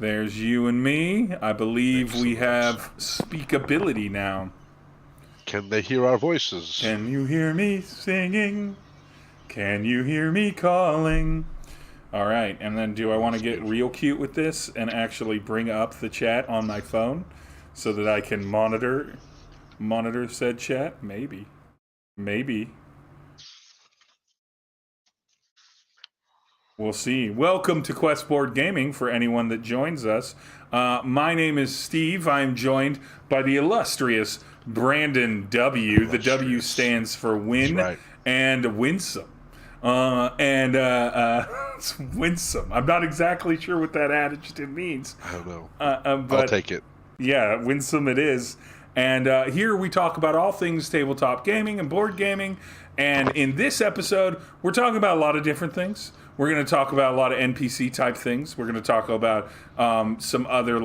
There's you and me. I believe we Excellent. have speakability now. Can they hear our voices? Can you hear me singing? Can you hear me calling? All right, and then do I want to get real cute with this and actually bring up the chat on my phone so that I can monitor said chat? Maybe. We'll see. Welcome to Questboard Gaming for anyone that joins us. My name is Steve. I'm joined by the illustrious Brandon W. The W stands for win and winsome. It's winsome. I'm not exactly sure what that adjective means. I don't know. But I'll take it. Yeah, winsome it is. And here we talk about all things tabletop gaming and board gaming. And in this episode, we're talking about a lot of different things. We're going to talk about a lot of NPC type things. We're going to talk about some other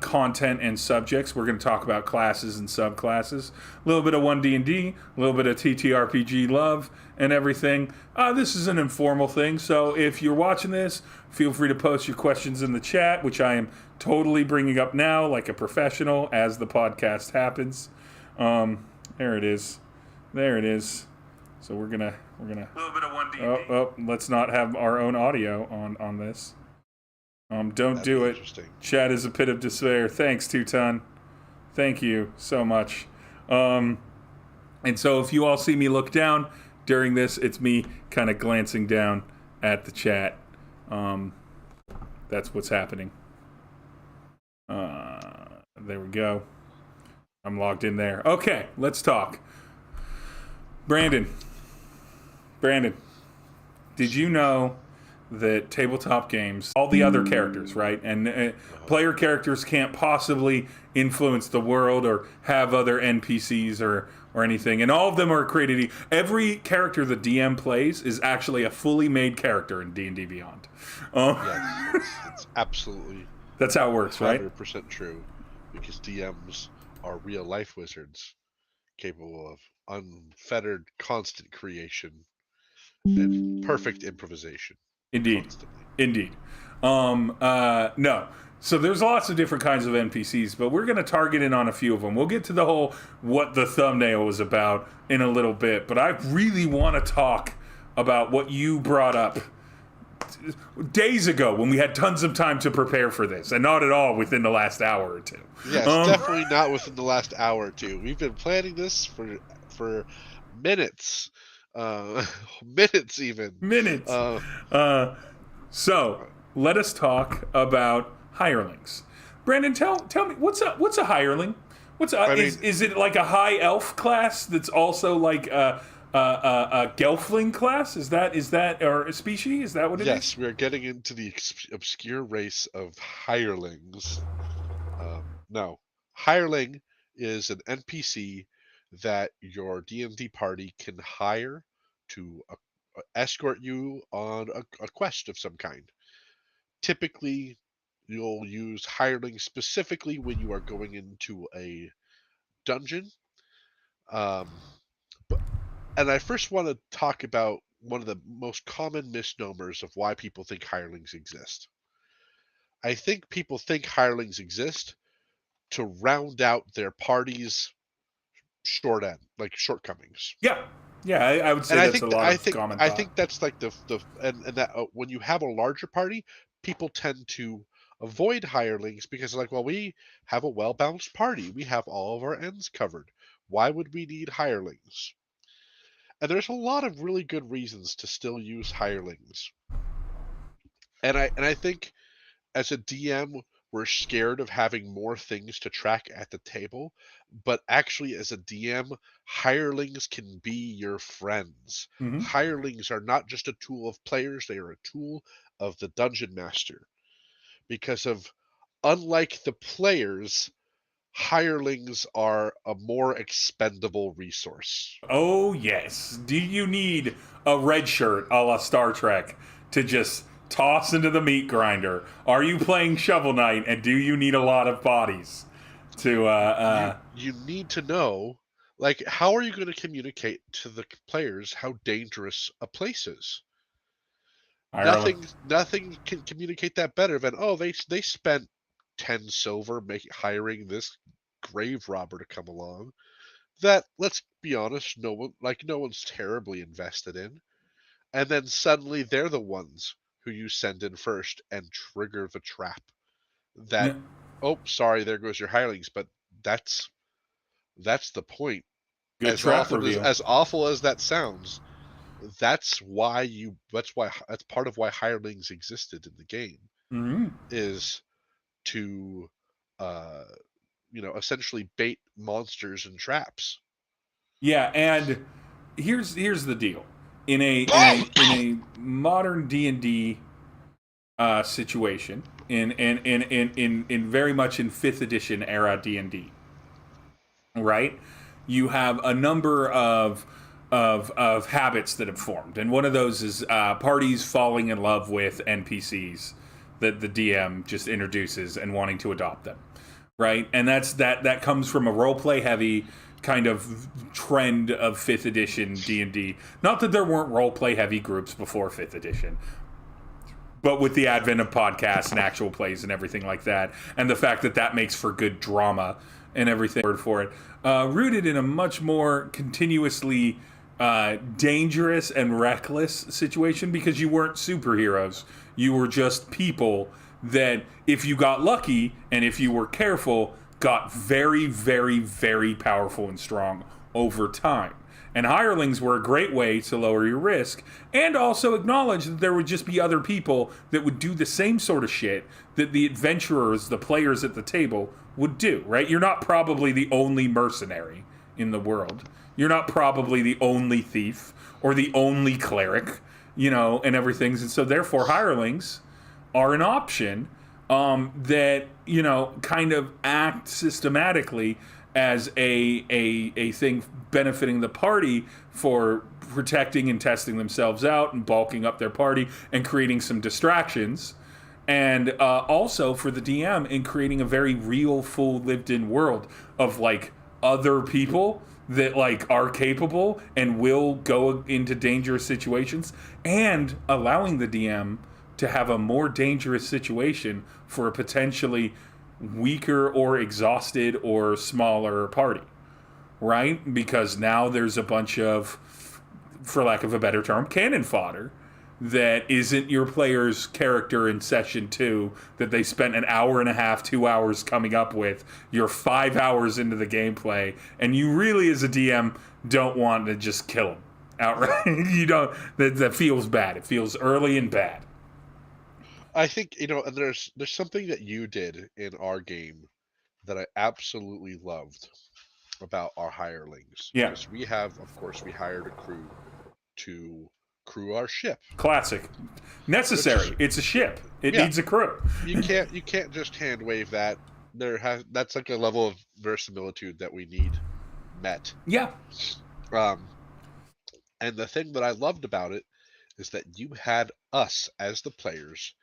content and subjects. We're going to talk about classes and subclasses. A little bit of 1D&D, a little bit of TTRPG love and everything. This is an informal thing, so if you're watching this, feel free to post your questions in the chat, which I am totally bringing up now like a professional as the podcast happens. There it is. So we're gonna a little bit of 1D&D. Let's not have our own audio on this. Don't do it. Chat is a pit of despair. Thanks, Teuton. Thank you so much. And so if you all see me look down during this, it's me kind of glancing down at the chat. That's what's happening. There we go. I'm logged in there. Okay, let's talk. Brandon, did you know that tabletop games, all the other characters, right? And player characters can't possibly influence the world or have other NPCs or anything. And all of them are created. Every character the DM plays is actually a fully made character in D&D Beyond. Yes, it's absolutely. That's how it works, right? 100% true. Because DMs are real life wizards capable of unfettered, constant creation and perfect improvisation. Indeed. No. So there's lots of different kinds of NPCs, but we're going to target in on a few of them. We'll get to the whole what the thumbnail was about in a little bit, but I really want to talk about what you brought up days ago when we had tons of time to prepare for this, and not at all within the last hour or two. Yes, definitely not within the last hour or two. We've been planning this for minutes. Minutes even. Minutes. So let us talk about hirelings. Brandon, tell me what's a hireling? Is it like a high elf class that's also like a gelfling class? Is that or a species? Is that what it is? Yes, we are getting into the obscure race of hirelings. No, hireling is an NPC that your D&D party can hire to escort you on a quest of some kind. Typically, you'll use hireling specifically when you are going into a dungeon. And I first want to talk about one of the most common misnomers of why people think hirelings exist. I think people think hirelings exist to round out their party's shortcomings. Yeah, I would say that's a lot of common thought. I think that's like and that when you have a larger party, people tend to avoid hirelings because they're like, well, we have a well-balanced party. We have all of our ends covered. Why would we need hirelings? And there's a lot of really good reasons to still use hirelings. And I think as a DM, we're scared of having more things to track at the table, but actually as a DM, hirelings can be your friends. Mm-hmm. Hirelings are not just a tool of players, they are a tool of the dungeon master. Because unlike the players, hirelings are a more expendable resource. Oh yes. Do you need a red shirt a la Star Trek to just toss into the meat grinder? Are you playing Shovel Knight, and do you need a lot of bodies to you need to know, like, how are you going to communicate to the players how dangerous a place is? Ireland. Nothing can communicate that better than, oh, they spent 10 silver hiring this grave robber to come along that, let's be honest, no one's terribly invested in. And then suddenly they're the ones who you send in first and trigger the trap that, Yeah, oh, sorry, there goes your hirelings. But that's the point. good trap reveal. As awful as that sounds, that's part of why hirelings existed in the game, Hmm. is to uh essentially bait monsters and traps. Yeah, and here's the deal. In a modern D&D situation, in very much in 5th edition era D&D, right? You have a number of habits that have formed, and one of those is parties falling in love with NPCs that the DM just introduces and wanting to adopt them, right? And that comes from a roleplay heavy kind of trend of 5th edition D&D. Not that there weren't roleplay heavy groups before 5th edition, but with the advent of podcasts and actual plays and everything like that, and the fact that that makes for good drama and everything word for it, rooted in a much more continuously dangerous and reckless situation, because you weren't superheroes. You were just people that, if you got lucky and if you were careful, got very, very, very powerful and strong over time. And hirelings were a great way to lower your risk and also acknowledge that there would just be other people that would do the same sort of shit that the adventurers, the players at the table, would do, right? You're not probably the only mercenary in the world. You're not probably the only thief or the only cleric, and everything. And so therefore hirelings are an option that, kind of act systematically as a thing benefiting the party for protecting and testing themselves out and bulking up their party and creating some distractions, and also for the DM in creating a very real, full, lived-in world of like other people that like are capable and will go into dangerous situations, and allowing the DM to have a more dangerous situation for a potentially weaker or exhausted or smaller party, right? Because now there's a bunch of, for lack of a better term, cannon fodder that isn't your player's character in session 2 that they spent an hour and a half, 2 hours coming up with. You're 5 hours into the gameplay, and you really, as a DM, don't want to just kill them outright. You don't. That feels bad. It feels early and bad. I think, and there's something that you did in our game that I absolutely loved about our hirelings, Yeah. because of course, we hired a crew to crew our ship. Classic. Necessary. It's a ship. It needs a crew. You can't just hand wave that. That's like a level of verisimilitude that we need met. Yeah. And the thing that I loved about it is that you had us as the players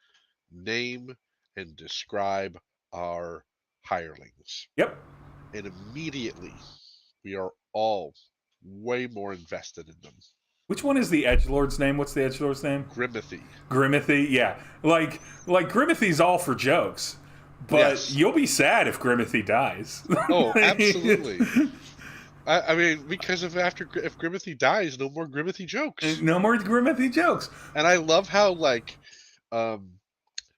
name and describe our hirelings. Yep. And immediately we are all way more invested in them. Which one is the edgelord's name? What's the edgelord's name? Grimothy. Grimothy, yeah. Like Grimothy's all for jokes, but yes. You'll be sad if Grimothy dies. Oh, absolutely. I mean, because if Grimothy dies, no more Grimothy jokes. No more Grimothy jokes. And I love how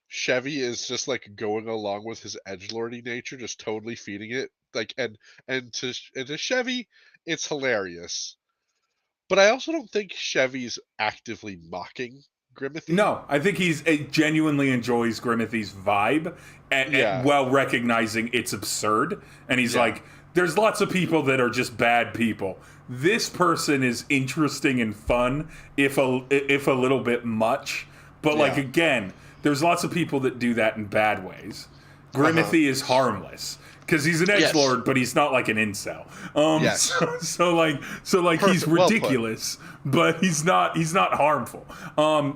Chevy is just like going along with his edgelordy nature, just totally feeding it. Like, and to Chevy, it's hilarious. But I also don't think Chevy's actively mocking Grimothy. No, I think he genuinely enjoys Grimothy's vibe, and while recognizing it's absurd. And he's like, there's lots of people that are just bad people. This person is interesting and fun, if a little bit much. But like, again, there's lots of people that do that in bad ways. Grimothy is harmless because he's an edgelord, but he's not like an incel. So like he's ridiculous, but he's not harmful.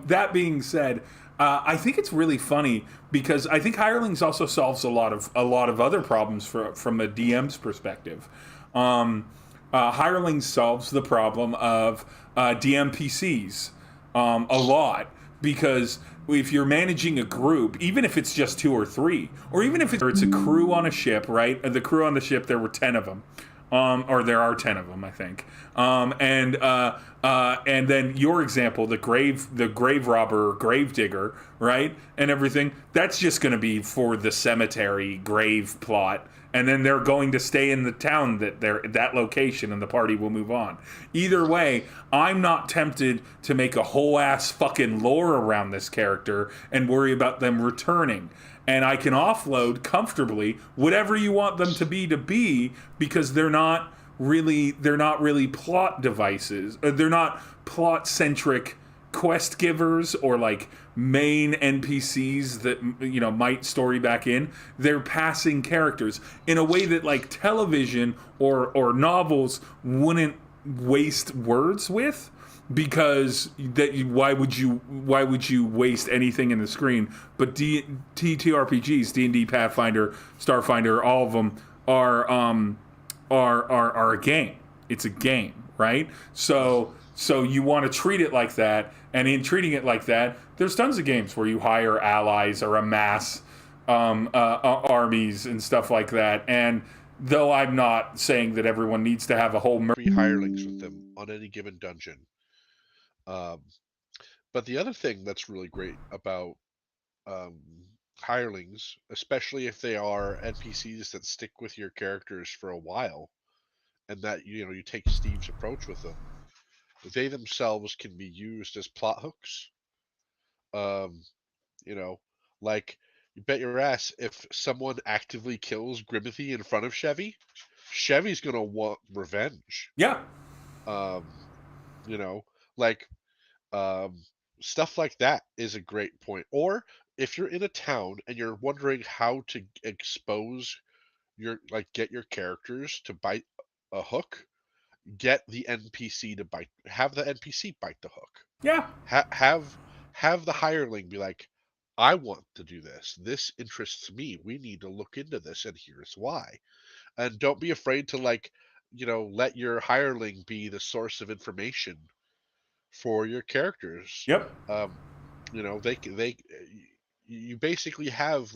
That being said, I think it's really funny because I think hirelings also solves a lot of other problems from a DM's perspective. Hirelings solves the problem of DMPCs a lot, because if you're managing a group, even if it's just 2 or 3, or even if it's a crew on a ship, right? The crew on the ship, there were 10 of them, or there are 10 of them, I think. And then your example, the grave robber, grave digger, right, and everything. That's just going to be for the cemetery grave plot, and then they're going to stay in the town that location, and the party will move on. Either way, I'm not tempted to make a whole ass fucking lore around this character and worry about them returning. And I can offload comfortably whatever you want them to be because they're not really plot devices. They're not plot centric quest givers or like main NPCs that might story back in. They're passing characters in a way that like television or novels wouldn't waste words with, because why would you waste anything in the screen? But TTRPGs, D&D, Pathfinder, Starfinder, all of them are a game. It's a game, right? So you want to treat it like that, and in treating it like that, there's tons of games where you hire allies or amass armies and stuff like that. And though I'm not saying that everyone needs to have a whole free hirelings with them on any given dungeon. But the other thing that's really great about hirelings, especially if they are NPCs that stick with your characters for a while, and that you take Steve's approach with them, they themselves can be used as plot hooks. Like you bet your ass if someone actively kills Grimothy in front of Chevy's gonna want revenge. Yeah. Like stuff like that is a great point. Or if you're in a town and you're wondering how to expose get your characters to bite a hook, get the NPC to have the NPC bite the hook. Yeah. Have the hireling be like, I want to do this. This interests me. We need to look into this, and here's why. And don't be afraid to let your hireling be the source of information for your characters. Yep. You basically have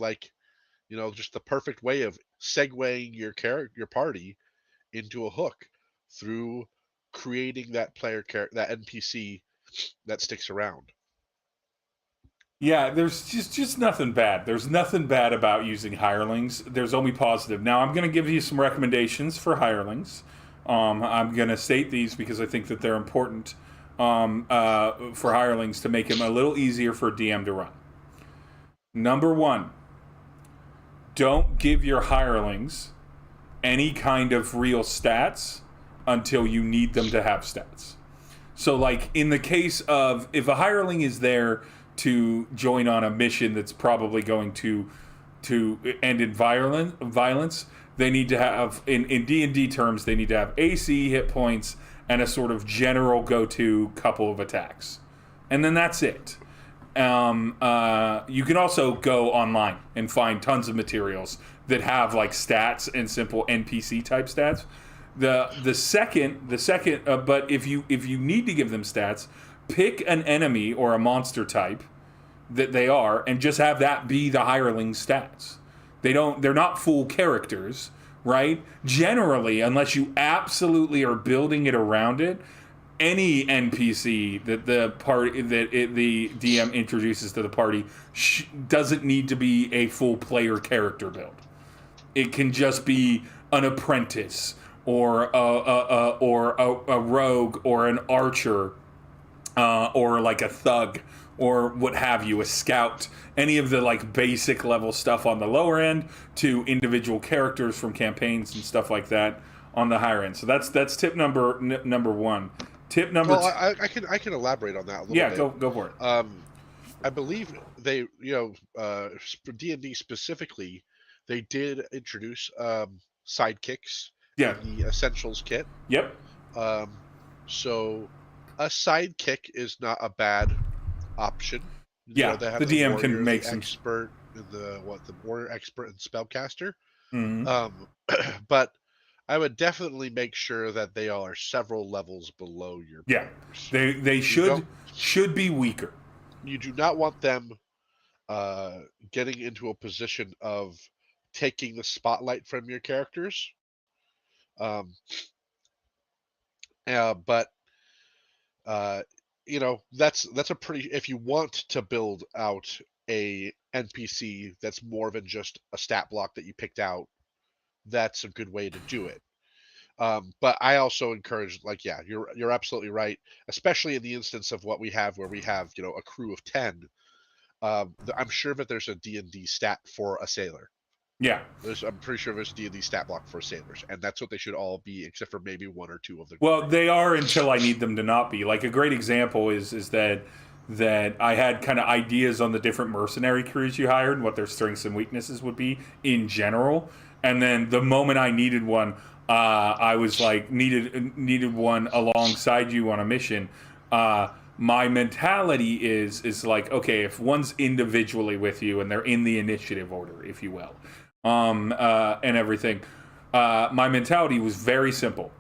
just the perfect way of segueing your party into a hook through creating that that NPC that sticks around. Yeah, there's just nothing bad. There's nothing bad about using hirelings. There's only positive. Now, I'm going to give you some recommendations for hirelings. I'm going to state these because I think that they're important for hirelings to make them a little easier for a DM to run. Number 1, don't give your hirelings any kind of real stats until you need them to have stats. So, like, in the case of if a hireling is there to join on a mission that's probably going to end in violence, they need to have, in D&D terms, they need to have AC, hit points, and a sort of general go-to couple of attacks. And then that's it. You can also go online and find tons of materials that have like stats and simple NPC type stats. The second, but if you need to give them stats, pick an enemy or a monster type that they are, and just have that be the hireling stats. They're not full characters, right? Generally, unless you absolutely are building it around it, any NPC that the DM introduces to the party doesn't need to be a full player character build. It can just be an apprentice or a rogue or an archer or like a thug or what have you, a scout, any of the like basic level stuff on the lower end to individual characters from campaigns and stuff like that on the higher end. So that's tip number 1. Tip number I can elaborate on that a little bit. Yeah, go for it. I believe they, for D&D specifically, they did introduce sidekicks Yeah. in the Essentials kit. Yep. So a sidekick is not a bad option. Yeah, they have the DM can warrior, make the some expert, the warrior expert and spellcaster. Mm-hmm. But I would definitely make sure that they are several levels below your players. They should be weaker. you do not want them getting into a position of taking the spotlight from your characters. Um, but uh, that's a pretty. If you want to build out a NPC that's more than just a stat block that you picked out, that's a good way to do it. But I also encourage, like, yeah, you're absolutely right, especially in the instance of what we have, where we have a crew of 10. I'm sure that there's a D&D stat for a sailor. Yeah. I'm pretty sure there's a D&D stat block for sailors, and that's what they should all be, except for maybe one or two of the Well, group. they are until I need them to not be. Like a great example is that I had kind of ideas on the different mercenary crews you hired and what their strengths and weaknesses would be in general. And then the moment I needed one, I was like needed one alongside you on a mission. My mentality is like, okay, if one's individually with you and they're in the initiative order, if you will, and everything, my mentality was very simple.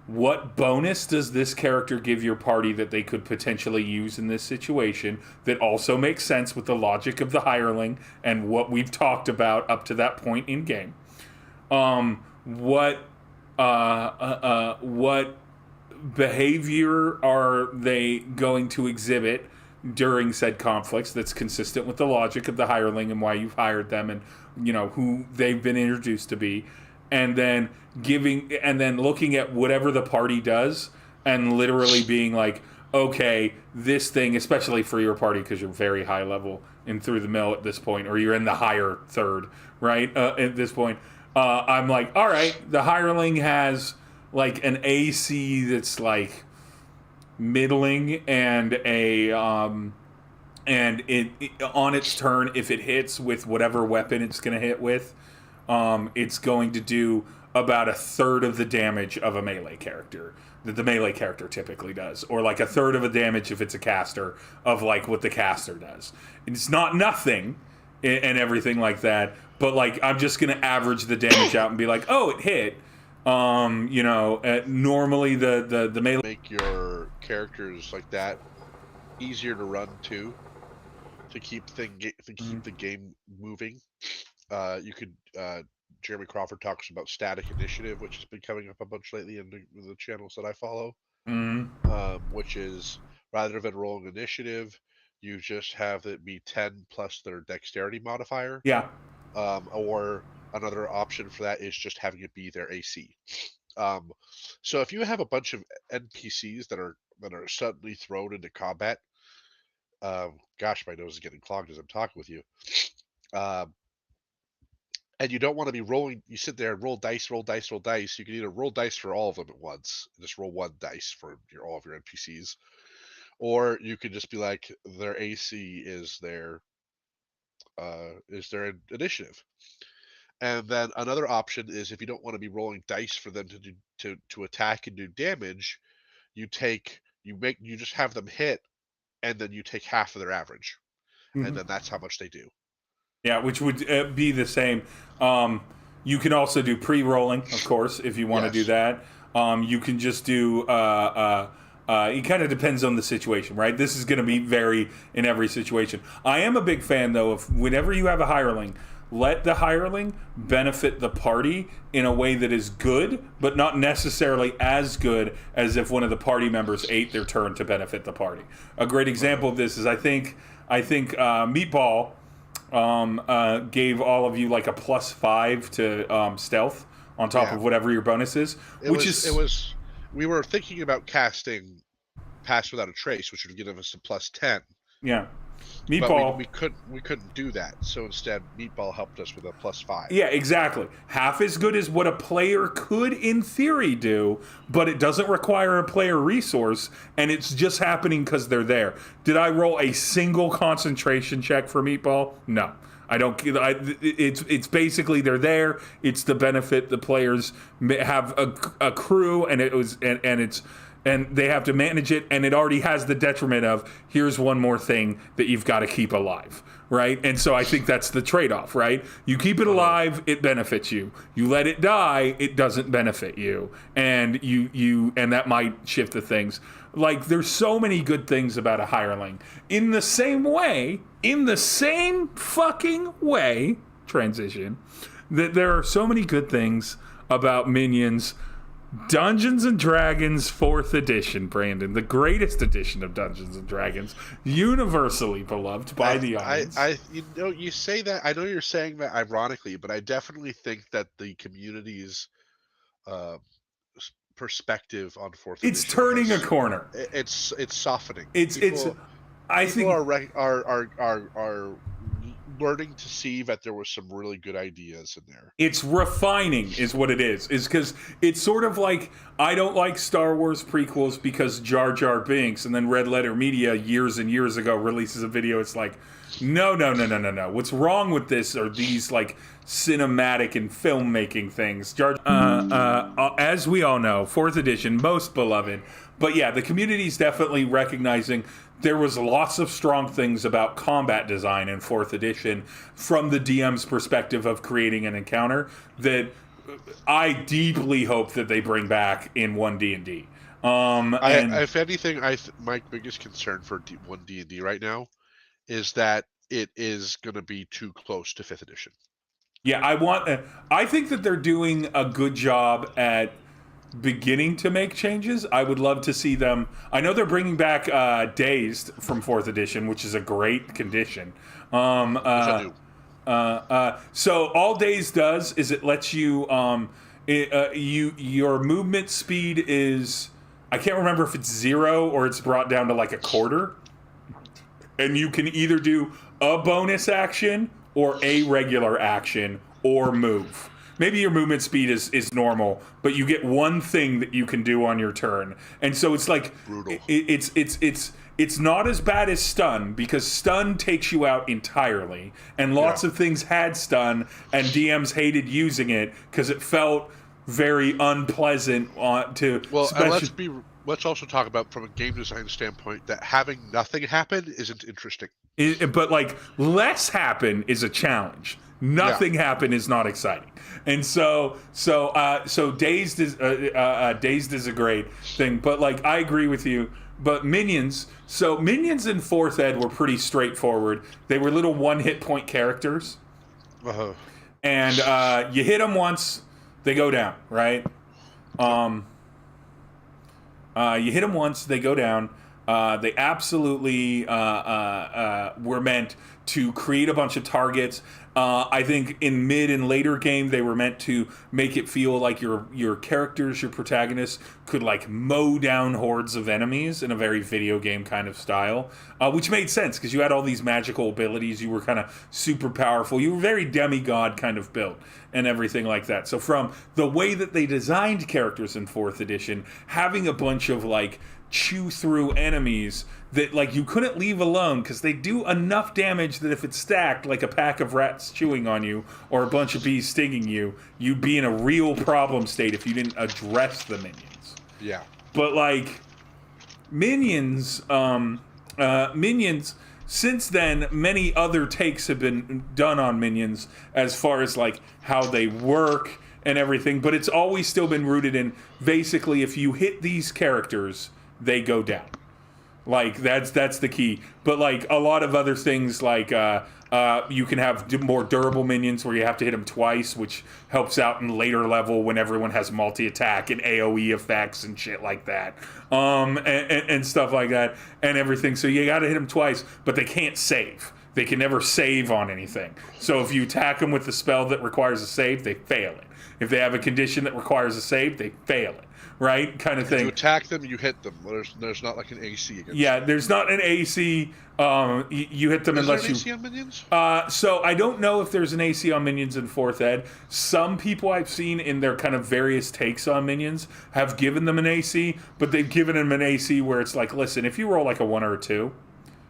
What bonus does this character give your party that they could potentially use in this situation that also makes sense with the logic of the hireling and what we've talked about up to that point in game? What behavior are they going to exhibit during said conflicts that's consistent with the logic of the hireling and why you've hired them, and who they've been introduced to be, and then looking at whatever the party does and literally being like, okay, this thing, especially for your party because you're very high level and through the mill at this point, or you're in the higher third, right? At this point, I'm like, all right, the hireling has like an AC that's like middling, and it on its turn, if it hits with whatever weapon it's going to hit with, it's going to do about a third of the damage of a melee character that the melee character typically does, or like a third of the damage if it's a caster of like what the caster does. It's not nothing and everything like that, but like I'm just going to average the damage out and be like, oh, it hit. Normally the melee Make your characters like that easier to run too, to keep the game moving. You could Jeremy Crawford talks about static initiative, which has been coming up a bunch lately in the channels that I follow. Which is, rather than rolling initiative, you just have it be 10 plus their dexterity modifier. Yeah. Or another option for that is just having it be their AC. So if you have a bunch of NPCs that are suddenly thrown into combat, gosh, my nose is getting clogged as I'm talking with you. And you don't want to be rolling. You sit there and roll dice, roll dice, roll dice. You can either roll dice for all of them at once, just roll one dice for all of your NPCs, or you could just be like, their AC is their initiative. And then another option is, if you don't want to be rolling dice for them to attack and do damage, you just have them hit, and then you take half of their average, and then that's how much they do. Yeah, which would be the same. You can also do pre-rolling, of course, if you want to do that. You can just do. It kind of depends on the situation, right? This is going to be vary in every situation. I am a big fan, though, of whenever you have a hireling, let the hireling benefit the party in a way that is good, but not necessarily as good as if one of the party members ate their turn to benefit the party. A great example of this is I think Meatball gave all of you like a +5 to stealth on top of whatever your bonus is. We were thinking about casting Pass Without a Trace, which would give us a +10. Yeah. Meatball. But we couldn't do that, so instead Meatball helped us with a +5. Yeah, exactly. Half as good as what a player could in theory do, but it doesn't require a player resource, and it's just happening because they're there. Did I roll a single concentration check for Meatball? No. I don't. It's basically they're there. It's the benefit the players have a crew, and and they have to manage it, and it already has the detriment of here's one more thing that you've got to keep alive, right? And so I think that's the trade-off, right? You keep it alive, it benefits you. You let it die, it doesn't benefit you, and and that might shift the things. Like, there's so many good things about a hireling. In the same fucking way, transition, that there are so many good things about Minions. Dungeons and Dragons 4th edition, Brandon, the greatest edition of Dungeons and Dragons, universally beloved by the audience. You say that. I know you're saying that ironically, but I definitely think that the community's perspective on 4th edition, it's turning a corner. It's softening. I think are learning to see that there was some really good ideas in there. It's refining is what it is because it's sort of like, I don't like Star Wars prequels because Jar Jar Binks, and then Red Letter Media years and years ago releases a video. It's like, no. What's wrong with this are these like cinematic and filmmaking things. As we all know, 4th edition, most beloved. But yeah, the community's definitely recognizing there was lots of strong things about combat design in 4th edition from the DM's perspective of creating an encounter that I deeply hope that they bring back in 1D&D. If anything, my biggest concern for 1D&D right now is that it is going to be too close to 5th edition. Yeah, I think that they're doing a good job at beginning to make changes. I would love to see them. I know they're bringing back Dazed from 4th edition, which is a great condition. So all Dazed does is it lets you your movement speed is, I can't remember if it's 0 or it's brought down to like a quarter, and you can either do a bonus action or a regular action or move. Maybe your movement speed is normal, but you get one thing that you can do on your turn. And so it's like brutal. It's not as bad as stun, because stun takes you out entirely. And lots of things had stun, and DMs hated using it because it felt very unpleasant to. Well, let's also talk about, from a game design standpoint, that having nothing happen isn't interesting. But like, less happen is a challenge. Nothing happen is not exciting. And so Dazed is a great thing. But like, I agree with you. But Minions in 4th Ed were pretty straightforward. They were little 1-hit point characters. Uh-huh. And you hit them once, they go down, right? You hit them once, they go down. They absolutely were meant to create a bunch of targets. I think in mid and later game, they were meant to make it feel like your characters, your protagonists, could like mow down hordes of enemies in a very video game kind of style, which made sense because you had all these magical abilities. You were kind of super powerful. You were very demigod kind of built and everything like that. So from the way that they designed characters in 4th edition, having a bunch of like chew through enemies that like you couldn't leave alone because they do enough damage that if it's stacked like a pack of rats chewing on you or a bunch of bees stinging you, you'd be in a real problem state if you didn't address the minions. Yeah. But like minions, since then many other takes have been done on minions as far as like how they work and everything, but it's always still been rooted in basically if you hit these characters, they go down. Like that's the key. But like a lot of other things, like you can have more durable minions where you have to hit them twice, which helps out in later level when everyone has multi-attack and AoE effects and shit like that, and stuff like that and everything. So you got to hit them twice, but they can't save. They can never save on anything. So if you attack them with the spell that requires a save, they fail it. If they have a condition that requires a save, they fail it. Right, kind of thing. If you attack them, you hit them. There's not like an AC against them. There's not an AC. You hit them unless you. Is there an AC on minions? So I don't know if there's an AC on minions in 4th Ed. Some people I've seen in their kind of various takes on minions have given them an AC, but they've given them an AC where it's like, listen, if you roll like a 1 or a 2,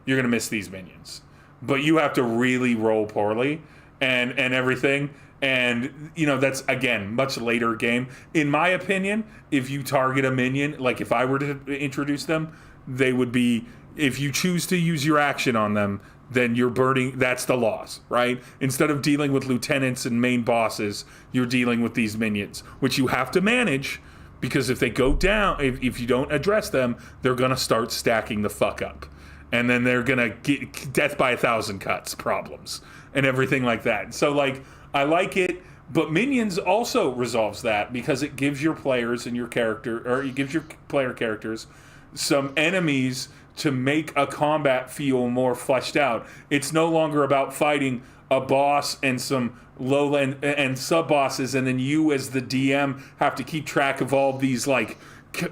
you're gonna miss these minions, but you have to really roll poorly and everything. And, you know, that's, again, much later game. In my opinion, if you target a minion, like if I were to introduce them, they would be, if you choose to use your action on them, then you're burning, that's the loss, right? Instead of dealing with lieutenants and main bosses, you're dealing with these minions, which you have to manage because if they go down, if you don't address them, they're gonna start stacking the fuck up, and then they're gonna get death by 1,000 cuts problems and everything like that. So like I like it. But Minions also resolves that because it gives your players and your character, or it gives your player characters some enemies to make a combat feel more fleshed out. It's no longer about fighting a boss and some lowland and sub bosses, and then you as the DM have to keep track of all these like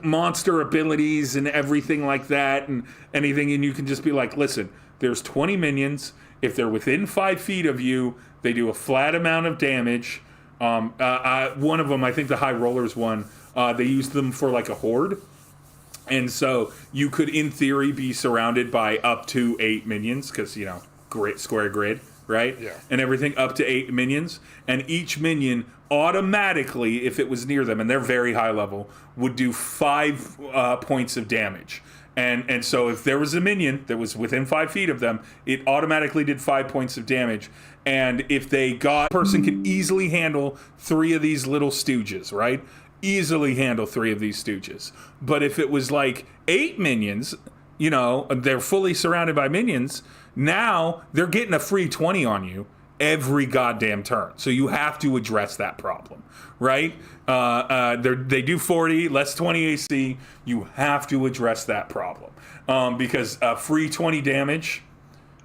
monster abilities and everything like that and anything, and you can just be like, listen, there's 20 minions. If they're within 5 feet of you, they do a flat amount of damage. One of them, I think the High Rollers one, they used them for like a horde. And so you could, in theory, be surrounded by up to 8 minions, because, you know, square grid, right? Yeah. And everything up to 8 minions. And each minion automatically, if it was near them, and they're very high level, would do 5 points of damage. And so if there was a minion that was within 5 feet of them, it automatically did 5 points of damage. And if they got, person could easily handle 3 of these little stooges, right? Easily handle 3 of these stooges. But if it was like 8 minions, you know, they're fully surrounded by minions, now they're getting a free 20 on you every goddamn turn. So you have to address that problem, right? They do 40, less 20 AC. You have to address that problem because free 20 damage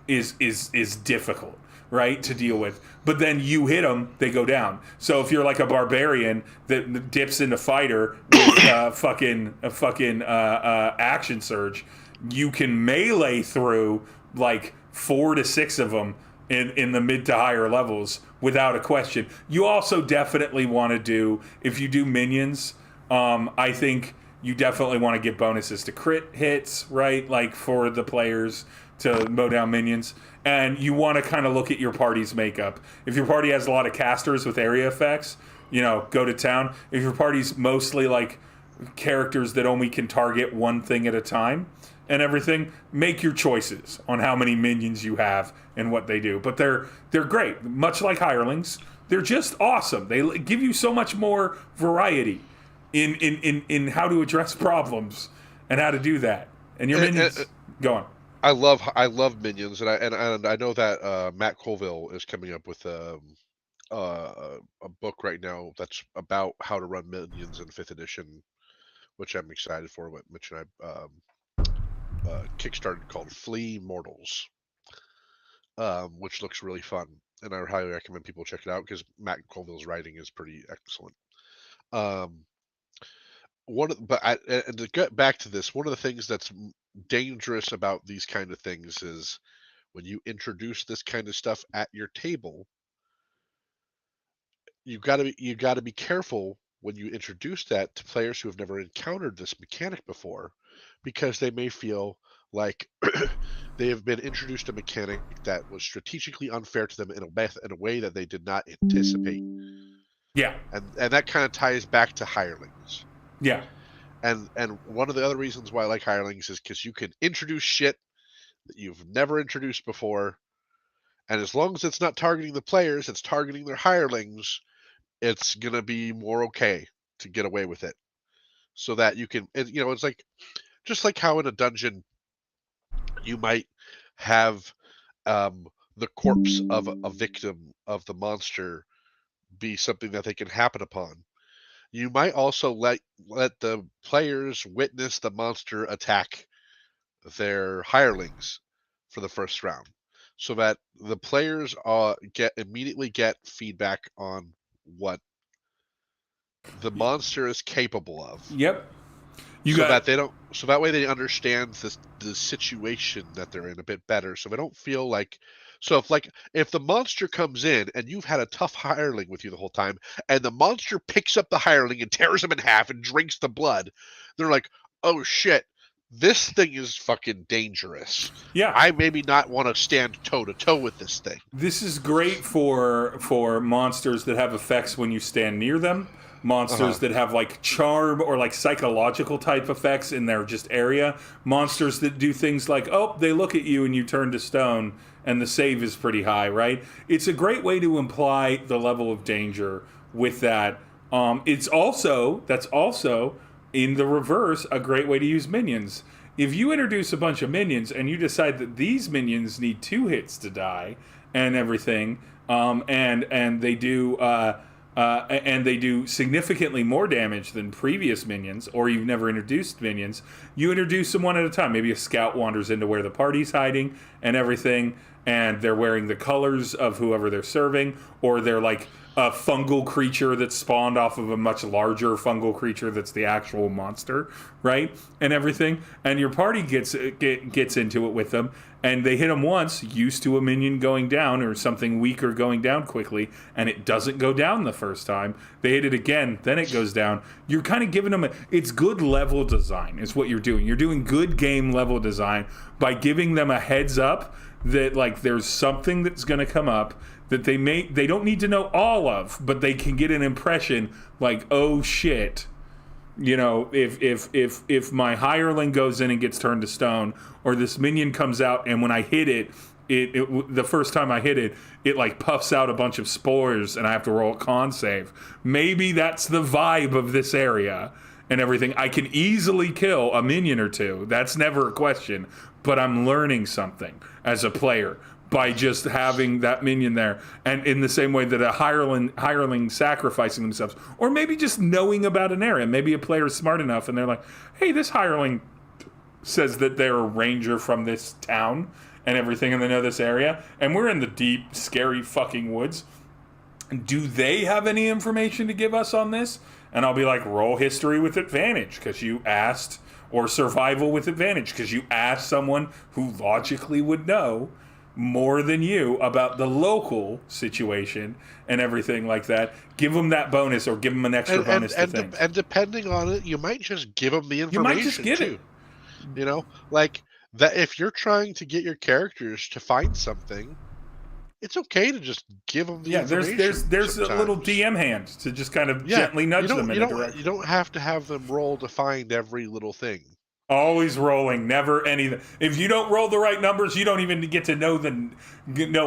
is difficult, right, to deal with. But then you hit them, they go down. So if you're like a barbarian that dips into fighter with fucking action surge, you can melee through like 4 to 6 of them in the mid to higher levels without a question. You also definitely want to do, if you do minions, I think you definitely want to give bonuses to crit hits, right? Like for the players to mow down minions. And you want to kind of look at your party's makeup. If your party has a lot of casters with area effects, you know, go to town. If your party's mostly like characters that only can target one thing at a time and everything, make your choices on how many minions you have and what they do. But they're great. Much like hirelings, they're just awesome. They give you so much more variety in how to address problems and how to do that. And your minions, go on. I love minions, and I know that Matt Colville is coming up with a book right now that's about how to run minions in 5th edition, which I'm excited for. Which I kickstarted, called Flee Mortals, which looks really fun, and I highly recommend people check it out because Matt Colville's writing is pretty excellent. And to get back to this, one of the things that's dangerous about these kind of things is when you introduce this kind of stuff at your table, you got to be careful when you introduce that to players who have never encountered this mechanic before, because they may feel like they have been introduced a mechanic that was strategically unfair to them in a way that they did not anticipate. Yeah. And that kind of ties back to hirelings. Yeah. And one of the other reasons why I like hirelings is because you can introduce shit that you've never introduced before, and as long as it's not targeting the players, it's targeting their hirelings, it's gonna be more okay to get away with it. So that you can, you know, it's like just like how in a dungeon you might have the corpse of a victim of the monster be something that they can happen upon. You might also let the players witness the monster attack their hirelings for the first round, so that the players immediately get feedback on what the monster is capable of. Yep. So that way they understand the situation that they're in a bit better, so they don't feel like, so if the monster comes in and you've had a tough hireling with you the whole time, and the monster picks up the hireling and tears him in half and drinks the blood, they're like, oh shit, this thing is fucking dangerous. Yeah. I maybe not want to stand toe to toe with this thing. This is great for monsters that have effects when you stand near them. Monsters that have like charm or like psychological type effects in their just area. Monsters that do things like, oh, they look at you and you turn to stone and the save is pretty high, right? It's a great way to imply the level of danger with that That's also in the reverse a great way to use minions. If you introduce a bunch of minions and you decide that these minions need 2 hits to die and everything, and they do significantly more damage than previous minions, or you've never introduced minions, you introduce them one at a time. Maybe a scout wanders into where the party's hiding and everything, and they're wearing the colors of whoever they're serving, or they're like a fungal creature that's spawned off of a much larger fungal creature that's the actual monster, right? And everything. And your party gets into it with them, and they hit them once, used to a minion going down or something weaker going down quickly, and it doesn't go down the first time. They hit it again, then it goes down. You're kind of giving them it's good level design is what you're doing. You're doing good game level design by giving them a heads up that like there's something that's going to come up that they don't need to know all of, but they can get an impression like, oh shit, if my hireling goes in and gets turned to stone, or this minion comes out and when I hit it the first time I hit it like puffs out a bunch of spores and I have to roll a con save. Maybe that's the vibe of this area and everything. I can easily kill a minion or two. That's never a question, but I'm learning something as a player by just having that minion there. And in the same way that a hireling sacrificing themselves, or maybe just knowing about an area. Maybe a player is smart enough and they're like, hey, this hireling says that they're a ranger from this town and everything, and they know this area, and we're in the deep, scary fucking woods. Do they have any information to give us on this? And I'll be like, roll history with advantage because you asked, or survival with advantage because you asked someone who logically would know more than you about the local situation and everything like that. Give them that bonus, or give them an extra bonus to things. And depending on it, you might just give them the information. You might just get it. Like that. If you're trying to get your characters to find something, it's okay to just give them the information. There's sometimes a little DM hand to just kind of gently nudge them in a direction. You don't have to have them roll to find every little thing. Always rolling, never anything. If you don't roll the right numbers, you don't even get to know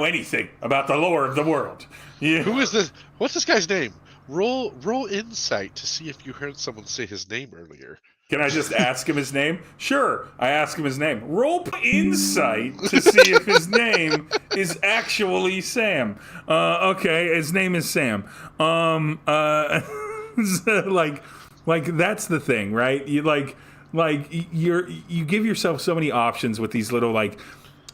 anything about the lore of the world. Yeah. Who is this? What's this guy's name? Roll insight to see if you heard someone say his name earlier. Can I just ask him his name? Sure, I ask him his name. Roll insight to see if his name is actually Sam. Okay, his name is Sam. Like that's the thing, right? You give yourself so many options with these little helper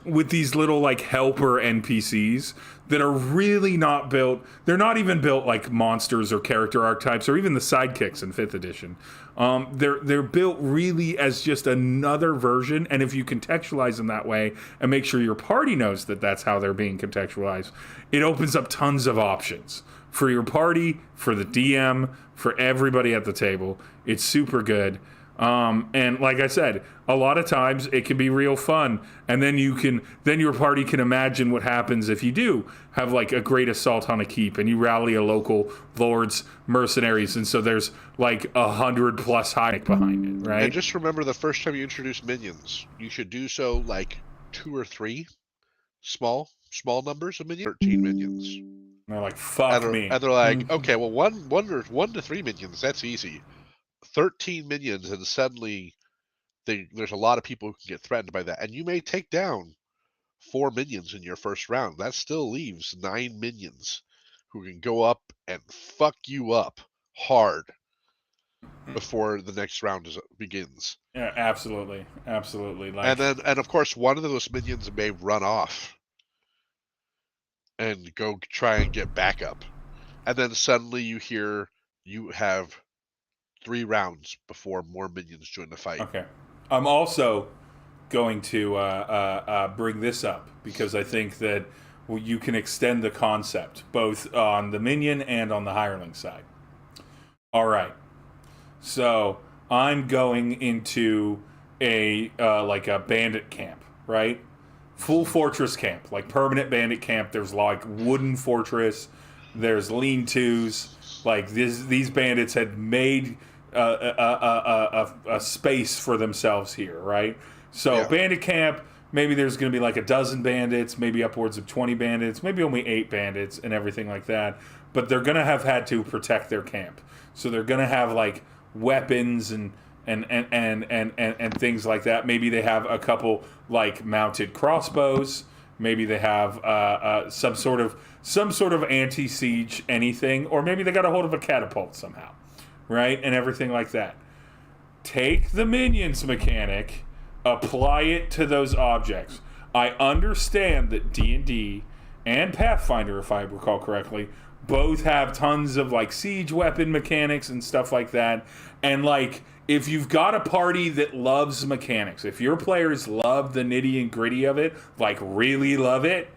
NPCs that are really not built. They're not even built like monsters or character archetypes or even the sidekicks in 5th edition. They're built really as just another version, and if you contextualize them that way and make sure your party knows that that's how they're being contextualized, it opens up tons of options for your party, for the DM, for everybody at the table. It's super good. And like I said, a lot of times it can be real fun, and then your party can imagine what happens if you do have like a great assault on a keep and you rally a local lord's mercenaries, and so there's like 100+ high behind it, right? And just remember, the first time you introduce minions, you should do so like 2 or 3 small numbers of minions. 13 minions. And they're like, fuck me. And they're like, okay, well, 1 to 3 minions, that's easy. 13 minions, and suddenly there's a lot of people who can get threatened by that, and you may take down 4 minions in your first round. That still leaves 9 minions who can go up and fuck you up hard before the next round begins. Yeah, absolutely. And of course, one of those minions may run off and go try and get backup, and then suddenly you have 3 rounds before more minions join the fight. Okay. I'm also going to bring this up because I think that you can extend the concept both on the minion and on the hireling side. All right. So I'm going into a bandit camp, right? Full fortress camp, like permanent bandit camp. There's like wooden fortress. There's lean-tos. Like these bandits had made a space for themselves here, right? So bandit camp, maybe there's going to be like a dozen bandits, maybe upwards of 20 bandits, maybe only 8 bandits and everything like that. But they're going to have had to protect their camp. So they're going to have like weapons and things like that. Maybe they have a couple like mounted crossbows. Maybe they have some sort of anti-siege anything, or maybe they got a hold of a catapult somehow, right? And everything like that. Take the minions mechanic, apply it to those objects. I understand that D&D and Pathfinder, if I recall correctly, both have tons of like siege weapon mechanics and stuff like that. And like, if you've got a party that loves mechanics, if your players love the nitty and gritty of it, like really love it,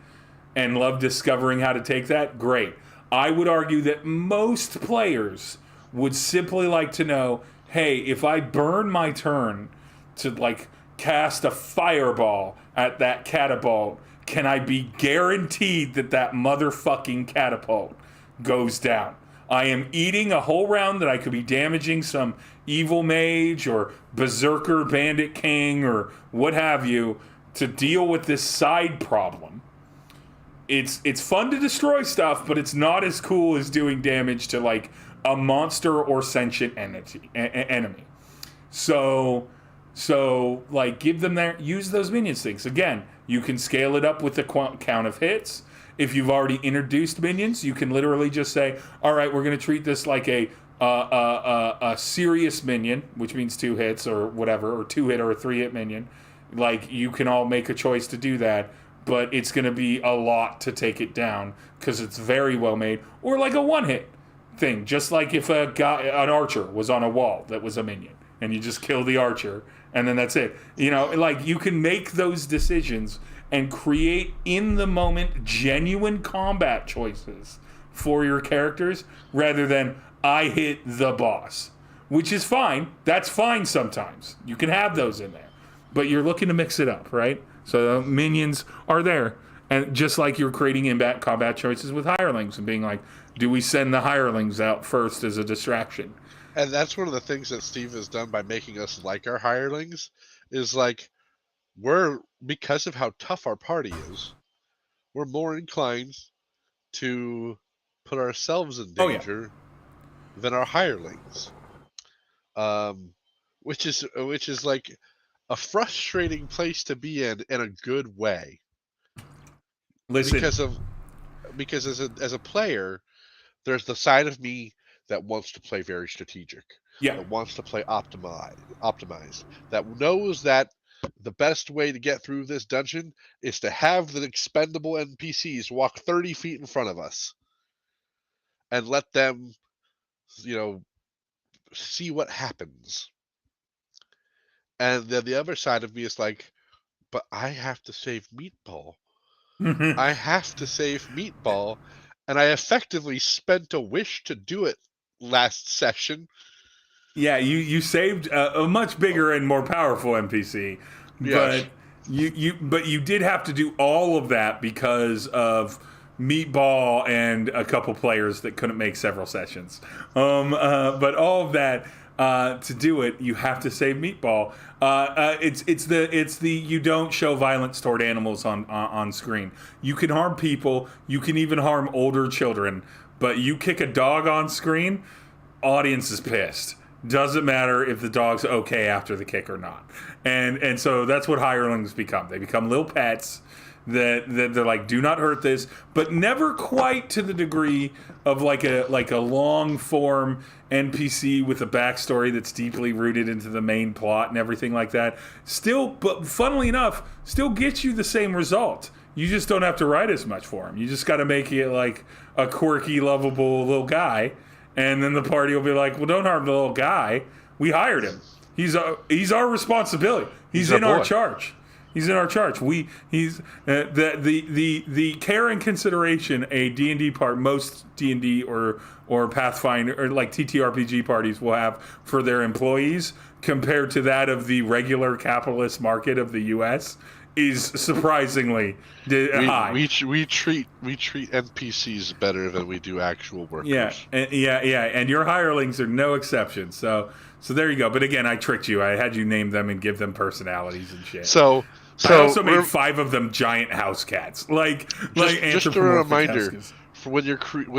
and love discovering how to take that, great. I would argue that most players would simply like to know, hey, if I burn my turn to like cast a fireball at that catapult, can I be guaranteed that that motherfucking catapult goes down? I am eating a whole round that I could be damaging some evil mage or berserker bandit king or what have you to deal with this side problem. It's fun to destroy stuff, but it's not as cool as doing damage to like a monster or sentient enemy. So like give them use those minions things. Again, you can scale it up with the count of hits. If you've already introduced minions, you can literally just say, all right, we're going to treat this like a serious minion, which means 2 hits or whatever, or 2-hit or a 3-hit minion. Like, you can all make a choice to do that, but it's going to be a lot to take it down because it's very well made. Or like a 1-hit thing, just like if an archer was on a wall that was a minion, and you just kill the archer, and then that's it. You know, like, you can make those decisions and create in the moment genuine combat choices for your characters rather than I hit the boss, which is fine. That's fine sometimes. You can have those in there, but you're looking to mix it up, right? So the minions are there, and just like you're creating combat choices with hirelings and being like, do we send the hirelings out first as a distraction? And that's one of the things that Steve has done by making us like our hirelings is like, because of how tough our party is, we're more inclined to put ourselves in danger than our hirelings, which is like a frustrating place to be in a good way. Listen, because as a player, there's the side of me that wants to play very strategic, that wants to play optimized, that knows that the best way to get through this dungeon is to have the expendable NPCs walk 30 feet in front of us and let them, see what happens. And then the other side of me is like, but I have to save Meatball. I have to save Meatball. And I effectively spent a wish to do it last session. Yeah, you saved a much bigger and more powerful NPC, Yes. but you did have to do all of that because of Meatball and a couple players that couldn't make several sessions. But all of that to do it, you have to save Meatball. It's the you don't show violence toward animals on screen. You can harm people. You can even harm older children. But you kick a dog on screen, audience is pissed. Doesn't matter if the dog's okay after the kick or not. And so that's what hirelings become. They become little pets that they're like, do not hurt this, but never quite to the degree of like a long form NPC with a backstory that's deeply rooted into the main plot and everything like that. Still, but funnily enough, still gets you the same result. You just don't have to write as much for him. You just got to make it like a quirky, lovable little guy. And then the party will be like, well, don't harm the little guy. We hired him. He's our responsibility. He's in our charge. He's in our charge. He's the care and consideration a D&D part, most D&D or Pathfinder or like TTRPG parties will have for their employees compared to that of the regular capitalist market of the U.S. is surprisingly high. We treat NPCs better than we do actual workers. Yeah, and your hirelings are no exception. So there you go. But again, I tricked you. I had you name them and give them personalities and shit. So I So also made 5 of them giant house cats, like just a anthropomorphic reminder husks. for when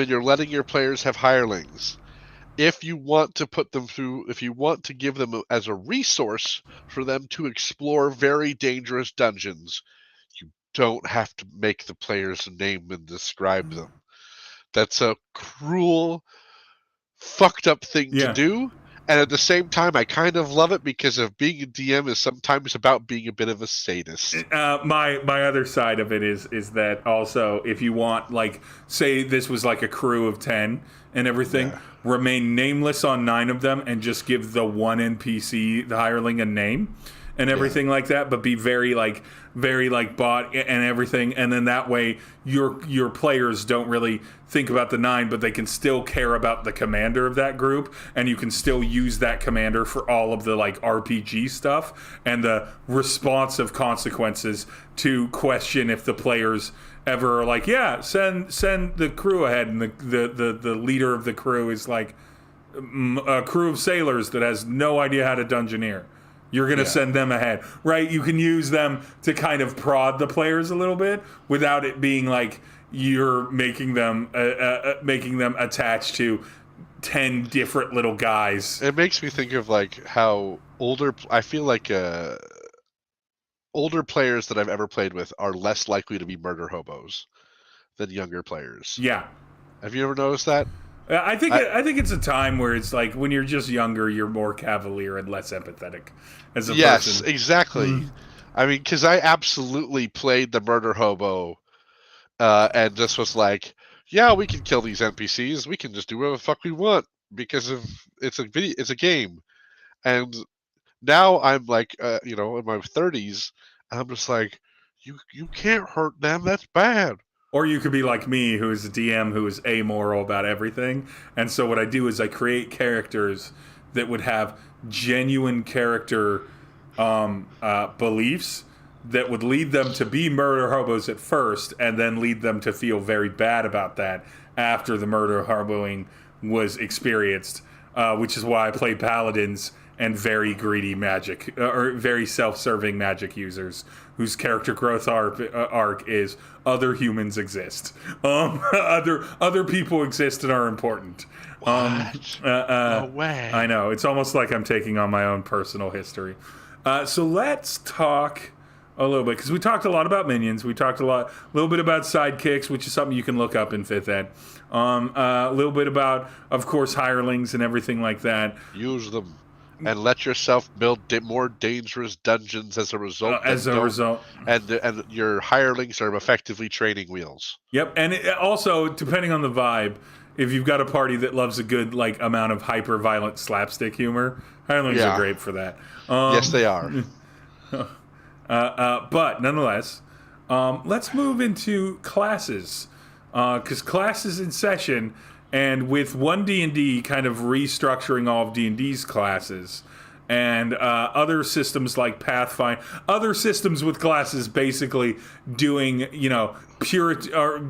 you're letting your players have hirelings. If you want to put them through, if you want to give them as a resource for them to explore very dangerous dungeons, you don't have to make the players name and describe them. That's a cruel, fucked up thing to Yeah. do. And at the same time, I kind of love it because of being a DM is sometimes about being a bit of a sadist. My other side of it is that also, if you want, like, say this was like a crew of 10 and everything, Yeah. remain nameless on 9 of them and just give the one NPC, the hireling, a name and everything like that, but be very like bought and everything, and then that way your players don't really think about the 9, but they can still care about the commander of that group, and you can still use that commander for all of the like RPG stuff and the responsive consequences to question if the players ever are like, yeah, send the crew ahead, and the leader of the crew is like a crew of sailors that has no idea how to dungeoneer. You're going to send them ahead, right? You can use them to kind of prod the players a little bit without it being like you're making them attached to 10 different little guys. It makes me think of like how I feel like older players that I've ever played with are less likely to be murder hobos than younger players. Yeah. Have you ever noticed that? I think it's a time where it's like when you're just younger, you're more cavalier and less empathetic as a person. Yes, exactly. I mean, because I absolutely played the murder hobo, and just was like, yeah, we can kill these NPCs. We can just do whatever the fuck we want because of it's a game. And now I'm like, in my 30s, I'm just like, you can't hurt them. That's bad. Or you could be like me, who is a DM who is amoral about everything. And so what I do is I create characters that would have genuine character beliefs that would lead them to be murder hobos at first, and then lead them to feel very bad about that after the murder hoboing was experienced. Which is why I play paladins and very greedy magic, or very self-serving magic users whose character growth arc is other humans exist. Other people exist and are important. No way. I know. It's almost like I'm taking on my own personal history. So let's talk a little bit, because we talked a lot about minions. We talked a little bit about sidekicks, which is something you can look up in 5th Ed. A little bit about, of course, hirelings and everything like that. Use them and let yourself build more dangerous dungeons as a result. And your hirelings are effectively training wheels. Yep, and also, depending on the vibe, if you've got a party that loves a good amount of hyper-violent slapstick humor, hirelings are great for that. Yes, they are. But nonetheless, let's move into classes, because class is in session, and with 1D&D kind of restructuring all of D&D's classes, and other systems like Pathfinder, other systems with classes basically doing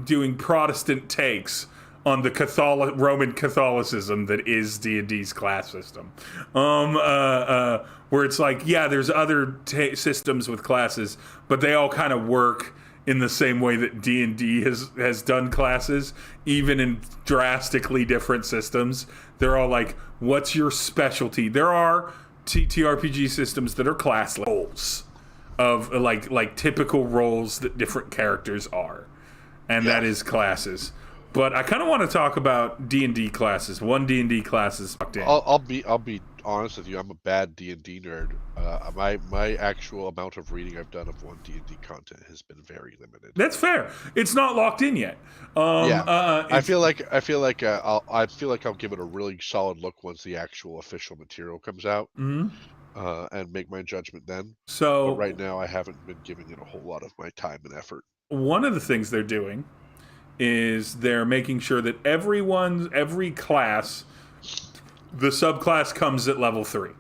doing Protestant takes on the Roman Catholicism that is D&D's class system. Where it's like, yeah, there's other systems with classes, but they all kind of work in the same way that D&D has done classes, even in drastically different systems. They're all like, what's your specialty? There are TTRPG systems that are class roles of like typical roles that different characters are, and that is classes. But I kind of want to talk about D&D classes. 1D&D classes. I'll be honest with you. I'm a bad D&D nerd. My actual amount of reading I've done of 1D&D content has been very limited. That's fair. It's not locked in yet. I feel like I'll give it a really solid look once the actual official material comes out, and make my judgment then. So but right now, I haven't been giving it a whole lot of my time and effort. One of the things they're doing is they're making sure that every class, the subclass comes at level 3.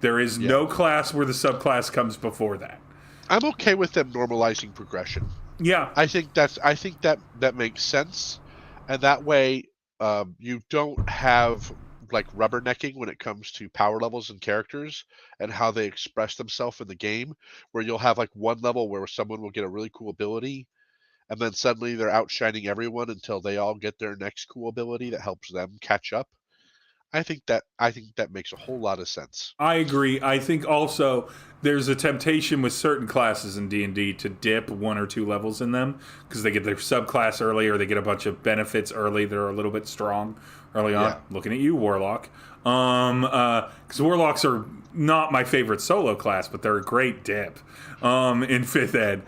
There is no class where the subclass comes before that. I'm okay with them normalizing progression. Yeah, I think that makes sense, and that way you don't have like rubbernecking when it comes to power levels and characters and how they express themselves in the game, where you'll have like one level where someone will get a really cool ability and then suddenly they're outshining everyone until they all get their next cool ability that helps them catch up. I think that makes a whole lot of sense. I agree. I think also there's a temptation with certain classes in D&D to dip 1 or 2 levels in them because they get their subclass early or they get a bunch of benefits early that are a little bit strong early on. Yeah. Looking at you, Warlock. Because Warlocks are not my favorite solo class, but they're a great dip in 5th ed.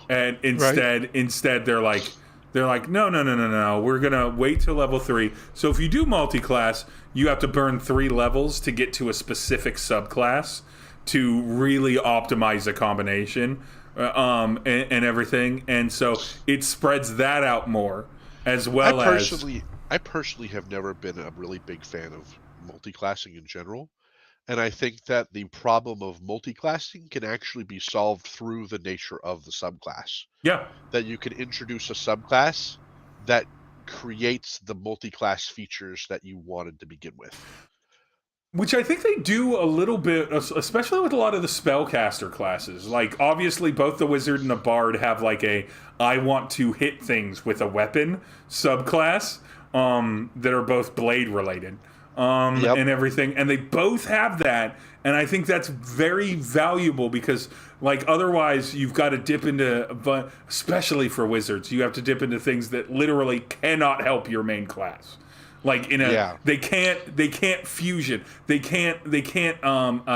And Right. instead they're like, no, no, no, no, no. We're gonna wait till level 3. So if you do multi-class, you have to burn 3 levels to get to a specific subclass to really optimize a combination and everything. And so it spreads that out more, as I well as personally I personally have never been a really big fan of multi-classing in general. And I think that the problem of multi-classing can actually be solved through the nature of the subclass. yeah. That you can introduce a subclass that creates the multi-class features that you wanted to begin with. Which I think they do a little bit, especially with a lot of the spellcaster classes. Like, obviously, both the wizard and the bard have like a I want to hit things with a weapon subclass that are both blade related Yep. and everything. And they both have that. And I think that's very valuable because, like, otherwise you've got to dip into, but especially for wizards, you have to dip into things that literally cannot help your main class. Like in a, Yeah. they can't fusion, they can't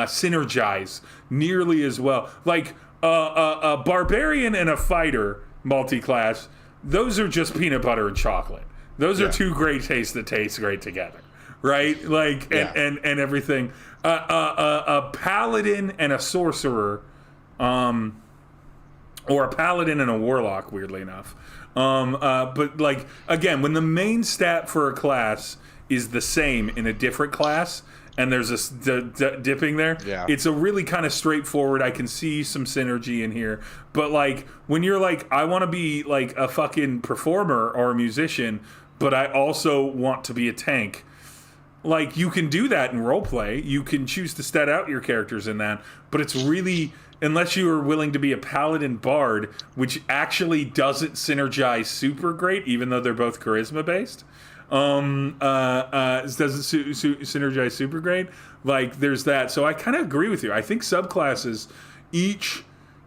synergize nearly as well. Like a barbarian and a fighter multi-class, those are just peanut butter and chocolate. Those are Yeah. two great tastes that taste great together, right? Like Yeah. and everything. A paladin and a sorcerer, or a paladin and a warlock, weirdly enough. But like again, when the main stat for a class is the same in a different class, and there's dipping there, Yeah. it's a really kind of straightforward. I can see some synergy in here, but like when you're like, I want to be like a fucking performer or a musician, but I also want to be a tank. Like you can do that in roleplay. You can choose to stat out your characters in that, but it's really unless you are willing to be a paladin bard, which actually doesn't synergize super great, even though they're both charisma based. Doesn't synergize super great. Like there's that. So I kind of agree with you. I think subclasses, each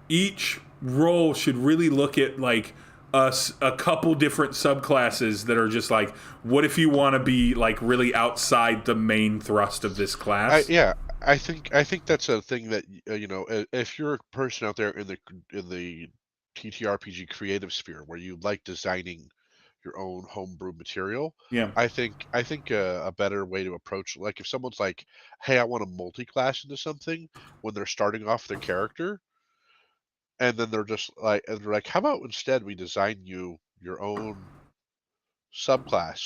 each role should really look at like a couple different subclasses that are just like, what if you want to be like really outside the main thrust of this I class? yeah, I think that's a thing that if you're a person out there in the TTRPG creative sphere where you like designing your own homebrew material, Yeah. I think a better way to approach, like if someone's like, "Hey, I want to multi-class into something," when they're starting off their character, and then they're like, "How about instead we design you your own subclass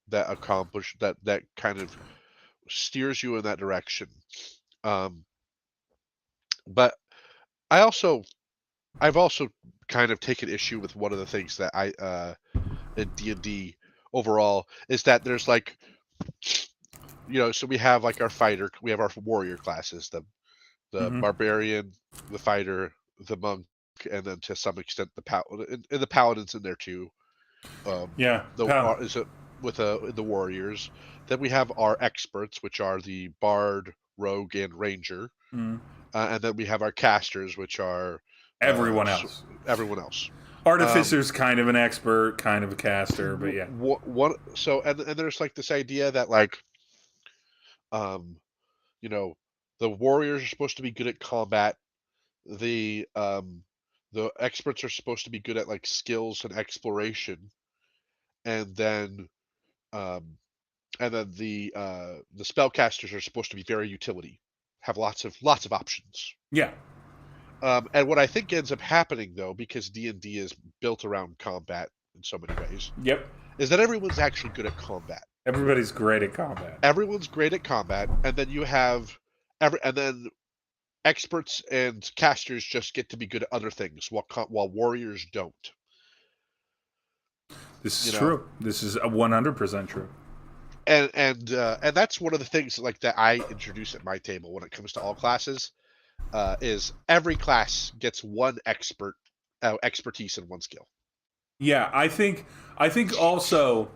that kind of steers you in that direction." Um, but I also I've also kind of taken issue with one of the things that I in D&D overall is that there's like, so we have like we have our warrior classes, the Mm-hmm. barbarian, the fighter, the monk, and then to some extent the paladin, and the paladins in there too. Yeah. The is it with the warriors. Then we have our experts, which are the bard, rogue, and ranger, Mm. and then we have our casters, which are Everyone else. everyone else. Um, Artificer's kind of an expert, kind of a caster, but yeah. what so and there's like this idea that like um you know the warriors are supposed to be good at combat, the experts are supposed to be good at like skills and exploration, and then um the spellcasters are supposed to be very utility, have lots of options. Yeah. And what I think ends up happening though, because D&D is built around combat in so many ways, Yep. is that everyone's actually good at combat. Everybody's great at combat. Everyone's great at combat, and then you have and then experts and casters just get to be good at other things, while warriors don't. This is You know, true. This is 100% true. And that's one of the things like that I introduce at my table when it comes to all classes. Is every class gets one expertise in one skill. Yeah, I think also,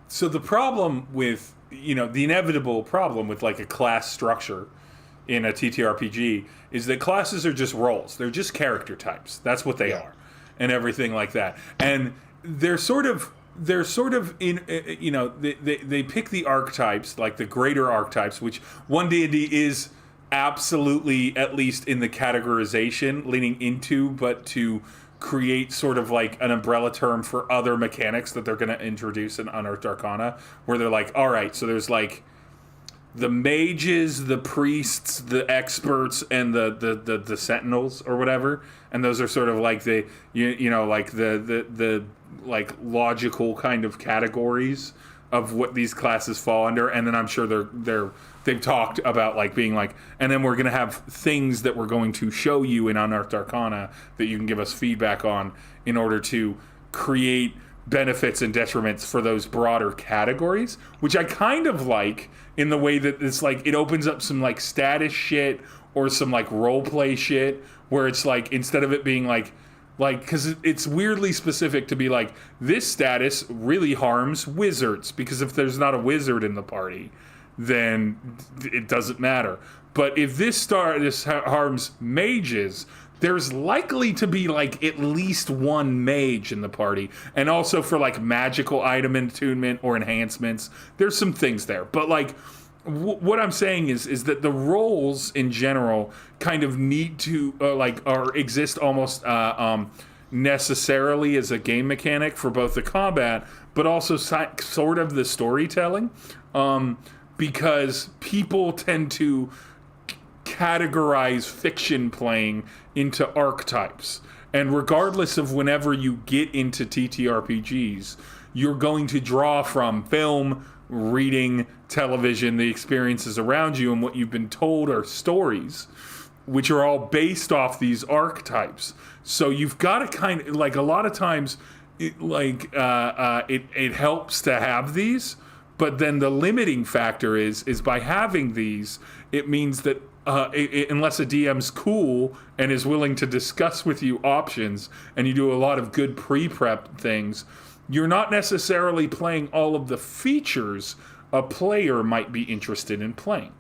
so the problem with, the inevitable problem with like a class structure in a TTRPG is that classes are just roles. They're just character types. That's what they Yeah. are, and everything like that. And they're sort of in, they pick the archetypes, like the greater archetypes, which one D&D is absolutely, at least in the categorization, leaning into, but to create sort of like an umbrella term for other mechanics that they're going to introduce in Unearthed Arcana, where they're like, all right, so there's like the mages, the priests, the experts, and the sentinels or whatever, and those are sort of like the like the like logical kind of categories of what these classes fall under. And then I'm sure they've talked about like being like, and then we're gonna have things that we're going to show you in Unearthed Arcana that you can give us feedback on in order to create benefits and detriments for those broader categories, which I kind of like, in the way that it's like it opens up some like status shit or some like role play shit, where it's like, instead of it being like because it's weirdly specific to be like, this status really harms wizards, because if there's not a wizard in the party, then it doesn't matter. But if this harms mages, there's likely to be like at least one mage in the party. And also for like magical item attunement or enhancements, there's some things there. But like, what I'm saying is that the roles in general kind of need to exist almost necessarily as a game mechanic for both the combat, but also sort of the storytelling, because people tend to categorize fiction playing into archetypes. And regardless of whenever you get into TTRPGs, you're going to draw from film, reading, television, the experiences around you, and what you've been told are stories, which are all based off these archetypes. So you've got to kind of, like, a lot of times, it helps to have these, but then the limiting factor is by having these, it means that unless a DM's cool and is willing to discuss with you options, and you do a lot of good pre-prep things, you're not necessarily playing all of the features a player might be interested in playing,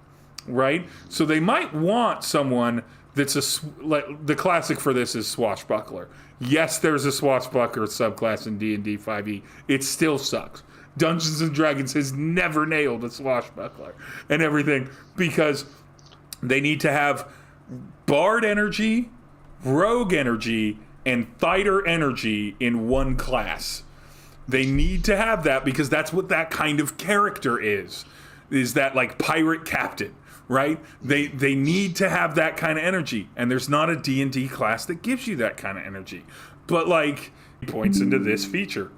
right? So they might want someone that's like, the classic for this is swashbuckler. Yes, there's a swashbuckler subclass in D&D 5e. It still sucks. Dungeons and Dragons has never nailed a swashbuckler and everything, because they need to have bard energy, rogue energy, and fighter energy in one class. They need to have that because that's what that kind of character is that like pirate captain, right? They need to have that kind of energy, and there's not a D&D class that gives you that kind of energy. But like, it points into this feature.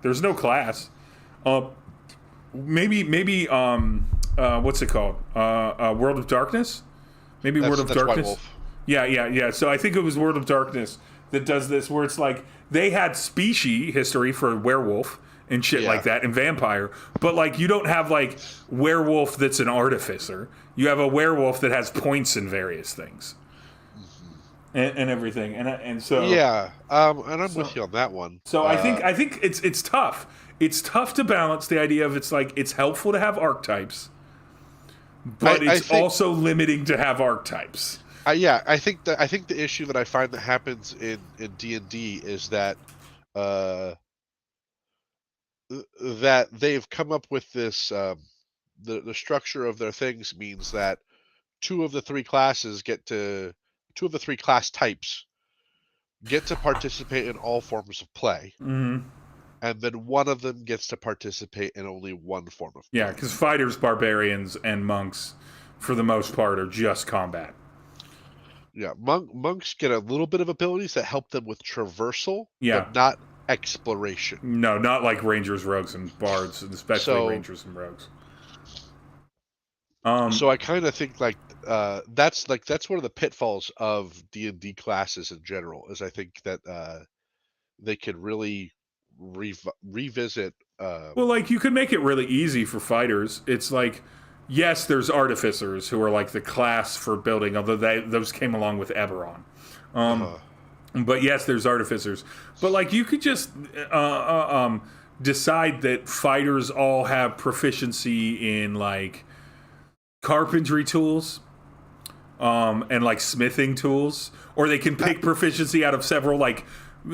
There's no class. Maybe what's it called? World of Darkness? Maybe World of That's White Darkness? Wolf. Yeah. So I think it was World of Darkness that does this, where it's like they had species history for werewolf and shit like that, and vampire, but like you don't have like werewolf that's an artificer. You have a werewolf that has points in various things, and everything, and so Yeah, and I'm with you on that one. so I think it's tough. It's tough to balance the idea of, it's like, it's helpful to have archetypes, but I it's think, also limiting to have archetypes. I think the issue that I find that happens in D&D is that that they've come up with this the structure of their things means that two of the three class types get to participate in all forms of play, Mm-hmm. and then one of them gets to participate in only one form of Yeah, play. because fighters, barbarians, and monks, for the most part, are just combat. Yeah, monks get a little bit of abilities that help them with traversal, Yeah. but not exploration. No, not like rangers, rogues, and bards, and especially rangers and rogues. So I kind of think that's one of the pitfalls of D&D classes in general, is I think that they could really revisit Well, like, you could make it really easy for fighters. It's like, yes, there's artificers who are like the class for building, although those came along with Eberron. uh, But yes, there's artificers. But like, you could just decide that fighters all have proficiency in like carpentry tools, and like smithing tools, or they can pick proficiency out of several like.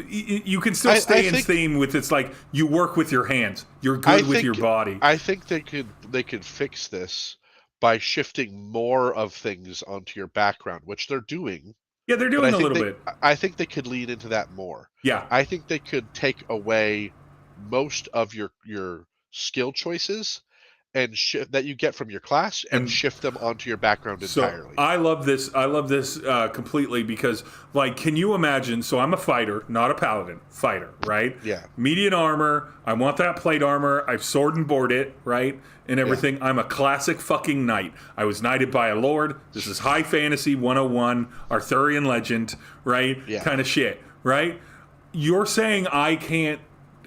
You can still stay in theme with it's like you work with your hands. You're good with your body. I think they could fix this by shifting more of things onto your background, which they're doing. Yeah, they're doing a little bit. I think they could lean into that more. Yeah. I think they could take away most of your skill choices and that you get from your class and shift them onto your background entirely. I love this. I love this completely because, like, can you imagine? So I'm a fighter, not a paladin. Fighter, right? Yeah. Median armor. I want that plate armor. I've sword and board it, right? And everything. Yeah. I'm a classic fucking knight. I was knighted by a lord. This is high fantasy 101, Arthurian legend, right? Yeah. Kind of shit, right? You're saying I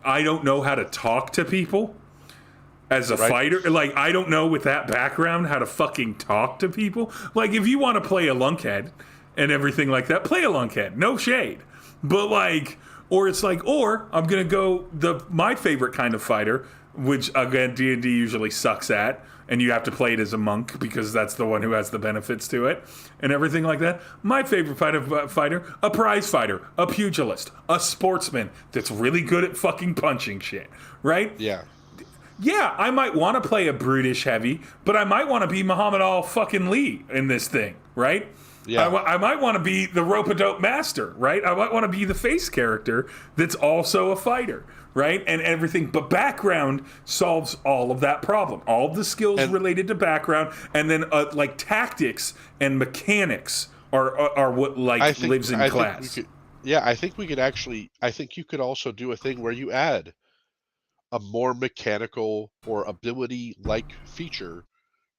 don't know how to talk to people? As a fighter, like, I don't know with that background how to fucking talk to people. Like, if you want to play a lunkhead and everything like that, play a lunkhead. No shade. But, like, or it's like, or I'm going to go my favorite kind of fighter, which, again, D&D usually sucks at, and you have to play it as a monk because that's the one who has the benefits to it and everything like that. My favorite fighter, a prize fighter, a pugilist, a sportsman that's really good at fucking punching shit, right? Yeah. Yeah, I might want to play a brutish heavy, but I might want to be Muhammad Ali in this thing, right? Yeah. I might want to be the rope-a-dope master, right? I might want to be the face character that's also a fighter, right? And everything. But background solves all of that problem. All of the skills related to background, and then like tactics and mechanics are what lives in class. I think we could actually. I think you could also do a thing where you add a more mechanical or ability-like feature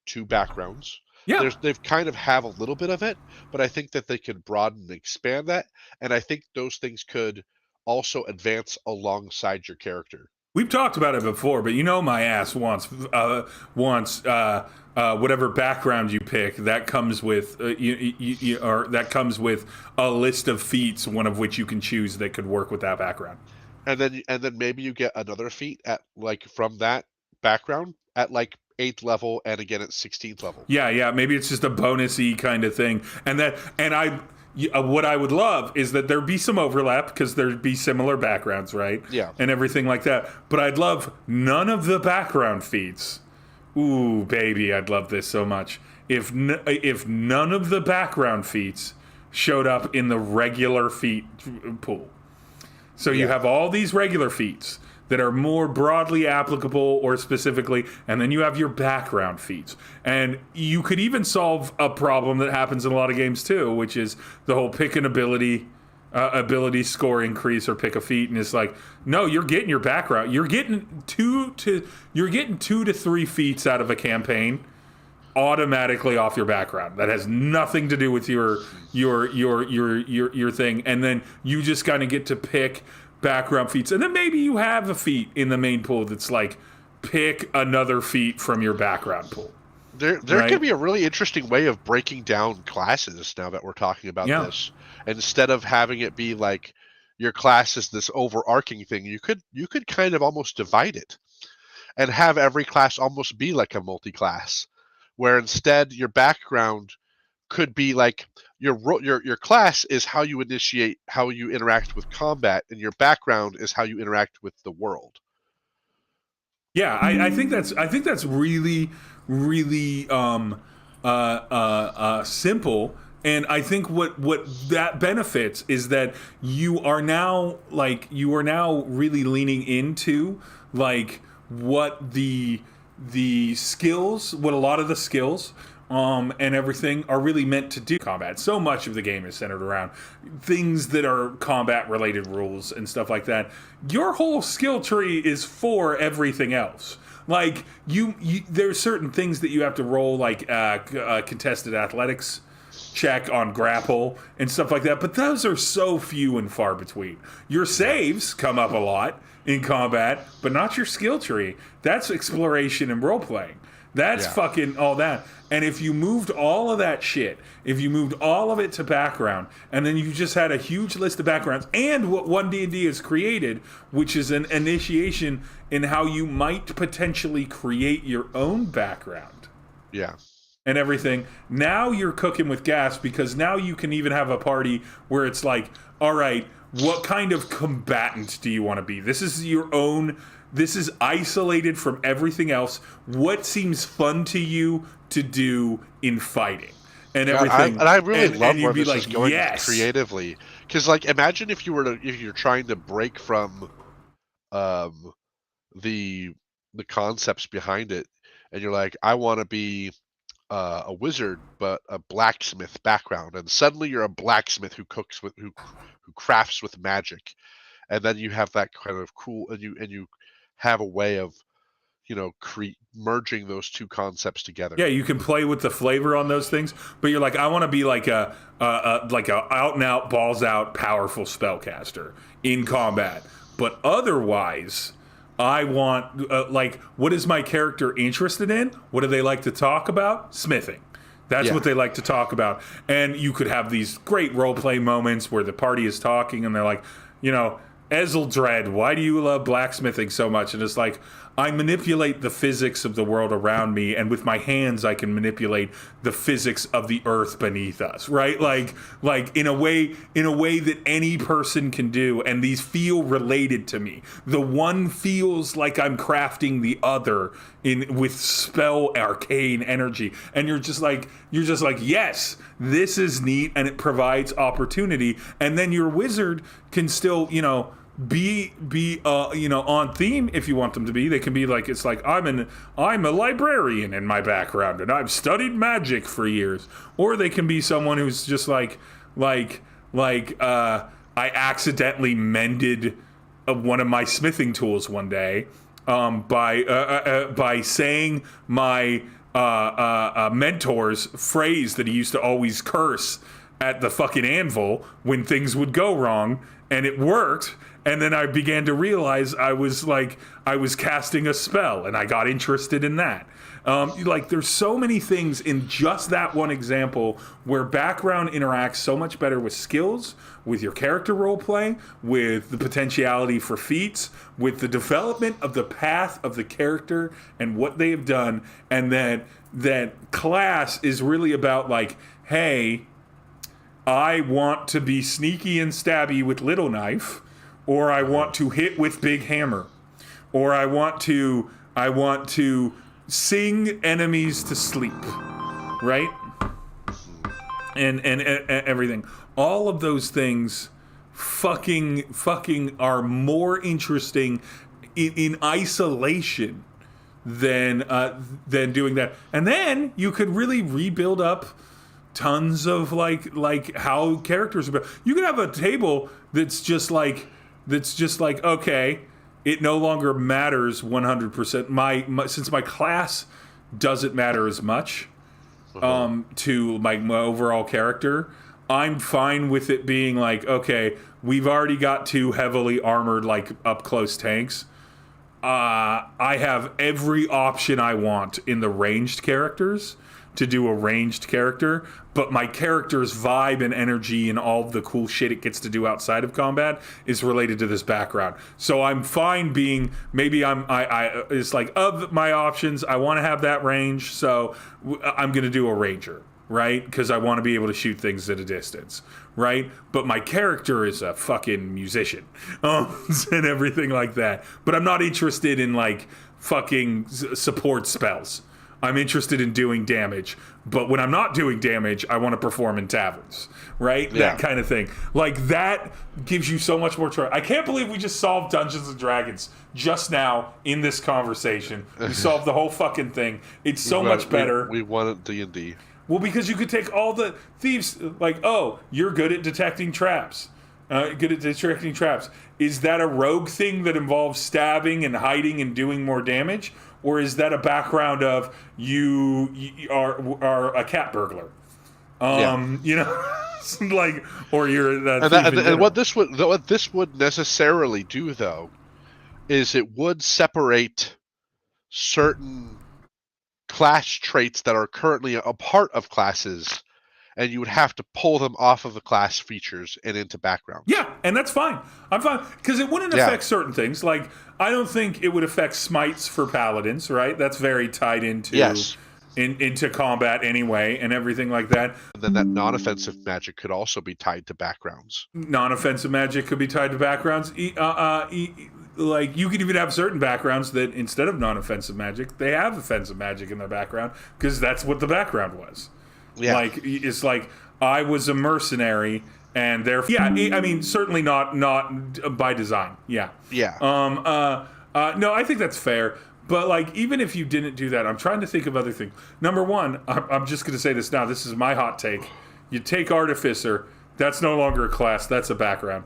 to backgrounds. Yeah. They've kind of have a little bit of it, but I think that they could broaden and expand that, and I think those things could also advance alongside your character. We've talked about it before, but you know my ass wants whatever background you pick. That comes with that comes with a list of feats, one of which you can choose that could work with that background. And then maybe you get another feat at like from that background at like 8th level and again at 16th level. Yeah. Maybe it's just a bonusy kind of thing. What I would love is that there be some overlap because there'd be similar backgrounds, right? Yeah. And everything like that. But I'd love none of the background feats. Ooh, baby, I'd love this so much. If none of the background feats showed up in the regular feat pool. So you have all these regular feats that are more broadly applicable or specifically, and then you have your background feats. And you could even solve a problem that happens in a lot of games too, which is the whole pick an ability score increase or pick a feat, and it's like, no, you're getting your background. You're getting 2 to 3 feats out of a campaign automatically off your background. That has nothing to do with your thing, and then you just kind of get to pick background feats, and then maybe you have a feat in the main pool that's like pick another feat from your background pool. There could be a really interesting way of breaking down classes now that we're talking about this. Instead of having it be like your class is this overarching thing, you could kind of almost divide it and have every class almost be like a multi-class, where instead your background could be like your class is how you initiate, how you interact with combat, and your background is how you interact with the world. Yeah, I think that's really, really simple. And I think what that benefits is that you are now really leaning into like what the skills, what a lot of the skills and everything are really meant to do combat. So much of the game is centered around things that are combat related rules and stuff like that. Your whole skill tree is for everything else. Like you there's certain things that you have to roll, like contested athletics check on grapple and stuff like that. But those are so few and far between. Your saves come up a lot in combat, but not your skill tree. That's exploration and role playing. That's fucking all that. And if you moved all of that shit, if you moved all of it to background, and then you just had a huge list of backgrounds, and what 1D&D has created, which is an initiation in how you might potentially create your own background. Yeah. And everything. Now you're cooking with gas, because now you can even have a party where it's like, all right, what kind of combatant do you want to be? This is your own. This is isolated from everything else. What seems fun to you to do in fighting and everything? I really love where this is going yes. creatively. Because, like, imagine if you're trying to break from the concepts behind it, and you're like, I want to be a wizard, but a blacksmith background, and suddenly you're a blacksmith who crafts with magic, and then you have that kind of cool, and you have a way of, merging those two concepts together. Yeah, you can play with the flavor on those things, but you're like, I want to be like a out and out, balls out, powerful spellcaster in combat, but otherwise, I want what is my character interested in? What do they like to talk about? Smithing. That's what they like to talk about. And you could have these great role play moments where the party is talking and they're like, Ezeldred, why do you love blacksmithing so much? And it's like, I manipulate the physics of the world around me, and with my hands I can manipulate the physics of the earth beneath us, right? Like in a way that any person can do, and these feel related to me. The one feels like I'm crafting the other with spell arcane energy, and you're just like, yes, this is neat, and it provides opportunity. And then your wizard can still, be on theme if you want them to be. They can be like, it's like, I'm a librarian in my background and I've studied magic for years. Or they can be someone who's just I accidentally mended one of my smithing tools one day by saying my mentor's phrase that he used to always curse at the fucking anvil when things would go wrong, and it worked. And then I began to realize I was casting a spell, and I got interested in that. There's so many things in just that one example where background interacts so much better with skills, with your character role playing, with the potentiality for feats, with the development of the path of the character and what they have done. And that class is really about like, hey, I want to be sneaky and stabby with little knife, or I want to hit with big hammer, or I want to sing enemies to sleep, right? And everything. All of those things fucking are more interesting in isolation than doing that. And then you could really rebuild up tons of like how characters are built. You could have a table that's just like okay, it no longer matters 100%. My since my class doesn't matter as much to my overall character, I'm fine with it being like, okay, we've already got two heavily armored like up close tanks. I have every option I want in the ranged characters to do a ranged character, but my character's vibe and energy and all the cool shit it gets to do outside of combat is related to this background. So I'm fine being, maybe it's like, of my options, I want to have that range, so I'm going to do a ranger, right? Because I want to be able to shoot things at a distance, right? But my character is a fucking musician and everything like that. But I'm not interested in like fucking support spells. I'm interested in doing damage, but when I'm not doing damage, I want to perform in taverns, right? Yeah. That kind of thing. Like, that gives you so much more choice. I can't believe we just solved Dungeons & Dragons just now in this conversation. We solved the whole fucking thing. It's so much better. We wanted D&D. Well, because you could take all the thieves, like, oh, you're good at detecting traps. Is that a rogue thing that involves stabbing and hiding and doing more damage? Or is that a background of you are a cat burglar, Yeah. You know, like, or you're that And, thief that, in and what general. this would necessarily do, though, is it would separate certain class traits that are currently a part of classes, and you would have to pull them off of the class features and into backgrounds. Yeah, and that's fine. I'm fine because it wouldn't Yeah. affect certain things. Like, I don't think it would affect smites for paladins, right? That's very tied into Yes. into combat anyway, and everything like that. And then that non-offensive magic could also be tied to backgrounds. Non-offensive magic could be tied to backgrounds. Like, you could even have certain backgrounds that instead of non-offensive magic, they have offensive magic in their background because that's what the background was. Yeah. Like, it's like I was a mercenary, and therefore, yeah. I mean, certainly not by design. Yeah. Yeah. No, I think that's fair. But like, even if you didn't do that, I'm trying to think of other things. Number one, I'm just going to say this now. This is my hot take. You take Artificer. That's no longer a class. That's a background.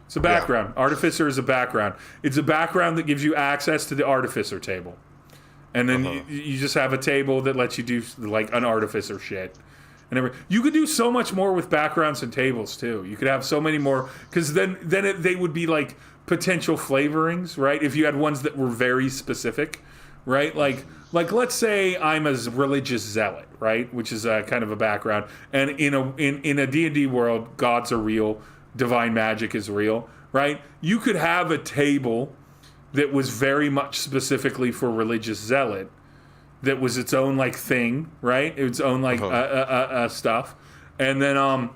It's a background. Yeah. Artificer is a background. It's a background that gives you access to the Artificer table. And then you just have a table that lets you do like an Artificer shit. And you could do so much more with backgrounds and tables too. You could have so many more, because then they would be like potential flavorings, right? If you had ones that were very specific, right? Like let's say I'm a religious zealot, right? Which is a kind of a background. And in a D&D world, gods are real, divine magic is real, right? You could have a table that was very much specifically for religious zealot, that was its own like thing, right? Its own like stuff, and then on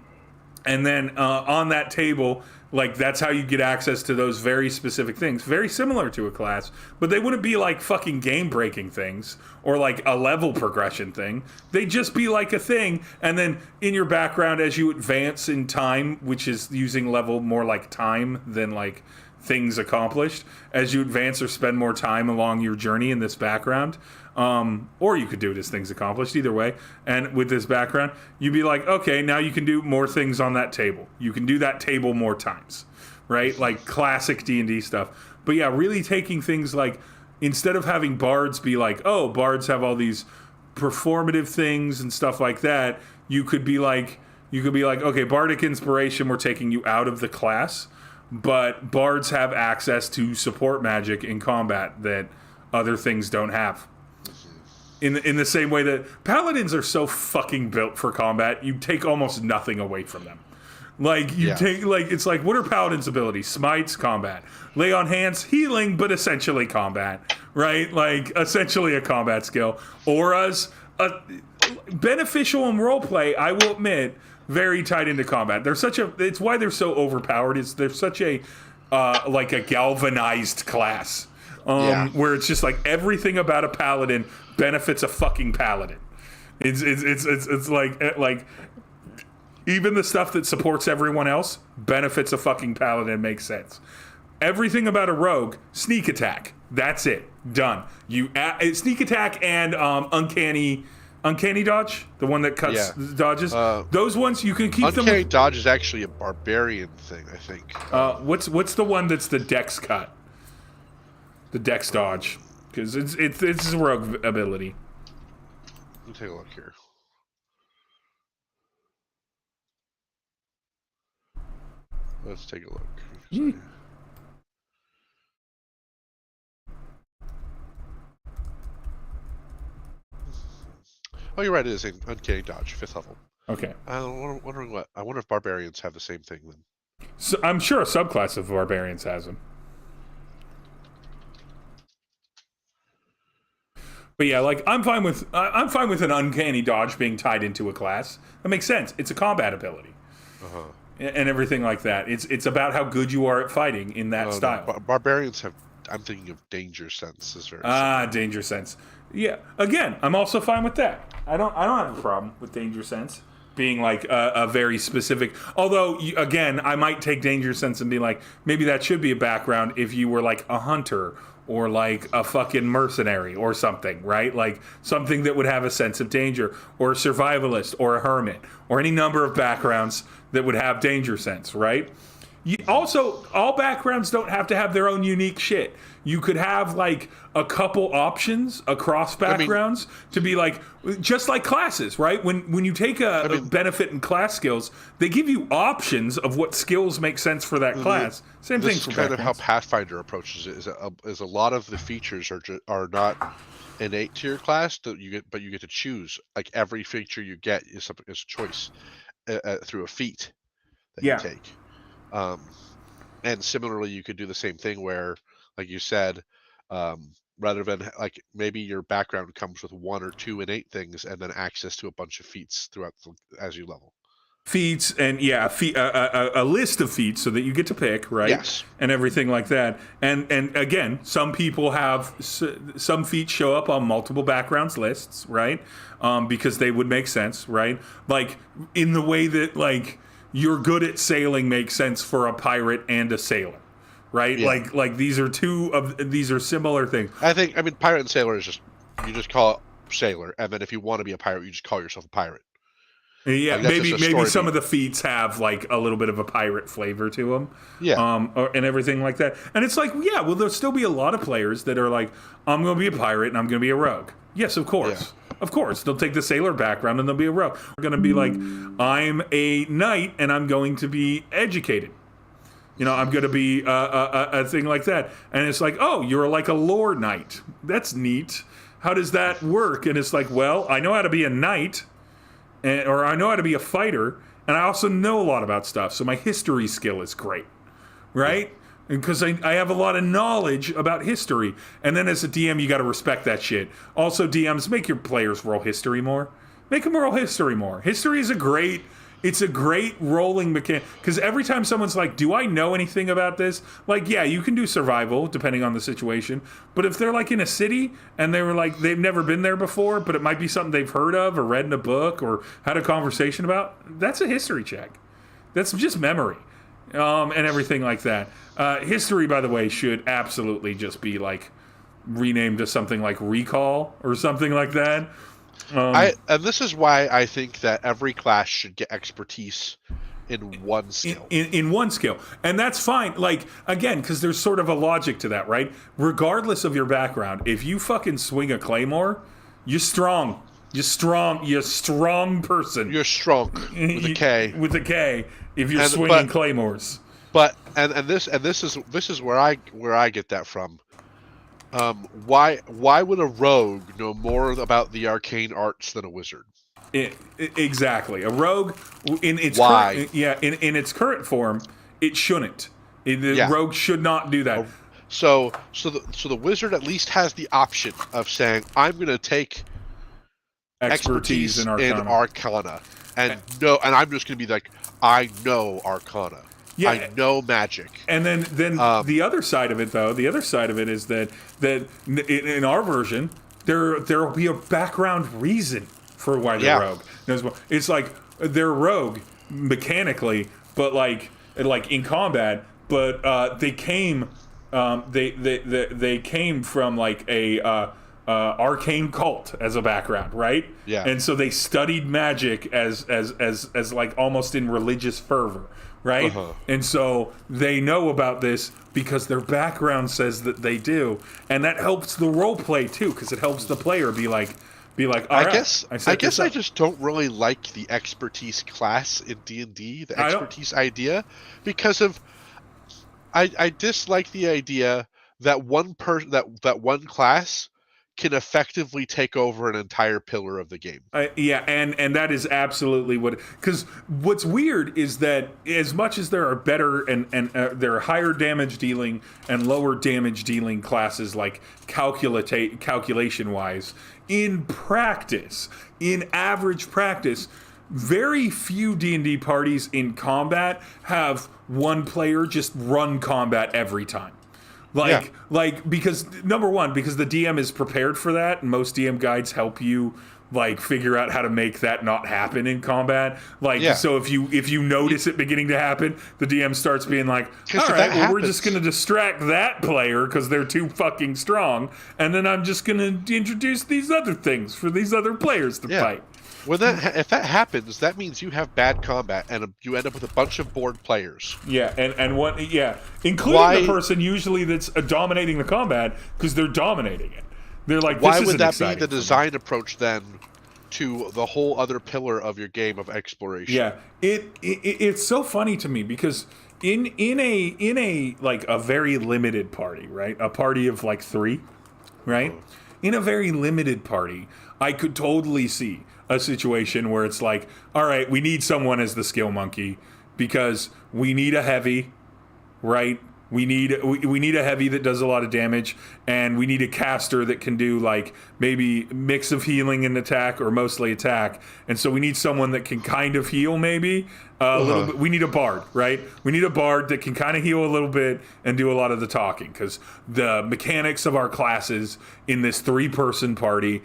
that table, like that's how you get access to those very specific things, very similar to a class, but they wouldn't be like fucking game breaking things or like a level progression thing. They'd just be like a thing, and then in your background as you advance in time, which is using level more like time than like things accomplished, as you advance or spend more time along your journey in this background, or you could do it as things accomplished, either way. And with this background, you'd be like, okay, now you can do more things on that table. You can do that table more times, right? Like classic D&D stuff. But yeah, really taking things like, instead of having bards be like, oh, bards have all these performative things and stuff like that, you could be like, okay, bardic inspiration, we're taking you out of the class, but bards have access to support magic in combat that other things don't have. In the same way that paladins are so fucking built for combat, you take almost nothing away from them. Like, you take, like, it's like, what are paladins' abilities? Smites, combat. Lay on hands, healing, but essentially combat, right? Like, essentially a combat skill. Auras, beneficial in roleplay, I will admit, very tied into combat. It's why they're so overpowered. They're such a, like a galvanized class. Where it's just like everything about a paladin benefits a fucking paladin. It's like even the stuff that supports everyone else benefits a fucking paladin. Makes sense. Everything about a rogue, sneak attack. That's it. Done. Sneak attack and uncanny dodge, the one that cuts dodges. Those ones you can keep them. Uncanny dodge is actually a barbarian thing, I think. What's the one that's the dex cut? The dex dodge, because it's a rogue ability. Let me take a look here. Let's take a look. Oh, you're right. It is an uncanny dodge, 5th level. Okay. I'm wondering what. I wonder if barbarians have the same thing then. So I'm sure a subclass of barbarians has them. But yeah, like I'm fine with an uncanny dodge being tied into a class. That makes sense. It's a combat ability, and everything like that. It's about how good you are at fighting in that style. No, barbarians have. I'm thinking of danger sense. Is very danger sense. Yeah. Again, I'm also fine with that. I don't have a problem with danger sense being like a very specific. Although again, I might take danger sense and be like, maybe that should be a background if you were like a hunter or like a fucking mercenary or something, right? Like something that would have a sense of danger, or a survivalist or a hermit or any number of backgrounds that would have danger sense, right? Also, all backgrounds don't have to have their own unique shit. You could have like a couple options across backgrounds to be like, just like classes, right? When you take a benefit in class skills, they give you options of what skills make sense for that class. Same thing for This is kind of how backgrounds. Pathfinder approaches it. Is a lot of the features are not innate to your class that you get, but you get to choose. Like every feature you get is a choice through a feat that you Yeah. take. And similarly, you could do the same thing where, like you said, rather than like maybe your background comes with 1 or 2 innate things, and then access to a bunch of feats throughout as you level. Feats and a list of feats so that you get to pick, right? Yes. And everything like that. And again, some people have some feats show up on multiple backgrounds lists, right? Because they would make sense, right? Like in the way that like you're good at sailing makes sense for a pirate and a sailor, right? Yeah. Like these are similar things. I mean, pirate and sailor is you just call it sailor, and then if you want to be a pirate, you just call yourself a pirate. Yeah, Like, that's maybe just a maybe story some beat. of the feats have like a little bit of a pirate flavor to them, Yeah. and everything like that. And it's like, yeah, well, there'll still be a lot of players that are like, I'm going to be a pirate and I'm going to be a rogue. Yes, of course, of course. They'll take the sailor background and they'll be a rogue. We're going to be like, I'm a knight and I'm going to be educated. You know, I'm going to be a thing like that. And it's like, oh, you're like a lore knight. That's neat. How does that work? And it's like, well, I know how to be a knight. Or I know how to be a fighter, and I also know a lot about stuff, so my history skill is great, right? Because I have a lot of knowledge about history. And then as a DM, you got to respect that shit. Also, DMs, make your players roll history more. Make them roll history more. History is a great rolling mechanic. Because every time someone's like, do I know anything about this? Like, yeah, you can do survival, depending on the situation. But if they're like in a city, and they were like, they've never been there before, but it might be something they've heard of, or read in a book, or had a conversation about, that's a history check. That's just memory. And everything like that. History, by the way, should absolutely just be like renamed to something like recall or something like that. And this is why I think that every class should get expertise in one skill. In one skill. And that's fine. Like, again, because there's sort of a logic to that, right? Regardless of your background, if you fucking swing a claymore, you're strong. You're strong. You're a strong person. You're strong with a K. With a K. If you're swinging claymores. But this is where I get that from. Why would a rogue know more about the arcane arts than a wizard? Exactly. A rogue in its in its current form, it shouldn't. Rogue should not do that. So the wizard at least has the option of saying, I'm going to take expertise in Arcana, and I'm just going to be like, I know Arcana. Yeah, I know magic. And then the other side of it, though, is that in our version, there will be a background reason for why they're rogue. It's like they're rogue mechanically, but like in combat, but they came they came from like a arcane cult as a background, right? Yeah. And so they studied magic as like almost in religious fervor. Right? Uh-huh. And so they know about this because their background says that they do. And that helps the role play too, because it helps the player be like, I guess I just don't really like the expertise class in D&D, the expertise idea, because of I dislike the idea that one class can effectively take over an entire pillar of the game. And that is absolutely because what's weird is that as much as there are better and there are higher damage dealing and lower damage dealing classes, like calculation wise, in average practice, very few D&D parties in combat have one player just run combat every time. Because number one, because the DM is prepared for that, and most DM guides help you like figure out how to make that not happen in combat. So if you notice it beginning to happen, the DM starts being like, all right, well, we're just going to distract that player because they're too fucking strong, and then I'm just going to introduce these other things for these other players to fight. if that happens, that means you have bad combat and you end up with a bunch of bored players. Yeah, and what? Yeah, including Why- the person usually that's dominating the combat because they're dominating it. They're like, Why this would isn't that be exciting the for me. design approach then to the whole other pillar of your game of exploration? Yeah, it's so funny to me because in a like a very limited party, right? A party of like 3, right? In a very limited party, I could totally see a situation where it's like, all right, we need someone as the skill monkey because we need a heavy, right? We need a heavy that does a lot of damage, and we need a caster that can do like maybe mix of healing and attack, or mostly attack. And so we need someone that can kind of heal, maybe a little bit. We need a bard, right? We need a bard that can kind of heal a little bit and do a lot of the talking, because the mechanics of our classes in this 3-person party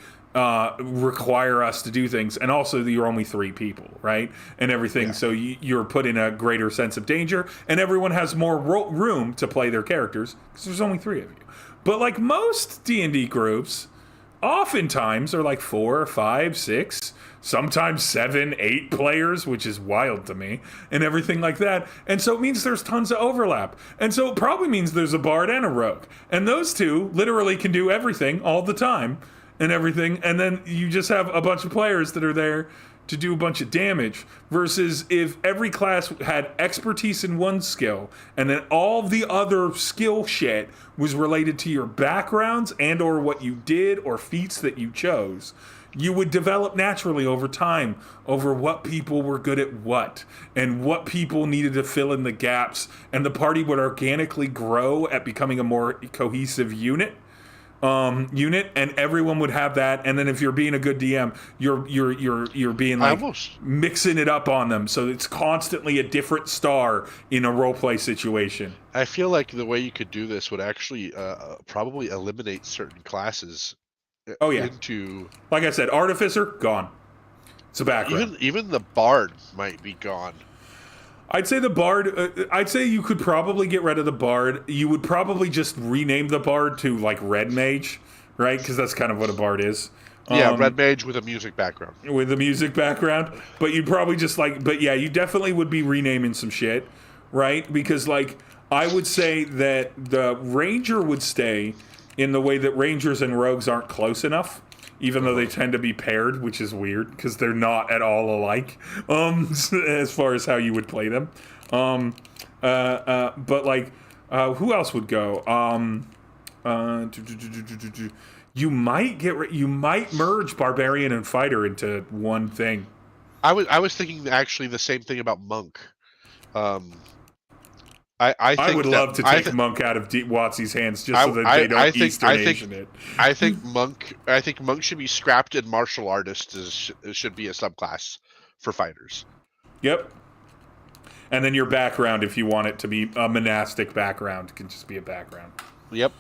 require us to do things, and also you're only 3 people, right, and everything. Yeah. So you're put in a greater sense of danger, and everyone has more room to play their characters because there's only 3 of you. But like most D&D groups, oftentimes are like 4, 5, 6, sometimes 7, 8 players, which is wild to me, and everything like that. And so it means there's tons of overlap, and so it probably means there's a bard and a rogue, and those 2 literally can do everything all the time and everything, and then you just have a bunch of players that are there to do a bunch of damage, versus if every class had expertise in one skill and then all the other skill shit was related to your backgrounds and or what you did or feats that you chose. You would develop naturally over time over what people were good at what and what people needed to fill in the gaps, and the party would organically grow at becoming a more cohesive unit, and everyone would have that. And then if you're being a good DM, you're being like mixing it up on them, so it's constantly a different star in a roleplay situation. I feel like the way you could do this would actually probably eliminate certain classes. Oh yeah. Like I said, artificer gone. It's a background. Even the bard might be gone. I'd say the bard. I'd say you could probably get rid of the bard. You would probably just rename the bard to like red mage, right? Because that's kind of what a bard is. Yeah, red mage with a music background. With a music background, but you'd probably just like. But yeah, you definitely would be renaming some shit, right? Because like I would say that the ranger would stay in the way that rangers and rogues aren't close enough, even though they tend to be paired, which is weird because they're not at all alike as far as how you would play them. But like, who else would go? You might merge barbarian and fighter into one thing. I was thinking actually the same thing about monk. I would love to take Monk out of Watsy's hands just so that they don't Eastern Asian it. I think Monk should be scrapped, and martial artist should be a subclass for fighters. Yep. And then your background, if you want it to be a monastic background, can just be a background. Yep.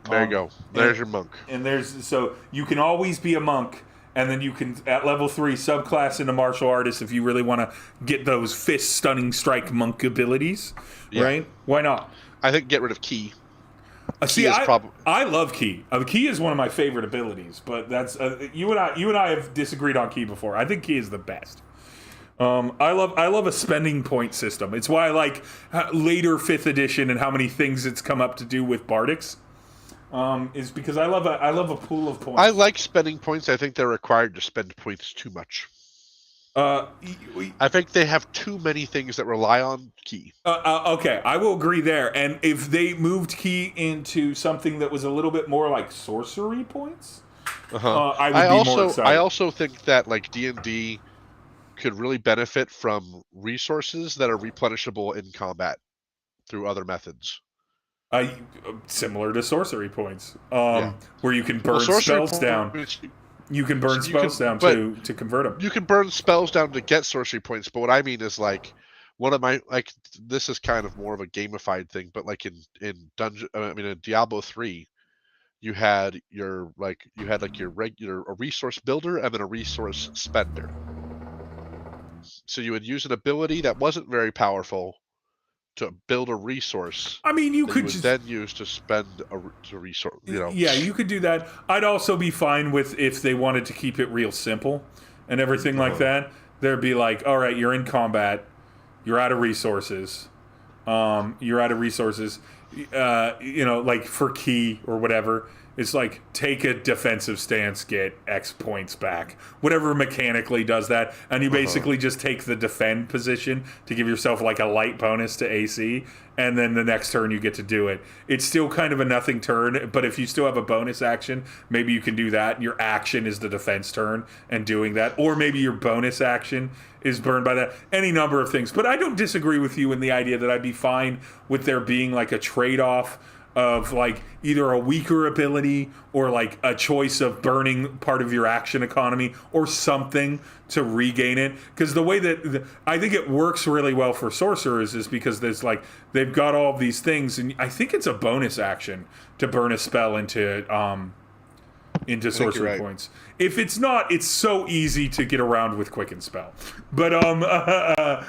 There you go. There's your monk. And so you can always be a monk. And then you can, at level 3, subclass into martial artist if you really want to get those fist stunning strike monk abilities, right? Why not? I think get rid of ki. I love ki. Ki is one of my favorite abilities, but that's you and I have disagreed on ki before. I think ki is the best. I love a spending point system. It's why I like later 5th edition and how many things it's come up to do with Bardics. Is because I love a pool of points. I like spending points. I think they're required to spend points too much. I think they have too many things that rely on ki. Okay, I will agree there. And if they moved ki into something that was a little bit more like sorcery points, I would be more excited. I also think that like D&D could really benefit from resources that are replenishable in combat through other methods. Similar to sorcery points, where you can burn spells down. You can burn spells down to convert them. You can burn spells down to get sorcery points, but what I mean is like one of my this is kind of more of a gamified thing, but like in Diablo 3, you had your regular a resource builder and then a resource spender. So you would use an ability that wasn't very powerful to build a resource. I mean, you could then use to spend a resource. Yeah, you could do that. I'd also be fine with if they wanted to keep it real simple, and everything like that, there'd be like, all right, you're in combat, you're out of resources, like for key or whatever. It's like take a defensive stance, get X points back. Whatever mechanically does that, and you basically just take the defend position to give yourself like a light bonus to AC, and then the next turn you get to do it. It's still kind of a nothing turn, but if you still have a bonus action, maybe you can do that. And your action is the defense turn and doing that, or maybe your bonus action is burned by that. Any number of things, but I don't disagree with you in the idea that I'd be fine with there being like a trade-off of like either a weaker ability or like a choice of burning part of your action economy or something to regain it. Because the way that I think it works really well for sorcerers is because there's like they've got all of these things, and I think it's a bonus action to burn a spell into sorcery points. If it's not, it's so easy to get around with Quicken Spell. But but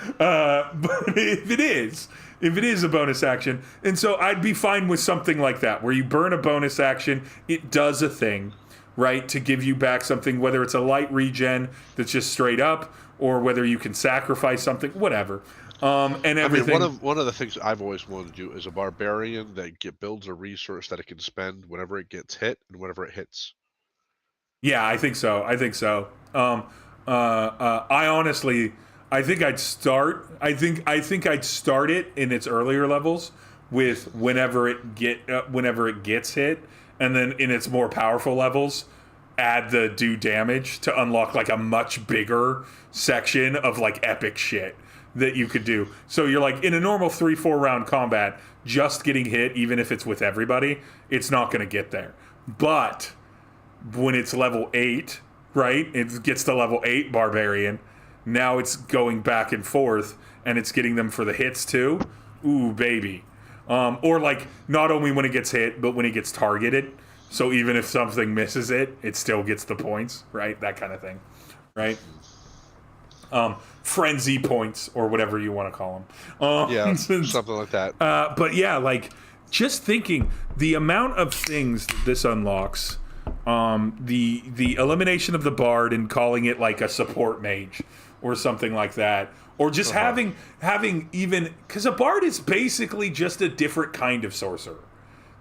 if it is a bonus action, and so I'd be fine with something like that, where you burn a bonus action, it does a thing, right, to give you back something, whether it's a light regen that's just straight up, or whether you can sacrifice something, whatever. And everything. I mean, one of the things I've always wanted to do is a barbarian that builds a resource that it can spend whenever it gets hit and whenever it hits. Yeah, I think so. I honestly, I think I'd start. I think I'd start it in its earlier levels with whenever it gets hit, and then in its more powerful levels, add the do damage to unlock like a much bigger section of like epic shit that you could do. So you're like in a normal 3-4 round combat, just getting hit, even if it's with everybody, it's not going to get there. But when it's level 8, right? It gets to level 8 barbarian. Now it's going back and forth, and it's getting them for the hits too. Ooh, baby. Or like not only when it gets hit, but when it gets targeted. So even if something misses it, it still gets the points, right? That kind of thing, right? Frenzy points or whatever you want to call them. Yeah, something like that. But yeah, like just thinking the amount of things that this unlocks. The elimination of the bard and calling it like a support mage or something like that, or just having even, because a bard is basically just a different kind of sorcerer.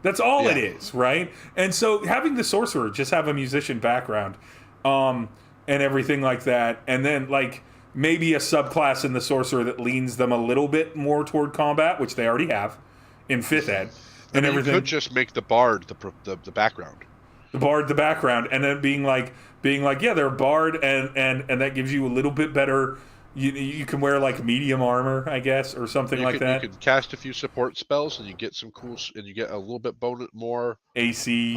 That's all it is, right? And so having the sorcerer just have a musician background, and everything like that, and then like maybe a subclass in the sorcerer that leans them a little bit more toward combat, which they already have in 5th ed, and everything. You could just make the bard the background. The bard the background, and then being like yeah, they're a bard, and that gives you a little bit better. You can wear like medium armor, I guess, or something like that. You can cast a few support spells, and you get some cool, and you get a little bit more AC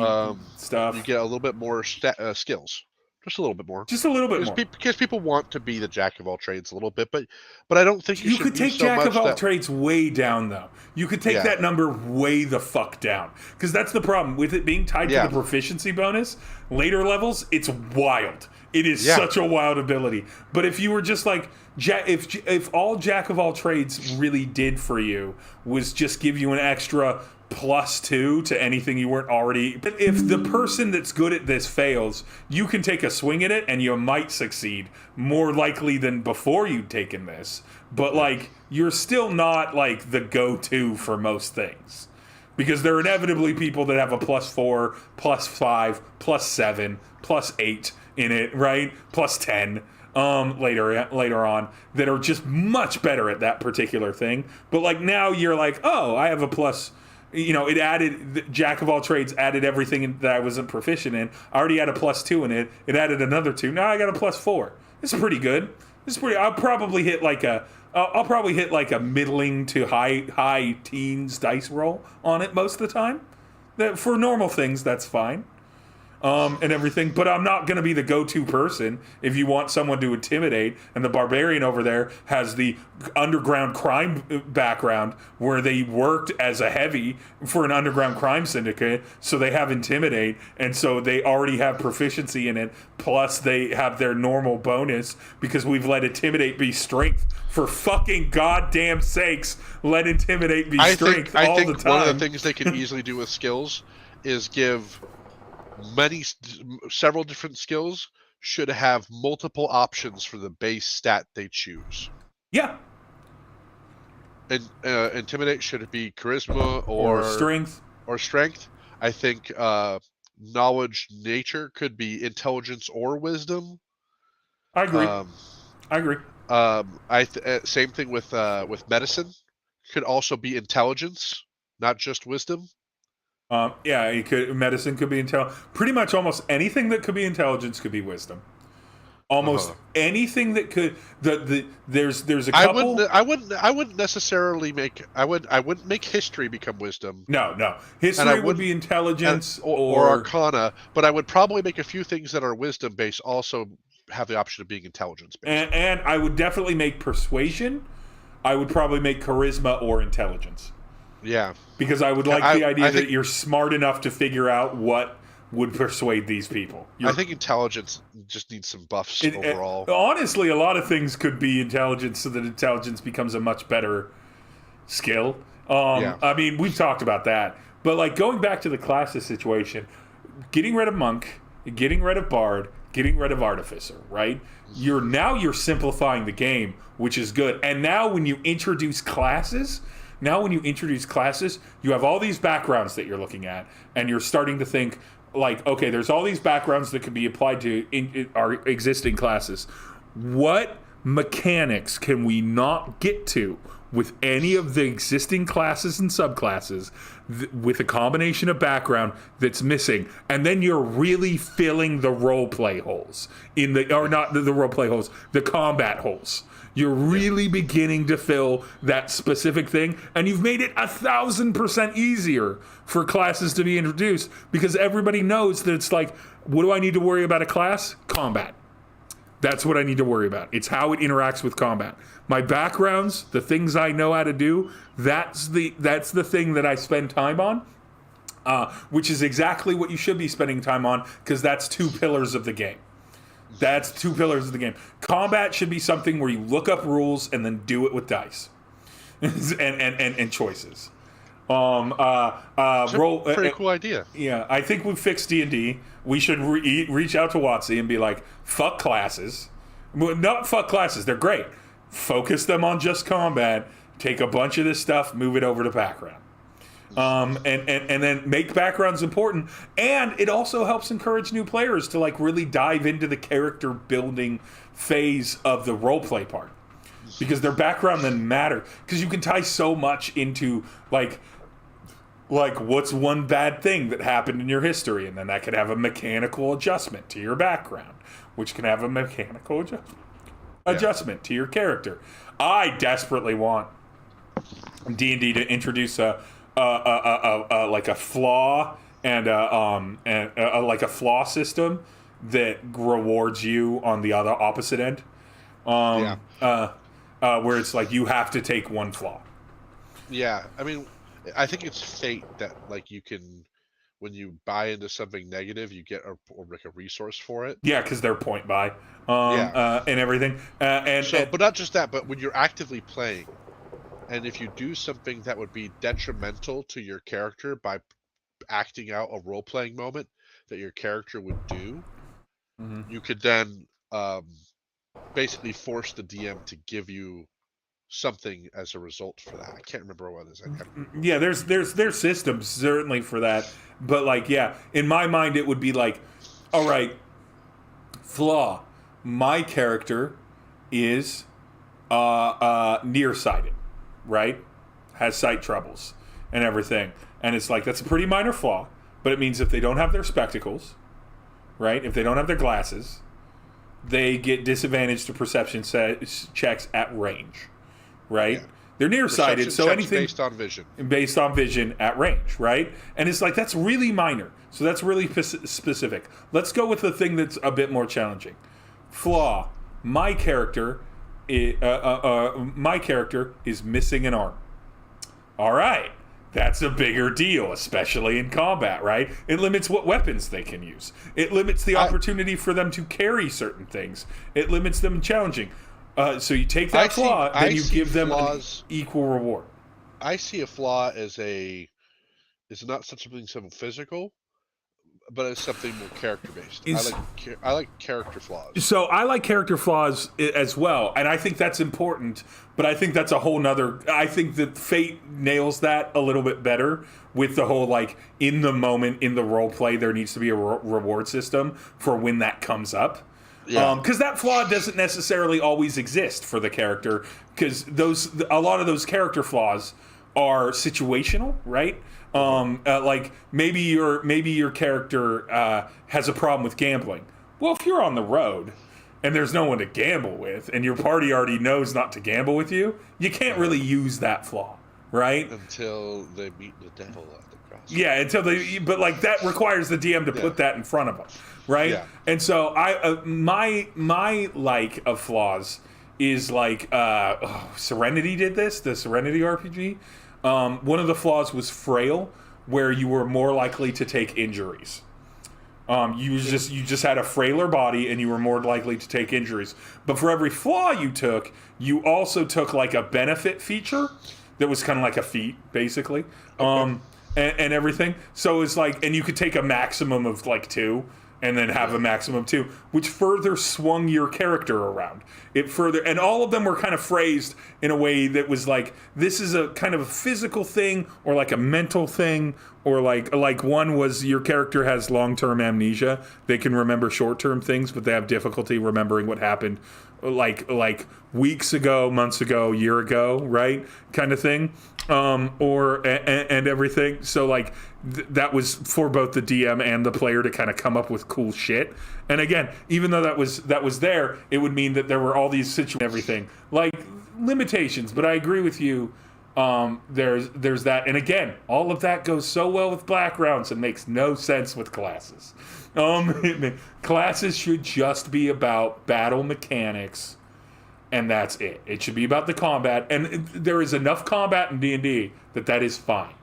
stuff. You get a little bit more skills. Just a little bit more. Just a little bit more. Because people want to be the jack of all trades a little bit, but I don't think you could take jack of all trades way down, though. You could take that number way the fuck down, because that's the problem with it being tied to the proficiency bonus. Later levels, it's wild. It is such a wild ability. But if you were just like if all jack of all trades really did for you was just give you an extra +2 to anything you weren't already. But if the person that's good at this fails, you can take a swing at it and you might succeed more likely than before you'd taken this. But like you're still not like the go-to for most things, because there are inevitably people that have a +4, +5, +7, +8 in it, right? +10 later on that are just much better at that particular thing. But like now you're like, oh, I have a plus. It added, Jack of all trades added everything that I wasn't proficient in. I already had a +2 in it. It added another 2. Now I got a +4. It's pretty good. I'll probably hit like a middling to high teens dice roll on it most of the time. That for normal things, that's fine. And everything, but I'm not going to be the go-to person if you want someone to intimidate, and the barbarian over there has the underground crime background where they worked as a heavy for an underground crime syndicate, so they have intimidate, and so they already have proficiency in it, plus they have their normal bonus, because we've let intimidate be strength. For fucking goddamn sakes, let intimidate be strength all the time. One of the things they can easily do with skills is give several different skills should have multiple options for the base stat they choose. Yeah. And intimidate should it be charisma Or strength. or strength. I think knowledge nature could be intelligence or wisdom. I agree. I agree. Same thing with medicine. Could also be intelligence, not just wisdom. Yeah, medicine could be pretty much almost anything that could be intelligence could be wisdom. Almost anything that could there's a couple. I wouldn't necessarily make I wouldn't make history become wisdom. No. History would be intelligence or arcana, but I would probably make a few things that are wisdom based also have the option of being intelligence based. And I would definitely make persuasion. I would probably make charisma or intelligence. Yeah. Because I would like the idea that you're smart enough to figure out what would persuade these people. I think intelligence just needs some buffs overall. Honestly, a lot of things could be intelligence so that intelligence becomes a much better skill. I mean, we've talked about that. But like going back to the classes situation, getting rid of monk, getting rid of bard, getting rid of artificer, right? You're simplifying the game, which is good. And now when you introduce classes, you have all these backgrounds that you're looking at, and you're starting to think, like, okay, there's all these backgrounds that can be applied to our existing classes. What mechanics can we not get to with any of the existing classes and subclasses with a combination of background that's missing? And then you're really filling the roleplay holes the combat holes. You're really beginning to fill that specific thing, and you've made it 1,000% easier for classes to be introduced because everybody knows that it's like, what do I need to worry about a class? Combat. That's what I need to worry about. It's how it interacts with combat. My backgrounds, the things I know how to do, that's the thing that I spend time on, which is exactly what you should be spending time on because that's 2 pillars of the game. That's 2 pillars of the game. Combat should be something where you look up rules and then do it with dice and choices. Pretty cool idea. Yeah, I think we've fixed D&D. We should reach out to WotC and be like, fuck classes. Not fuck classes. They're great. Focus them on just combat. Take a bunch of this stuff, move it over to background. And then make backgrounds important, and it also helps encourage new players to like really dive into the character building phase of the roleplay part, because their background then matter, because you can tie so much into like what's one bad thing that happened in your history, and then that could have a mechanical adjustment to your background, which can have a mechanical adjustment to your character. I desperately want D&D to introduce like a flaw and like a flaw system that rewards you on the other opposite end. Where it's like you have to take one flaw. Yeah, I mean, I think it's fate that like you can, when you buy into something negative, you get like a resource for it. Yeah, because they're point buy and everything. But not just that, but when you're actively playing. And if you do something that would be detrimental to your character by acting out a role-playing moment that your character would do, you could then basically force the DM to give you something as a result for that. I can't remember what it is. Yeah, there's systems certainly for that, but like, yeah, in my mind it would be like, all right, flaw. My character is nearsighted. Right? Has sight troubles and everything. And it's like, that's a pretty minor flaw, but it means if they don't have their spectacles, right? If they don't have their glasses, they get disadvantaged to perception checks at range, right? Yeah. They're nearsighted, perception so anything based on vision at range, right? And it's like, that's really minor. So that's really specific. Let's go with the thing that's a bit more challenging. Flaw. My character is missing an arm. All right, that's a bigger deal, especially in combat, right? It limits what weapons they can use. It limits the opportunity for them to carry certain things. It limits them challenging. So you take that flaw, then you give them an equal reward. I see a flaw as not something physical, but it's something more character based. Is I like character flaws. So I like character flaws as well, and I think that's important. But I think that's a whole nother. I think that Fate nails that a little bit better with the whole like in the moment in the role play there needs to be a reward system for when that comes up. Yeah. Because that flaw doesn't necessarily always exist for the character. Because a lot of those character flaws are situational, right? Like maybe your character has a problem with gambling. Well, if you're on the road and there's no one to gamble with, and your party already knows not to gamble with you, you can't really use that flaw, right? Until they meet the devil at the crossroads. Yeah, but like that requires the DM to put that in front of them, right? Yeah. And so my like of flaws is like Serenity did this, the Serenity RPG. One of the flaws was frail, where you were more likely to take injuries. You just had a frailer body, and you were more likely to take injuries. But for every flaw you took, you also took like a benefit feature that was kind of like a feat, basically, and everything. So it's like, and you could take a maximum of like 2. And then have a maximum 2, which further swung your character around. And all of them were kind of phrased in a way that was like, this is a kind of a physical thing, or like a mental thing, or like one was your character has long-term amnesia. They can remember short-term things, but they have difficulty remembering what happened like weeks ago, months ago, year ago, right? Kind of thing. And everything. So like that was for both the DM and the player to kind of come up with cool shit. And again, even though that was there, it would mean that there were all these situations, everything like limitations. But I agree with you. There's that, and again, all of that goes so well with backgrounds and makes no sense with classes. Classes should just be about battle mechanics. And that's it. It should be about the combat, and there is enough combat in D&D that is fine.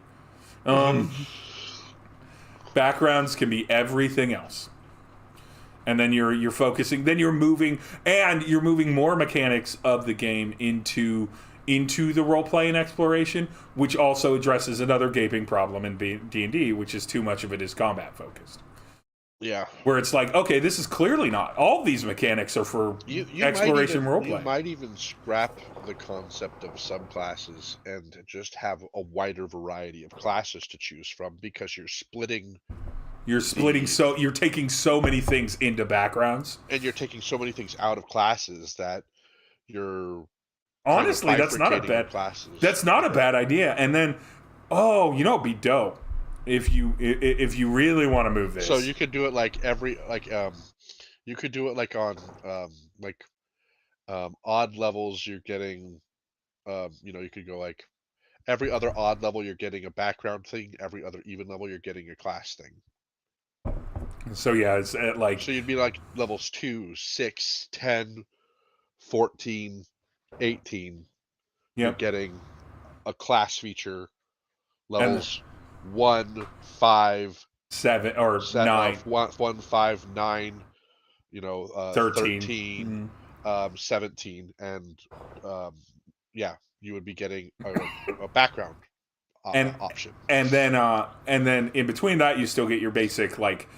Backgrounds can be everything else, and then you're focusing. Then you're moving more mechanics of the game into the role play and exploration, which also addresses another gaping problem in D&D, which is too much of it is combat focused. Yeah. Where it's like, okay, this is clearly not. All these mechanics are for exploration roleplay. You might even scrap the concept of subclasses and just have a wider variety of classes to choose from, because you're splitting. So you're taking so many things into backgrounds. And you're taking so many things out of classes that you're honestly, that's not a bad idea. And then, it'd be dope. If you really want to move this, so you could do it you could do it like on odd levels. You're getting, you could go like every other odd level you're getting a background thing. Every other even level you're getting a class thing. So yeah, it's like, so you'd be like levels 2, 6, 10, 14, 18. You're getting a class feature. Levels 1, 5, 7, or 9, 1, 5, 9, 13, 17, and you would be getting a background option. And then in between that, you still get your basic like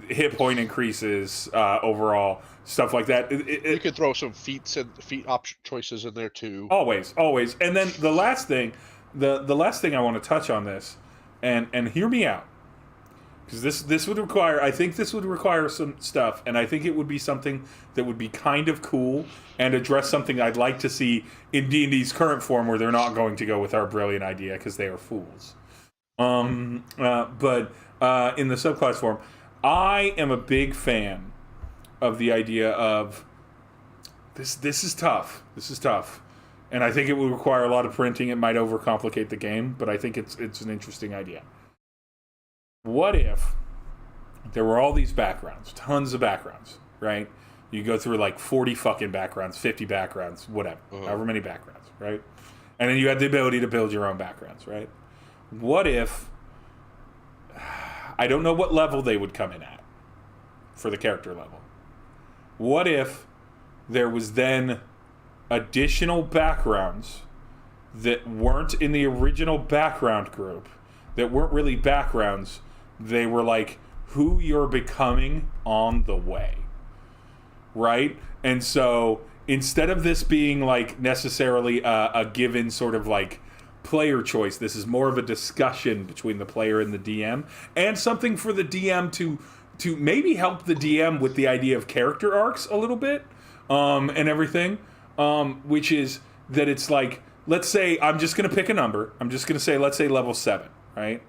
hit point increases, overall stuff like that. You could throw some feat option choices in there too. Always. And then the last thing I want to touch on this. And hear me out, because this would require some stuff, and I think it would be something that would be kind of cool and address something I'd like to see in D&D's current form, where they're not going to go with our brilliant idea because they are fools. But in the subclass form, I am a big fan of the idea of this. This is tough. And I think it would require a lot of printing. It might overcomplicate the game, but I think it's an interesting idea. What if there were all these backgrounds, tons of backgrounds, right? You go through like 40 fucking backgrounds, 50 backgrounds, whatever, however many backgrounds, right? And then you had the ability to build your own backgrounds, right? What if, I don't know what level they would come in at for the character level. What if there was then additional backgrounds that weren't in the original background group, that weren't really backgrounds, they were like who you're becoming on the way, right? And so instead of this being like necessarily a given sort of like player choice, this is more of a discussion between the player and the DM, and something for the DM to maybe help the DM with the idea of character arcs a little bit, and everything, which is that it's like, let's say I'm just going to pick a number. I'm just going to say, let's say level 7, right?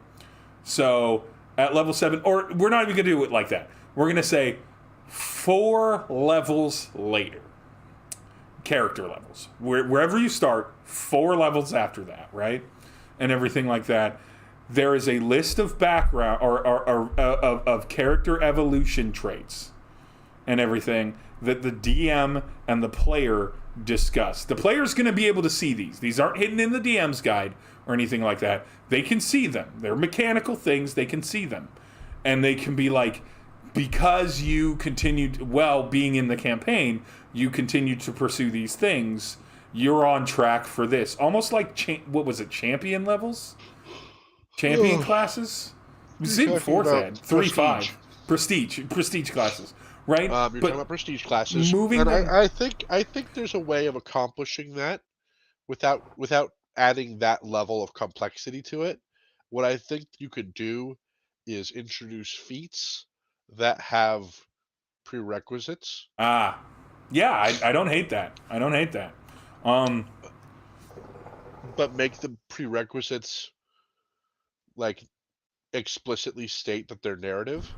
So at level 7, or we're not even going to do it like that. We're going to say 4 levels later. Character levels. Wherever you start, 4 levels after that, right? And everything like that. There is a list of background or of character evolution traits and everything that the DM and the player discuss. The player's going to be able to see these. These aren't hidden in the DM's guide or anything like that. They can see them. They're mechanical things. They can see them. And they can be like, because you continued, being in the campaign, you continued to pursue these things, you're on track for this. Almost like, what was it, champion levels? Champion classes? We've seen 4th ed. 3, 5. Prestige classes. Right? You're talking about prestige classes. Moving and I think there's a way of accomplishing that without adding that level of complexity to it. What I think you could do is introduce feats that have prerequisites. Yeah, I don't hate that. But make the prerequisites like explicitly state that they're narrative.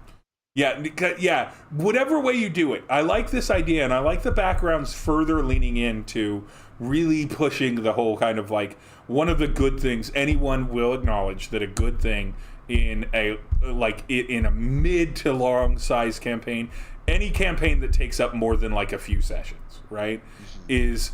Yeah. Whatever way you do it, I like this idea, and I like the backgrounds further leaning into really pushing the whole kind of like, one of the good things anyone will acknowledge that a good thing in a mid to long size campaign, any campaign that takes up more than like a few sessions, right, is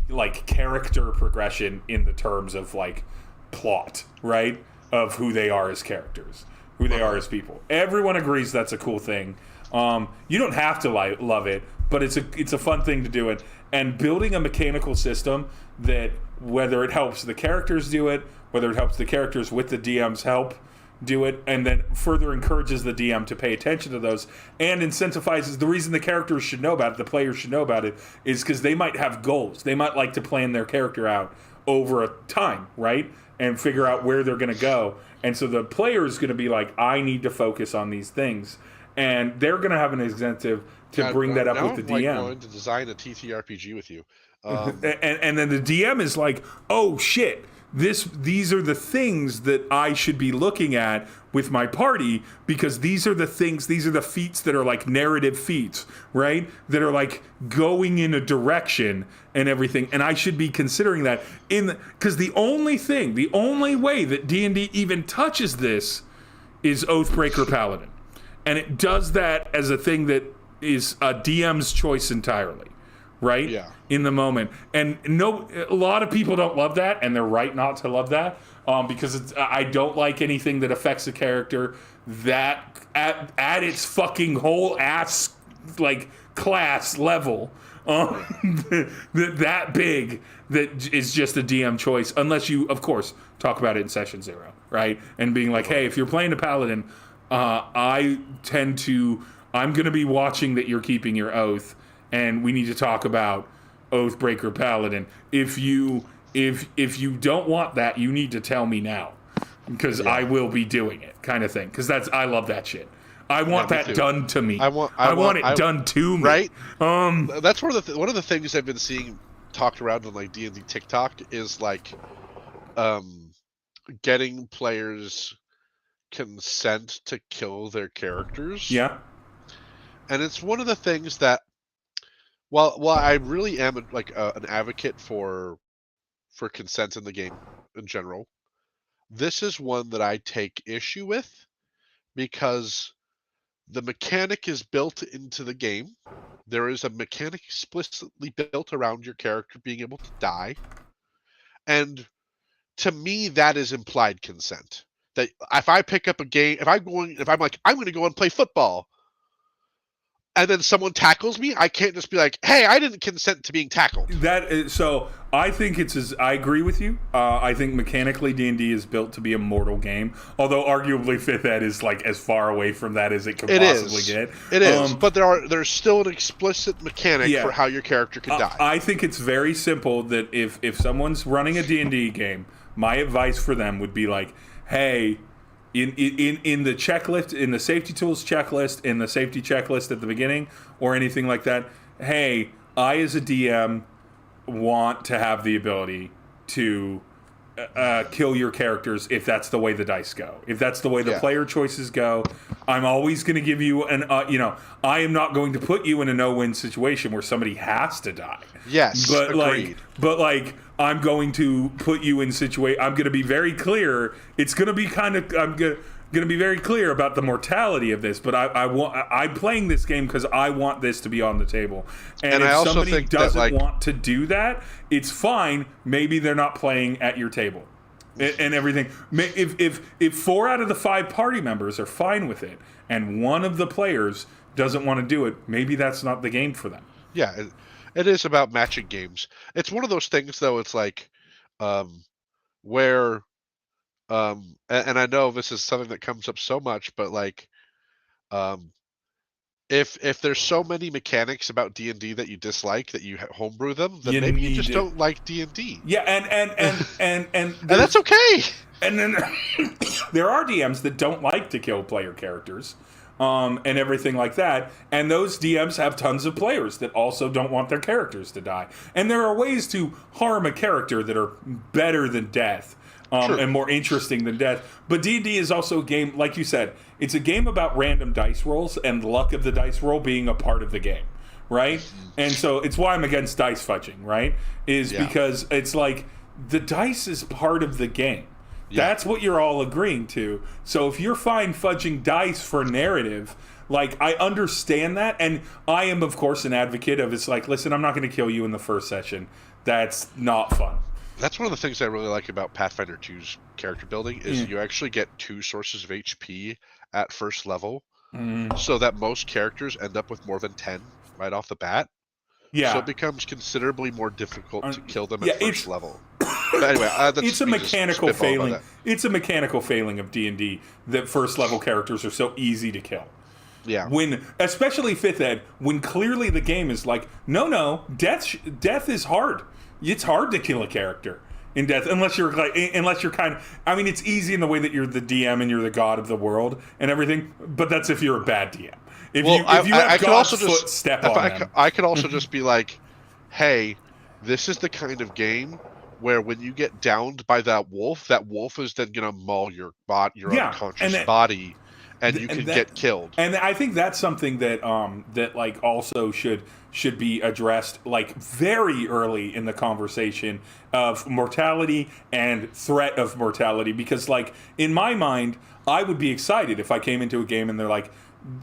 like character progression in the terms of like plot, right, of who they are as characters, who they are as people. Everyone agrees that's a cool thing. You don't have to love it, but it's a fun thing to do it. And building a mechanical system that, whether it helps the characters do it, whether it helps the characters with the DM's help do it, and then further encourages the DM to pay attention to those, and incentivizes. The reason the characters should know about it, the players should know about it, is because they might have goals. They might like to plan their character out over a time, right? And figure out where they're going to go. And so the player is going to be like, I need to focus on these things. And they're going to have an incentive to bring that up with the DM. I'm going to design a TTRPG with you. And then the DM is like, oh shit, these are the things that I should be looking at with my party, because these are the feats that are like narrative feats, right? That are like going in a direction and everything. And I should be considering that because the only way that D&D even touches this is Oathbreaker Paladin. And it does that as a thing that is a DM's choice entirely, right? Yeah. In the moment. And a lot of people don't love that, and they're right not to love that, because I don't like anything that affects a character that at its fucking whole ass like class level, that big, that is just a DM choice, unless you, of course, talk about it in session 0, right? And being like, hey, if you're playing a paladin, I'm going to be watching that you're keeping your oath, and we need to talk about Oathbreaker Paladin. If you don't want that, you need to tell me now, because I will be doing it, kind of thing. Because I love that shit. I want that done to me. I want it done to me. Right. That's one of the things I've been seeing talked around on like D&D TikTok is like, getting players consent to kill their characters. Yeah. And it's one of the things that, while I really am an advocate for consent in the game in general, this is one that I take issue with, because the mechanic is built into the game. There is a mechanic explicitly built around your character being able to die. And to me, that is implied consent. That if I pick up a game, if I'm like, I'm going to go and play football, and then someone tackles me, I can't just be like, "Hey, I didn't consent to being tackled." So I think I agree with you. I think mechanically D&D is built to be a mortal game, although arguably 5th Ed is like as far away from that as it could possibly get. It is, but there's still an explicit mechanic for how your character can die. I think it's very simple that if someone's running a D&D game, my advice for them would be like, hey, in the checklist, in the safety tools checklist, in the safety checklist at the beginning, or anything like that, hey, I as a DM want to have the ability to kill your characters if that's the way the dice go. If that's the way the player choices go, I'm always going to give you I am not going to put you in a no-win situation where somebody has to die. Yes, but agreed. I'm going to put you in I'm going to be very clear. It's going to be I'm going to be very clear about the mortality of this, but I'm playing this game because I want this to be on the table. And if I also somebody think doesn't want to do that, it's fine. Maybe they're not playing at your table and everything. If 4 out of the 5 party members are fine with it, and one of the players doesn't want to do it, maybe that's not the game for them. Yeah, it is about matching games. It's one of those things, though. It's like where. And I know this is something that comes up so much, but like, if there's so many mechanics about D&D that you dislike that you homebrew them, then maybe you just don't like D&D. Yeah, and that's okay. And then there are DMs that don't like to kill player characters, and everything like that. And those DMs have tons of players that also don't want their characters to die. And there are ways to harm a character that are better than death. And more interesting than death. But D&D is also a game, like you said, it's a game about random dice rolls and luck of the dice roll being a part of the game, right? And so it's why I'm against dice fudging, right? Because it's like the dice is part of the game. Yeah. That's what you're all agreeing to. So if you're fine fudging dice for narrative, like, I understand that, and I am, of course, an advocate of it's like, listen, I'm not going to kill you in the first session. That's not fun. That's one of the things I really like about Pathfinder 2's character building is you actually get 2 sources of HP at first level, so that most characters end up with more than 10 right off the bat. Yeah. So it becomes considerably more difficult to kill them at first level. But anyway, it's a mechanical failing. It's a mechanical failing of D&D that first level characters are so easy to kill. Yeah. Especially 5th Ed, when clearly the game is like, no, death is hard. It's hard to kill a character in death unless you're kind of. I mean, it's easy in the way that you're the DM and you're the god of the world and everything. But that's if you're a bad DM. If you have God's foot step on them. I could also just be like, hey, this is the kind of game where when you get downed by that wolf is then gonna maul your unconscious body. And you can get killed. And I think that's something that like also should be addressed like very early in the conversation of mortality and threat of mortality, because like in my mind I would be excited if I came into a game and they're like,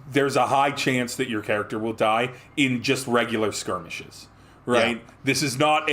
there's a high chance that your character will die in just regular skirmishes, right? Yeah. This is not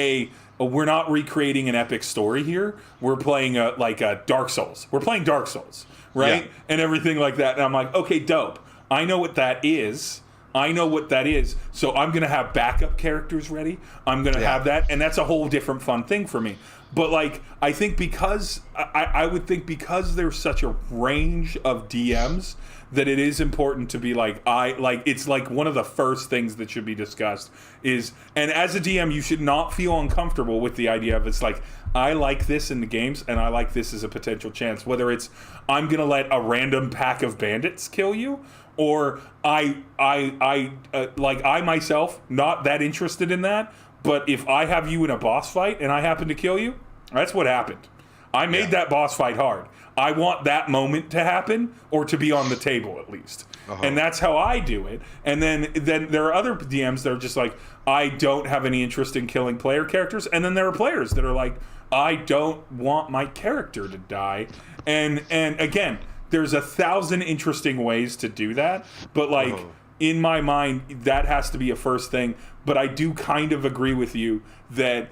we're not recreating an epic story here. We're playing a Dark Souls. We're playing Dark Souls, right? Yeah. And everything like that. And I'm like, okay, dope. I know what that is. So I'm going to have backup characters ready. I'm going to have that. And that's a whole different fun thing for me. But like, I think because I would think because there's such a range of DMs that it is important to be like, it's like one of the first things that should be discussed is, and as a DM, you should not feel uncomfortable with the idea of it's like, I like this in the games and I like this as a potential chance, whether it's I'm going to let a random pack of bandits kill you, or I myself, not that interested in that, but if I have you in a boss fight and I happen to kill you, that's what happened. I made that boss fight hard. I want that moment to happen or to be on the table at least. And that's how I do it. And then there are other DMs that are just like, I don't have any interest in killing player characters. And then there are players that are like, I don't want my character to die. And again, there's 1,000 interesting ways to do that. But like, in my mind, that has to be a first thing. But I do kind of agree with you that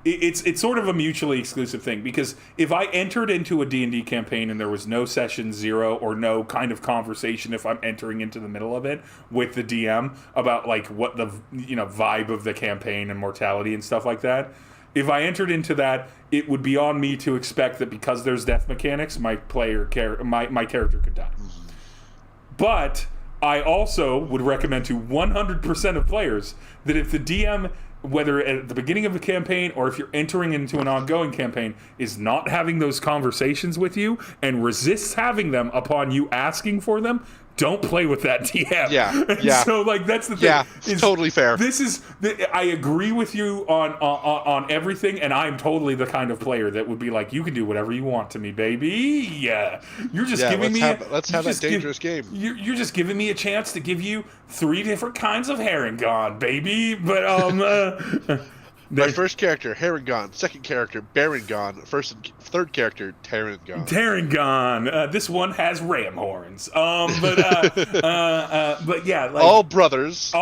it's sort of a mutually exclusive thing, because if I entered into a D&D campaign and there was no session 0 or no kind of conversation, if I'm entering into the middle of it with the DM about like what the vibe of the campaign and mortality and stuff like that, if I entered into that, it would be on me to expect that because there's death mechanics, my character could die. But I also would recommend to 100% of players that if the DM, whether at the beginning of a campaign or if you're entering into an ongoing campaign, is not having those conversations with you and resists having them upon you asking for them, don't play with that DM. Yeah. So like that's the thing. Yeah, it's totally fair. I agree with you on everything, and I'm totally the kind of player that would be like, you can do whatever you want to me, baby. Yeah, you're just giving me. Let's have that dangerous game. You're just giving me a chance to give you 3 different kinds of Harengon, baby. But my first character, Harengon. Second character, Barengon. First and third character, Tarangon. Tarangon. This one has ram horns. But yeah, like, all brothers,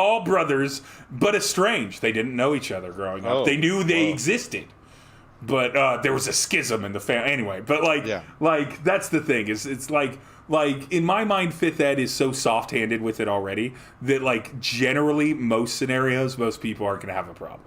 but estranged. They didn't know each other growing up. They knew they existed, but there was a schism in the family. Anyway, but like that's the thing. It's like in my mind, 5th Ed is so soft-handed with it already that like generally most scenarios, most people aren't going to have a problem.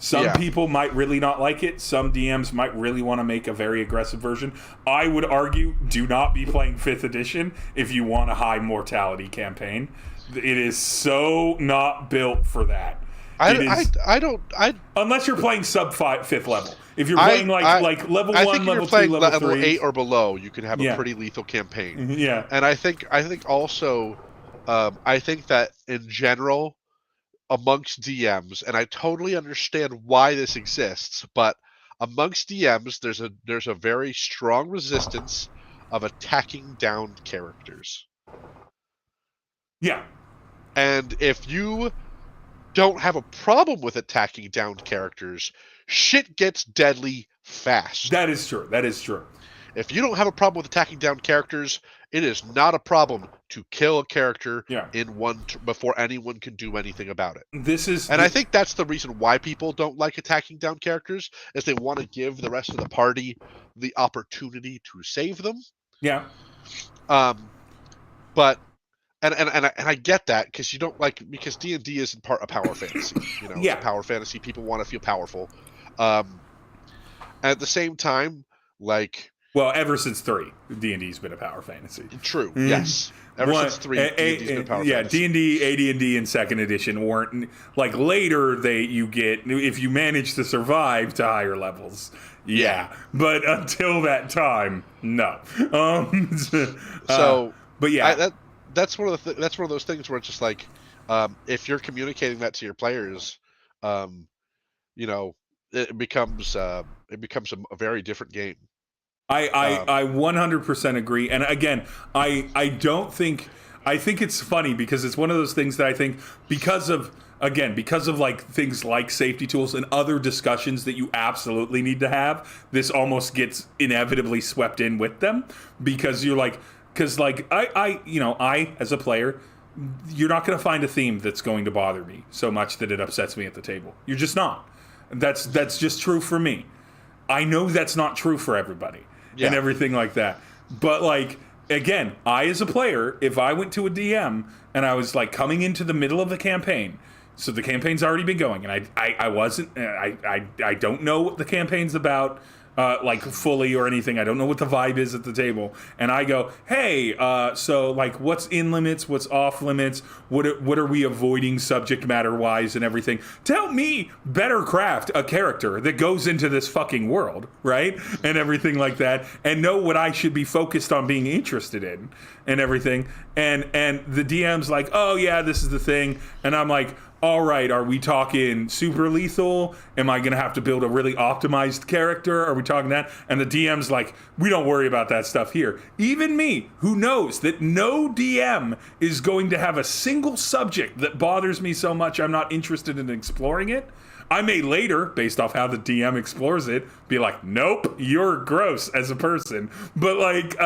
Some people might really not like it. Some DMs might really want to make a very aggressive version. I would argue, do not be playing 5th edition if you want a high mortality campaign. It is so not built for that. Unless you're playing sub 5th level. If you're playing like level 1, level 2, level 3, 8 or below, you can have a pretty lethal campaign. Yeah. And I think also, I think that in general, amongst DMs, and I totally understand why this exists, but amongst DMs, there's a very strong resistance of attacking down characters. Yeah. And if you don't have a problem with attacking down characters, shit gets deadly fast. That is true. If you don't have a problem with attacking down characters, it is not a problem to kill a character in one before anyone can do anything about it. I think that's the reason why people don't like attacking down characters, is they want to give the rest of the party the opportunity to save them. Yeah. But I get that, because you don't like, because D&D is in part a power fantasy. It's a power fantasy. People want to feel powerful. At the same time, like. Well, ever since 3, D&D's been a power fantasy. True. Yes. Ever since 3, D&D's been a power fantasy. Yeah, D&D, AD&D, and 2nd edition weren't like later. You get, if you manage to survive to higher levels. Yeah. But until that time, no. But yeah, that's one of those things where it's just like, if you're communicating that to your players, it becomes a very different game. I 100% agree. And again, I think it's funny because it's one of those things that I think because of like things like safety tools and other discussions that you absolutely need to have, this almost gets inevitably swept in with them, because you're like, I as a player, you're not going to find a theme that's going to bother me so much that it upsets me at the table. You're just not. That's just true for me. I know that's not true for everybody. And everything like that. But like, again, I as a player, if I went to a DM and I was like coming into the middle of the campaign, so the campaign's already been going, and I don't know what the campaign's about like fully or anything. I don't know what the vibe is at the table, and I go, hey, so like, what's in limits, what's off limits, what are we avoiding subject matter wise and everything, to help me better craft a character that goes into this fucking world, right, and everything like that, and know what I should be focused on being interested in and everything, and the DM's like, oh yeah, this is the thing, and I'm like, all right, are we talking super lethal? Am I going to have to build a really optimized character? Are we talking that? And the DM's like, we don't worry about that stuff here. Even me, who knows that no DM is going to have a single subject that bothers me so much I'm not interested in exploring it. I may later, based off how the DM explores it, be like, nope, you're gross as a person. But like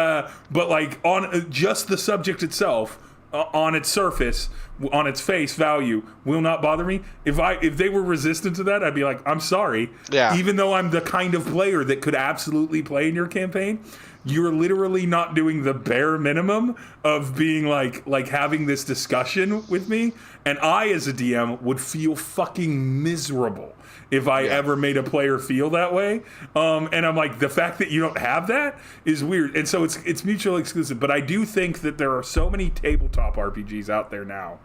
on just the subject itself, on its surface, on its face value, will not bother me. If they were resistant to that, I'd be like, I'm sorry. Yeah. Even though I'm the kind of player that could absolutely play in your campaign, you're literally not doing the bare minimum of being like having this discussion with me. And I, as a DM, would feel fucking miserable if I ever made a player feel that way. And I'm like, the fact that you don't have that is weird. And so it's mutually exclusive. But I do think that there are so many tabletop RPGs out there now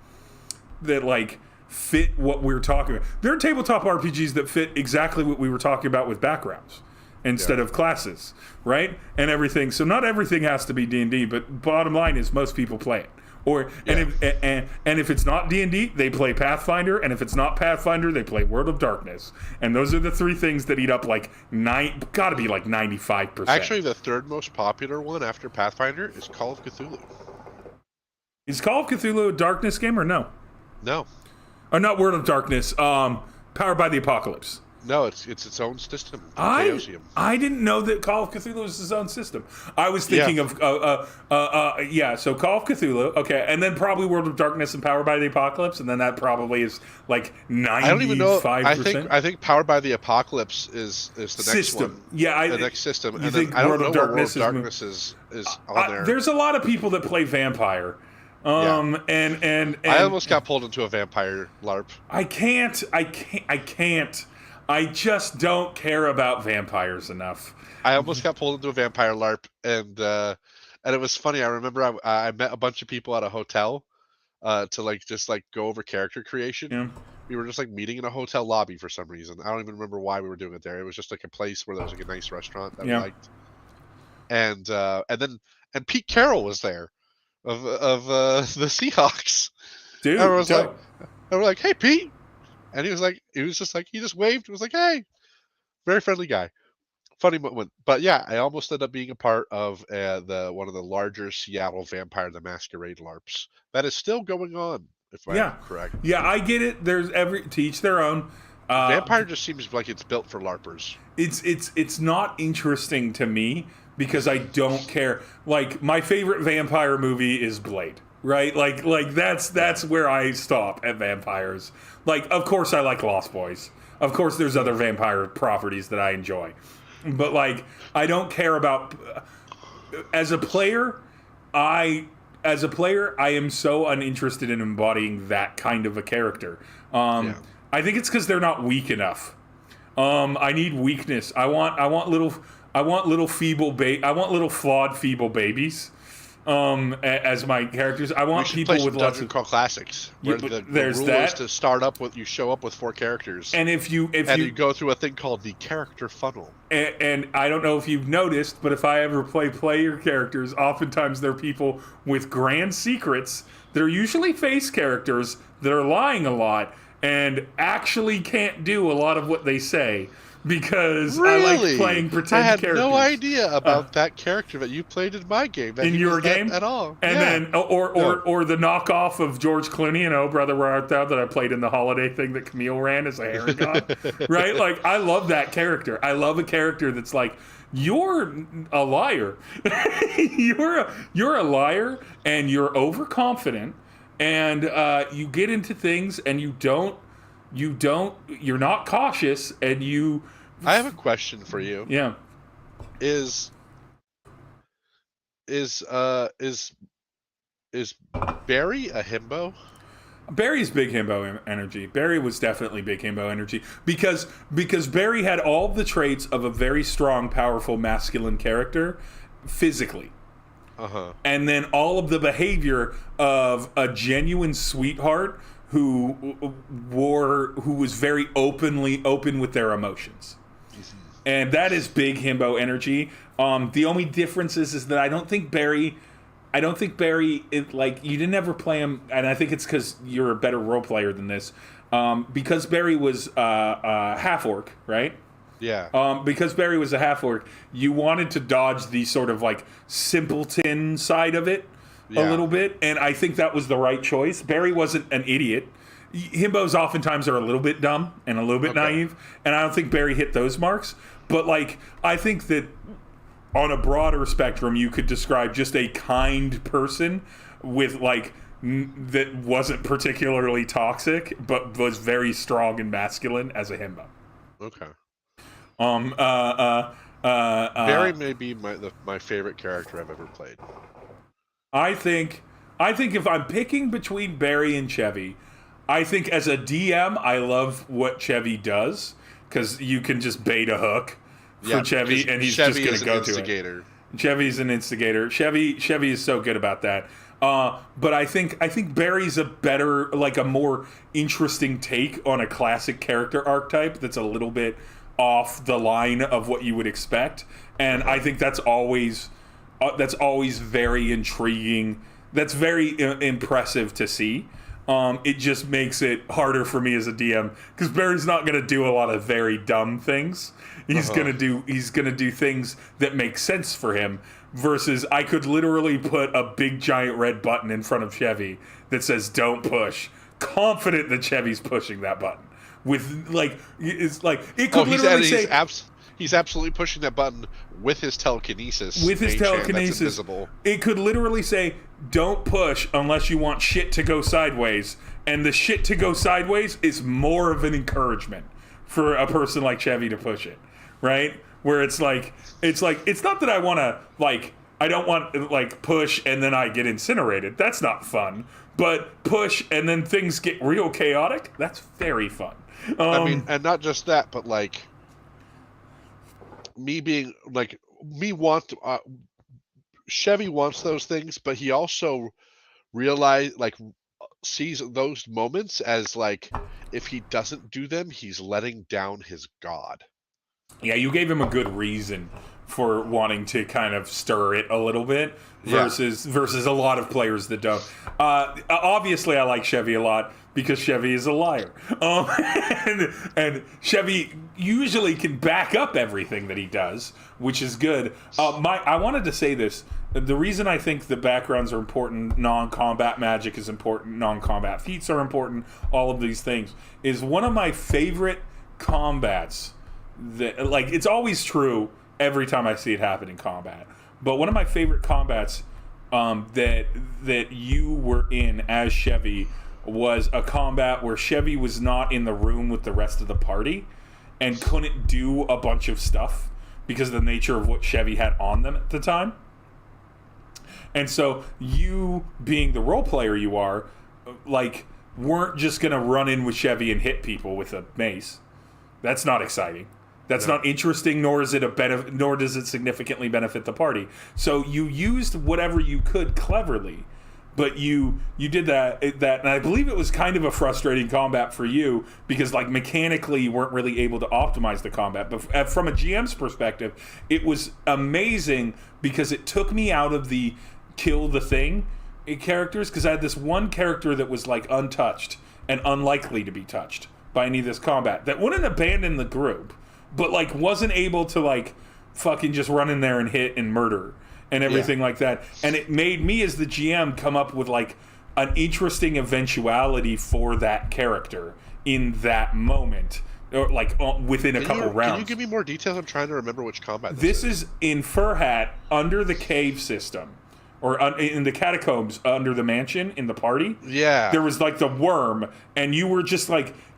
that like fit what we're talking about. There are tabletop RPGs that fit exactly what we were talking about with backgrounds instead of classes, right? And everything. So not everything has to be D&D, but bottom line is most people play it. And if it's not D&D, they play Pathfinder, and if it's not Pathfinder, they play World of Darkness. And those are the three things that eat up like gotta be like 95%. Actually, the third most popular one after Pathfinder is Call of Cthulhu. Is Call of Cthulhu a Darkness game or no? No. Or not World of Darkness, Powered by the Apocalypse. No, it's its own system. I didn't know that Call of Cthulhu was his own system. I was thinking of so Call of Cthulhu, okay, and then probably World of Darkness and Powered by the Apocalypse, and then that probably is like 95%. I don't even know. I think Powered by the Apocalypse is the next system. one. Yeah, the next system. You and think then I don't World know of where Darkness World of Darkness is on there. There's a lot of people that play Vampire. And I almost got pulled into a vampire LARP. I can't. I just don't care about vampires enough. I almost got pulled into a vampire LARP, and it was funny. I remember I met a bunch of people at a hotel to just go over character creation. Yeah. We were just meeting in a hotel lobby for some reason. I don't even remember why we were doing it there. It was just a place where there was a nice restaurant that we liked. And then Pete Carroll was there of the Seahawks. Dude, and we're like, hey Pete. And he just waved. He was like, hey, very friendly guy. Funny moment. But yeah, I almost ended up being a part of one of the larger Seattle Vampire the Masquerade LARPs. That is still going on, if I'm correct. Yeah, I get it. There's to each their own. Vampire just seems like it's built for LARPers. It's not interesting to me because I don't care. Like, my favorite vampire movie is Blade. Right, like that's where I stop at vampires. Like, of course I like Lost Boys. Of course there's other vampire properties that I enjoy, but like I don't care about. As a player, I am so uninterested in embodying that kind of a character. I think it's because they're not weak enough. I need weakness. I want little flawed feeble babies. As my characters, I want people with lots of called classics. Where the there's rule is to start up with you show up with 4 characters, and if you go through a thing called the character funnel. And I don't know if you've noticed, but if I ever play your characters, oftentimes they're people with grand secrets. They're usually face characters that are lying a lot and actually can't do a lot of what they say. Because I like playing pretend characters. I had no idea about that character that you played in my game. In your game? At all. And then, or the knockoff of George Clooney and Oh Brother Where Art Thou that I played in the holiday thing that Camille ran as a Harry god. Right? Like, I love that character. I love a character that's like, you're a liar. you're a liar and you're overconfident and you get into things and you're not cautious and you... I have a question for you. Yeah. Is Barry a himbo? Barry's big himbo energy. Barry was definitely big himbo energy because Barry had all the traits of a very strong, powerful, masculine character physically. And then all of the behavior of a genuine sweetheart who was very open with their emotions. And that is big himbo energy. The only difference is that I don't think Barry, you didn't ever play him, and I think it's because you're a better role player than this. Because Barry was half orc, right? Yeah. Because Barry was a half orc, you wanted to dodge the sort of like simpleton side of it a little bit, and I think that was the right choice. Barry wasn't an idiot. Himbos oftentimes are a little bit dumb and a little bit naive, and I don't think Barry hit those marks. But like, I think that on a broader spectrum, you could describe just a kind person with like that wasn't particularly toxic, but was very strong and masculine as a himbo. Okay. Barry may be my favorite character I've ever played. I think if I'm picking between Barry and Chevy, I think as a DM, I love what Chevy does, because you can just bait a hook for Chevy, and he's Chevy just going to go to it. Chevy's an instigator. Chevy is so good about that. But I think Barry's a better, like a more interesting take on a classic character archetype that's a little bit off the line of what you would expect, and I think that's always very intriguing. That's very impressive to see. It just makes it harder for me as a DM, because Barry's not going to do a lot of very dumb things. He's going to do things that make sense for him. Versus, I could literally put a big giant red button in front of Chevy that says "Don't push." Confident that Chevy's pushing that button with it could literally say he's absolutely pushing that button with his telekinesis. That's invisible. It could literally say, "Don't push unless you want shit to go sideways," and the shit to go sideways is more of an encouragement for a person like Chevy to push it, right? Where it's not that I want to I don't want push and then I get incinerated. That's not fun. But push and then things get real chaotic. That's very fun. And not just that, but Chevy wants those things, but he also sees those moments as if he doesn't do them, he's letting down his god. Yeah, you gave him a good reason for wanting to kind of stir it a little bit versus a lot of players that don't. Obviously, I like Chevy a lot because Chevy is a liar. And Chevy usually can back up everything that he does, which is good. I wanted to say this. The reason I think the backgrounds are important, non-combat magic is important, non-combat feats are important, all of these things, is one of my favorite combats. It's always true every time I see it happen in combat. But one of my favorite combats that you were in as Chevy was a combat where Chevy was not in the room with the rest of the party and couldn't do a bunch of stuff because of the nature of what Chevy had on them at the time. And so you, being the role player you are, weren't just going to run in with Chevy and hit people with a mace. That's not exciting. That's not interesting, nor does it significantly benefit the party. So you used whatever you could cleverly, but you did that, and I believe it was kind of a frustrating combat for you because mechanically you weren't really able to optimize the combat. But from a GM's perspective, it was amazing because it took me out of the kill the thing characters, because I had this one character that was untouched and unlikely to be touched by any of this combat that wouldn't abandon the group, but wasn't able to fucking just run in there and hit and murder and everything like that. And it made me as the GM come up with an interesting eventuality for that character in that moment, or within a couple rounds. Can you give me more details? I'm trying to remember which combat this is. In Furhat, under the cave system, or in the catacombs under the mansion in the party. Yeah. There was the worm, and you were just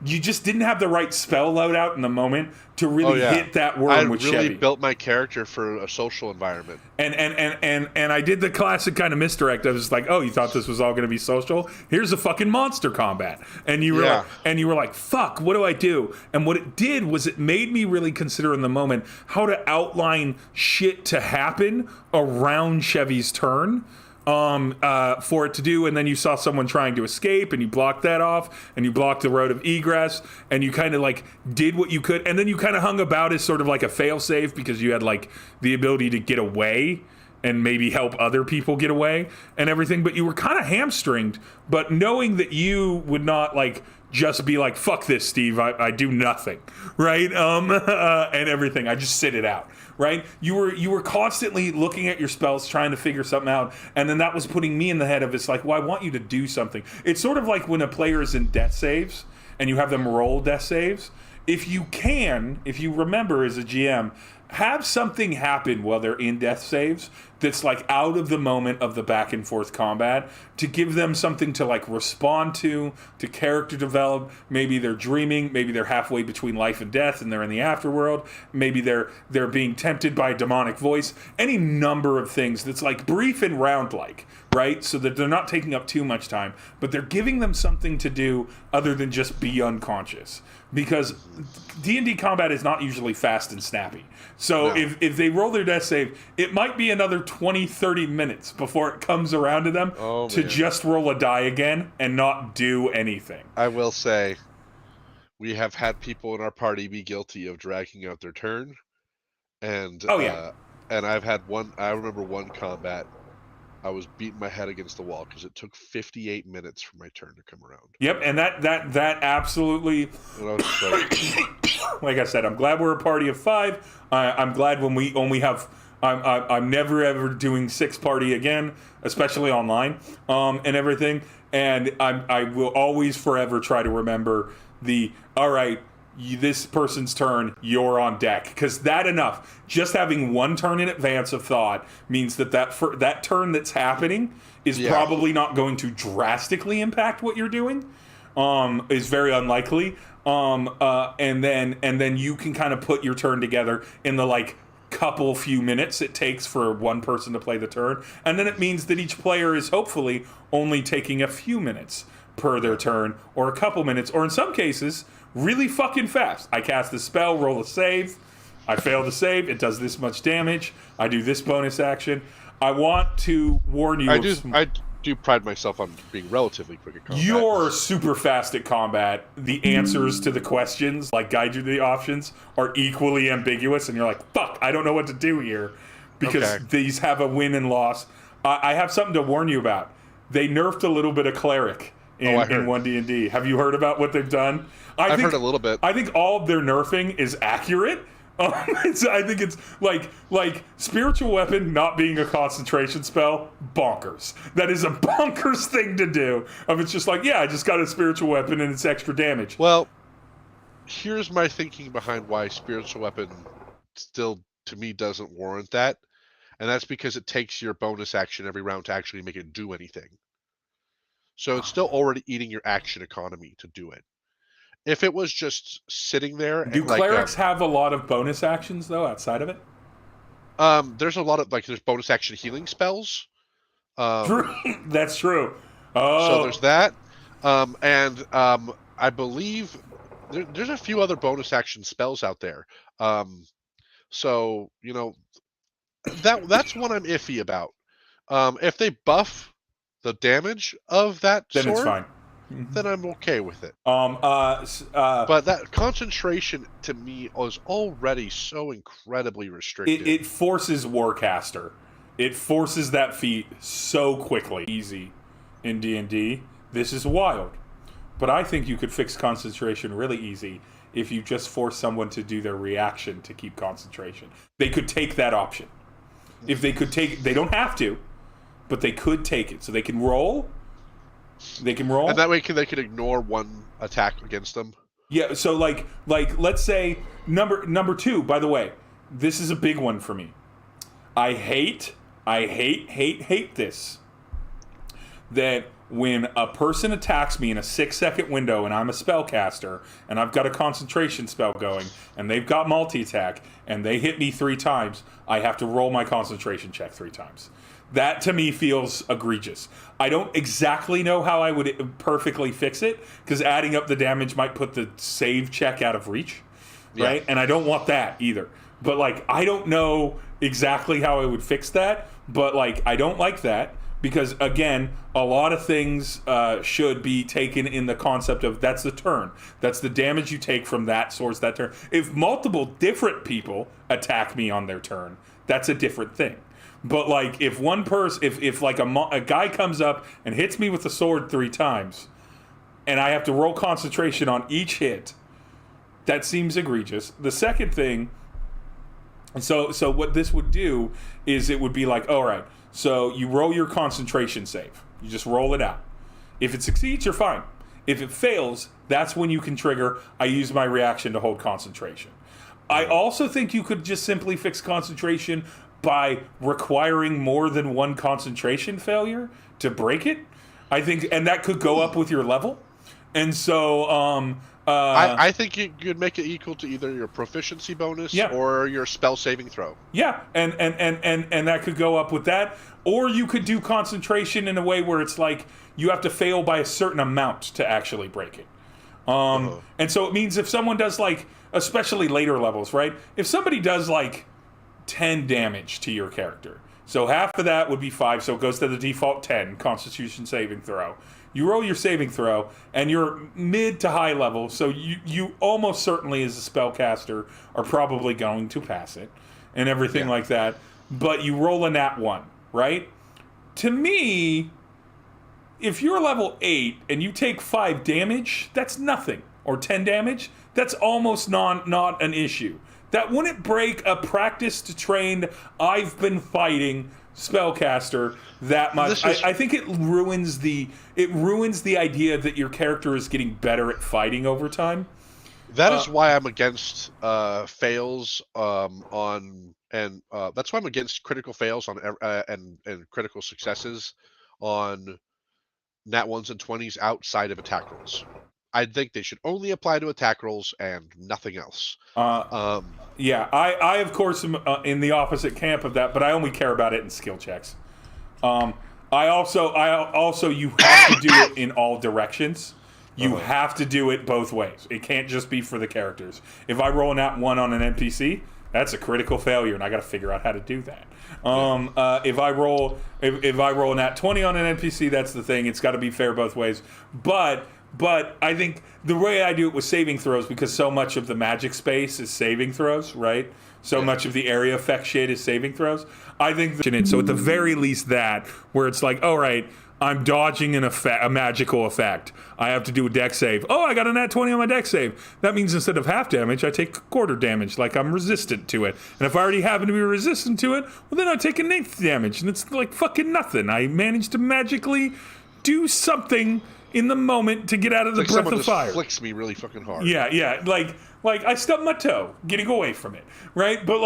you just didn't have the right spell loadout in the moment to really hit that worm with Chevy. I really built my character for a social environment. And I did the classic kind of misdirect. I was oh, you thought this was all going to be social? Here's a fucking monster combat. And you were like, fuck, what do I do? And what it did was it made me really consider in the moment how to outline shit to happen around Chevy's turn. For it to do, and then you saw someone trying to escape, and you blocked that off, and you blocked the road of egress, and you kind of did what you could, and then you kind of hung about as sort of a fail-safe because you had the ability to get away and maybe help other people get away and everything, but you were kind of hamstringed, but knowing that you would not just be fuck this, Steve, I do nothing, right? And everything, I just sit it out. Right? You were constantly looking at your spells, trying to figure something out, and then that was putting me in the head of it's well, I want you to do something. It's sort of like when a player is in death saves and you have them roll death saves. If you remember as a GM, have something happen while they're in death saves that's like out of the moment of the back and forth combat, to give them something to like respond to character develop. Maybe they're dreaming, maybe they're halfway between life and death and they're in the afterworld, maybe they're being tempted by a demonic voice, any number of things that's like brief and round like, right? So that they're not taking up too much time, but they're giving them something to do other than just be unconscious. Because D&D combat is not usually fast and snappy. So No. if they roll their death save, it might be another 20, 30 minutes before it comes around to them to just roll a die again and not do anything. I will say, we have had people in our party be guilty of dragging out their turn. And and I've had one, I remember one combat, I was beating my head against the wall because it took 58 minutes for my turn to come around. Yep, and that absolutely. And I was just like I said, I'm glad we're a party of 5. I'm glad when we only have. I'm never ever doing 6 party again, especially online, and everything. And I will always forever try to remember all right, this person's turn, you're on deck, because that enough. Just having one turn in advance of thought means that turn that's happening is probably not going to drastically impact what you're doing. Is very unlikely. And then you can kind of put your turn together in the like few minutes it takes for one person to play the turn, and then it means that each player is hopefully only taking a few minutes per their turn, or a couple minutes, or in some cases really fucking fast. I cast a spell, roll a save, I fail to save, it does this much damage, I do this bonus action. I want to warn you. I do pride myself on being relatively quick at combat. You're super fast at combat. The answers to the questions, like guide you to the options, are equally ambiguous, and you're like, fuck, I don't know what to do here, because these have a win and loss. I have something to warn you about. They nerfed a little bit of cleric in 1D&D. Have you heard about what they've done? I've heard a little bit. I think all of their nerfing is accurate. I think it's like spiritual weapon not being a concentration spell, bonkers. That is a bonkers thing to do. It's just like, I just got a spiritual weapon and it's extra damage. Well, here's my thinking behind why spiritual weapon still, to me, doesn't warrant that. And that's because it takes your bonus action every round to actually make it do anything. So it's still already eating your action economy to do it. If it was just sitting there... Do clerics have a lot of bonus actions, though, outside of it? There's a lot of, there's bonus action healing spells. That's true. So there's that. I believe there's a few other bonus action spells out there. So, that's one I'm iffy about. If they buff the damage of that then sword, it's fine. Then I'm okay with it. But that concentration to me is already so incredibly restricted. It forces Warcaster. It forces that feat so quickly. Easy in D&D. This is wild. But I think you could fix concentration really easy if you just force someone to do their reaction to keep concentration. They could take that option. If they could take, they don't have to, but they could take it. So they can roll. And that way they can ignore one attack against them. Yeah, so like let's say number 2, by the way, this is a big one for me. I hate this. That when a person attacks me in a 6-second window and I'm a spellcaster and I've got a concentration spell going and they've got multi-attack and they hit me 3 times, I have to roll my concentration check 3 times. That to me feels egregious. I don't exactly know how I would perfectly fix it, because adding up the damage might put the save check out of reach, right? And I don't want that either. But I don't know exactly how I would fix that, but I don't like that, because again, a lot of things should be taken in the concept of that's the turn. That's the damage you take from that source that turn. If multiple different people attack me on their turn, that's a different thing. But if one person, if a guy comes up and hits me with the sword 3 times, and I have to roll concentration on each hit, that seems egregious. The second thing, so what this would do is it would be all right, so you roll your concentration save. You just roll it out. If it succeeds, you're fine. If it fails, that's when you can trigger, I use my reaction to hold concentration. I also think you could just simply fix concentration by requiring more than one concentration failure to break it. I think, and that could go up with your level. And so, I think you could make it equal to either your proficiency bonus Yeah. or your spell saving throw. yeah, and that could go up with that. Or you could do concentration in a way where it's like you have to fail by a certain amount to actually break it. And so it means if someone does like, especially later levels, right? If somebody does like 10 damage to your character, so half of that would be 5, so it goes to the default 10 Constitution saving throw. You roll your saving throw, and you're mid to high level, so you almost certainly, as a spellcaster, are probably going to pass it and everything like that. But you roll a nat 1, right? To me, if you're level 8 and you take 5 damage, that's nothing. Or 10 damage, that's almost not an issue. That wouldn't break a practiced, trained, I've been fighting spellcaster that much. I think it ruins the idea that your character is getting better at fighting over time. That is why I'm against fails that's why I'm against critical fails on and critical successes on nat 1s and 20s outside of attack rolls. I think they should only apply to attack rolls and nothing else. Yeah, I of course am in the opposite camp of that, but I only care about it in skill checks. I also you have to do it in all directions. You have to do it both ways. It can't just be for the characters. If I roll a nat 1 on an NPC, that's a critical failure, and I got to figure out how to do that. If I roll a nat 20 on an NPC, that's the thing. It's got to be fair both ways. But I think the way I do it with saving throws, because so much of the magic space is saving throws, right? So much of the area effect shit is saving throws. I think so at the very least that, where it's like, all right, I'm dodging a magical effect. I have to do a dex save. Oh, I got a nat 20 on my dex save. That means instead of half damage, I take quarter damage, like I'm resistant to it. And if I already happen to be resistant to it, well, then I take an eighth damage, and it's like fucking nothing. I managed to magically do something in the moment to get out of the breath of fire. Flicks me really fucking hard. Yeah, like I stubbed my toe getting away from it, right? But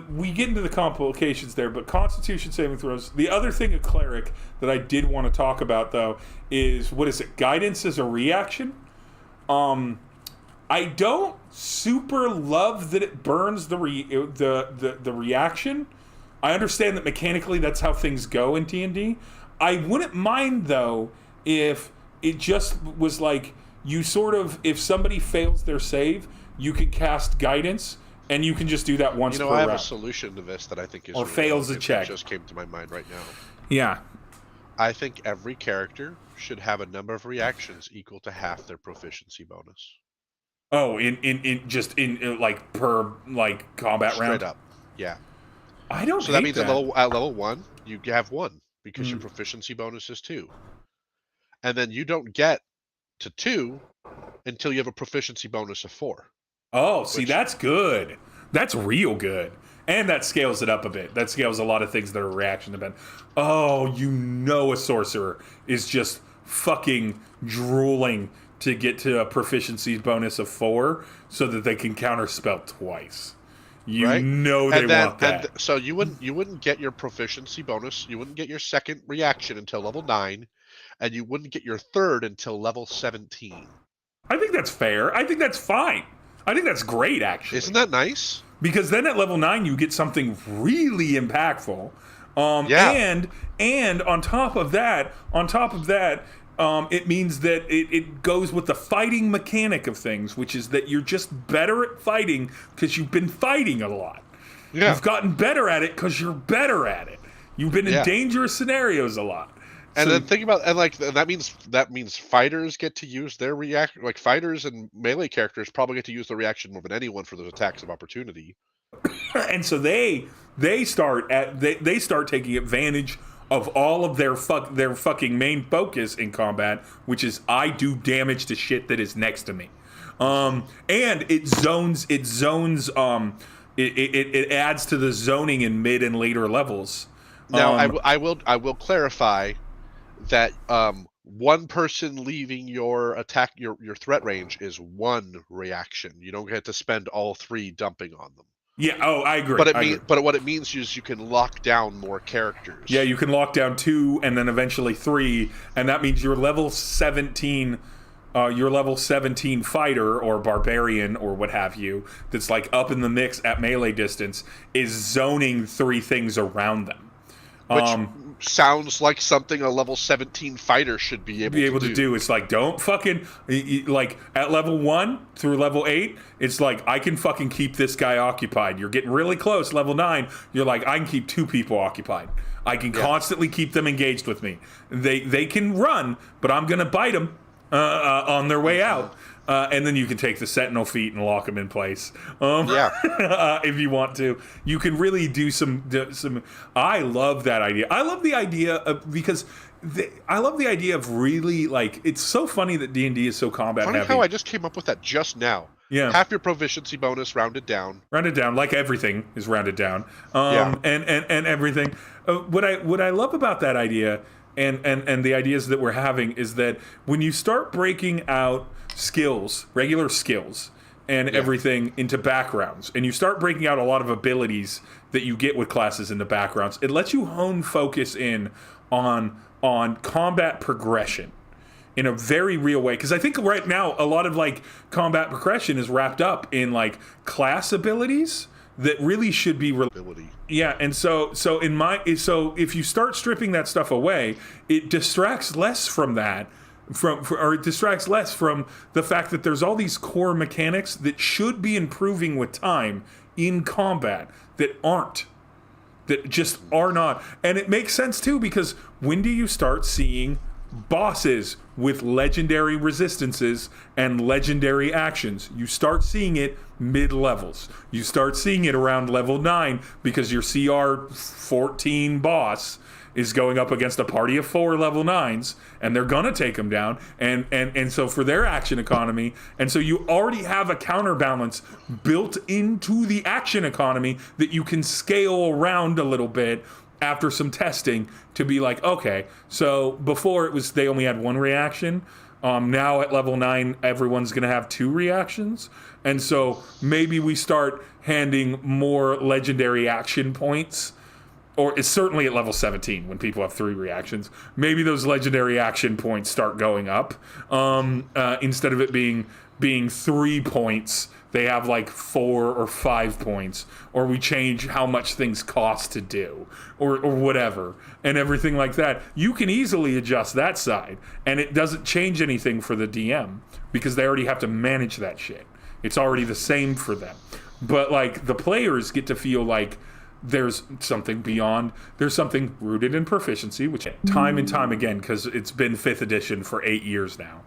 we get into the complications there. But Constitution saving throws. The other thing, a cleric that I did want to talk about though is what is it? Guidance as a reaction. I don't super love that it burns the reaction. I understand that mechanically that's how things go in D&D. I wouldn't mind, though, if it just was like you sort of, if somebody fails their save, you can cast guidance, and you can just do that once per round. I have a solution to this that I think is... Or fails a check. It just came to my mind right now. Yeah. I think every character should have a number of reactions equal to half their proficiency bonus. Oh, in like per like combat round? Straight up, yeah. I don't. So that means at level 1, you have 1 because your proficiency bonus is 2, and then you don't get to 2 until you have a proficiency bonus of 4. Oh, see, that's good. That's real good, and that scales it up a bit. That scales a lot of things that are reaction dependent. Oh, a sorcerer is just fucking drooling to get to a proficiency bonus of 4 so that they can counterspell twice. You know they want that. And so you wouldn't get your proficiency bonus, you wouldn't get your second reaction until level 9, and you wouldn't get your third until level 17. I think that's fair. I think that's fine. I think that's great, actually. Isn't that nice? Because then at level 9 you get something really impactful. And on top of that, it means that it goes with the fighting mechanic of things, which is that you're just better at fighting because you've been fighting a lot. Yeah. You've gotten better at it because you're better at it. You've been in dangerous scenarios a lot. And then think about that means fighters get to use their reaction. Like fighters and melee characters probably get to use the reaction more than anyone for those attacks of opportunity. And so they start taking advantage of all of their fucking main focus in combat, which is I do damage to shit that is next to me, and it adds to the zoning in mid and later levels. Now I will clarify that one person leaving your your threat range is one reaction. You don't get to spend all three dumping on them. Yeah. Oh, I agree. But I agree. what it means is you can lock down more Yeah, characters. you can lock down 2 and then eventually 3, and that means your level 17 fighter or barbarian or what have you that's like up in the mix at melee distance is zoning 3 things around them. Which sounds like something a level 17 fighter should be able to do. It's like, don't fucking, like, at level 1 through level 8, it's like, I can fucking keep this guy occupied. You're getting really close. Level 9, you're like, I can keep 2 people occupied. I can constantly keep them engaged with me. They can run, but I'm going to bite them on their way out. And then you can take the sentinel feet and lock them in place. If you want to, you can really do some. I love that idea. I love the idea of I love the idea of really, like, it's so funny that D&D is so combat Funny heavy. how I just came up with that just now. Yeah. Half your proficiency bonus rounded down. Rounded down, like everything is rounded down. And everything. What I love about that idea and the ideas that we're having is that when you start breaking out skills, regular skills, and everything into backgrounds, and you start breaking out a lot of abilities that you get with classes into backgrounds, it lets you hone focus in on combat progression in a very real way. Because I think right now a lot of like combat progression is wrapped up in like class abilities that really should be ability. Yeah, and so if you start stripping that stuff away, it distracts less from that. Or it distracts less from the fact that there's all these core mechanics that should be improving with time in combat that aren't, that just are not. And it makes sense too, because when do you start seeing bosses with legendary resistances and legendary actions? You start seeing it mid-levels. You start seeing it around level 9 because your CR 14 boss is going up against a party of 4 level 9s, and they're gonna take them down, and so for their action economy, and so you already have a counterbalance built into the action economy that you can scale around a little bit after some testing to be like, okay, so before it was they only had 1 reaction. Now at level 9, everyone's going to have 2 reactions. And so maybe we start handing more legendary action points. Or it's certainly at level 17 when people have 3 reactions. Maybe those legendary action points start going up. Instead of it being 3 points, they have like 4 or 5 points. Or we change how much things cost to do. Or whatever. And everything like that. You can easily adjust that side. And it doesn't change anything for the DM. Because they already have to manage that shit. It's already the same for them. But like the players get to feel like there's something beyond, there's something rooted in proficiency, which time and time again, because it's been 5th edition for 8 years now.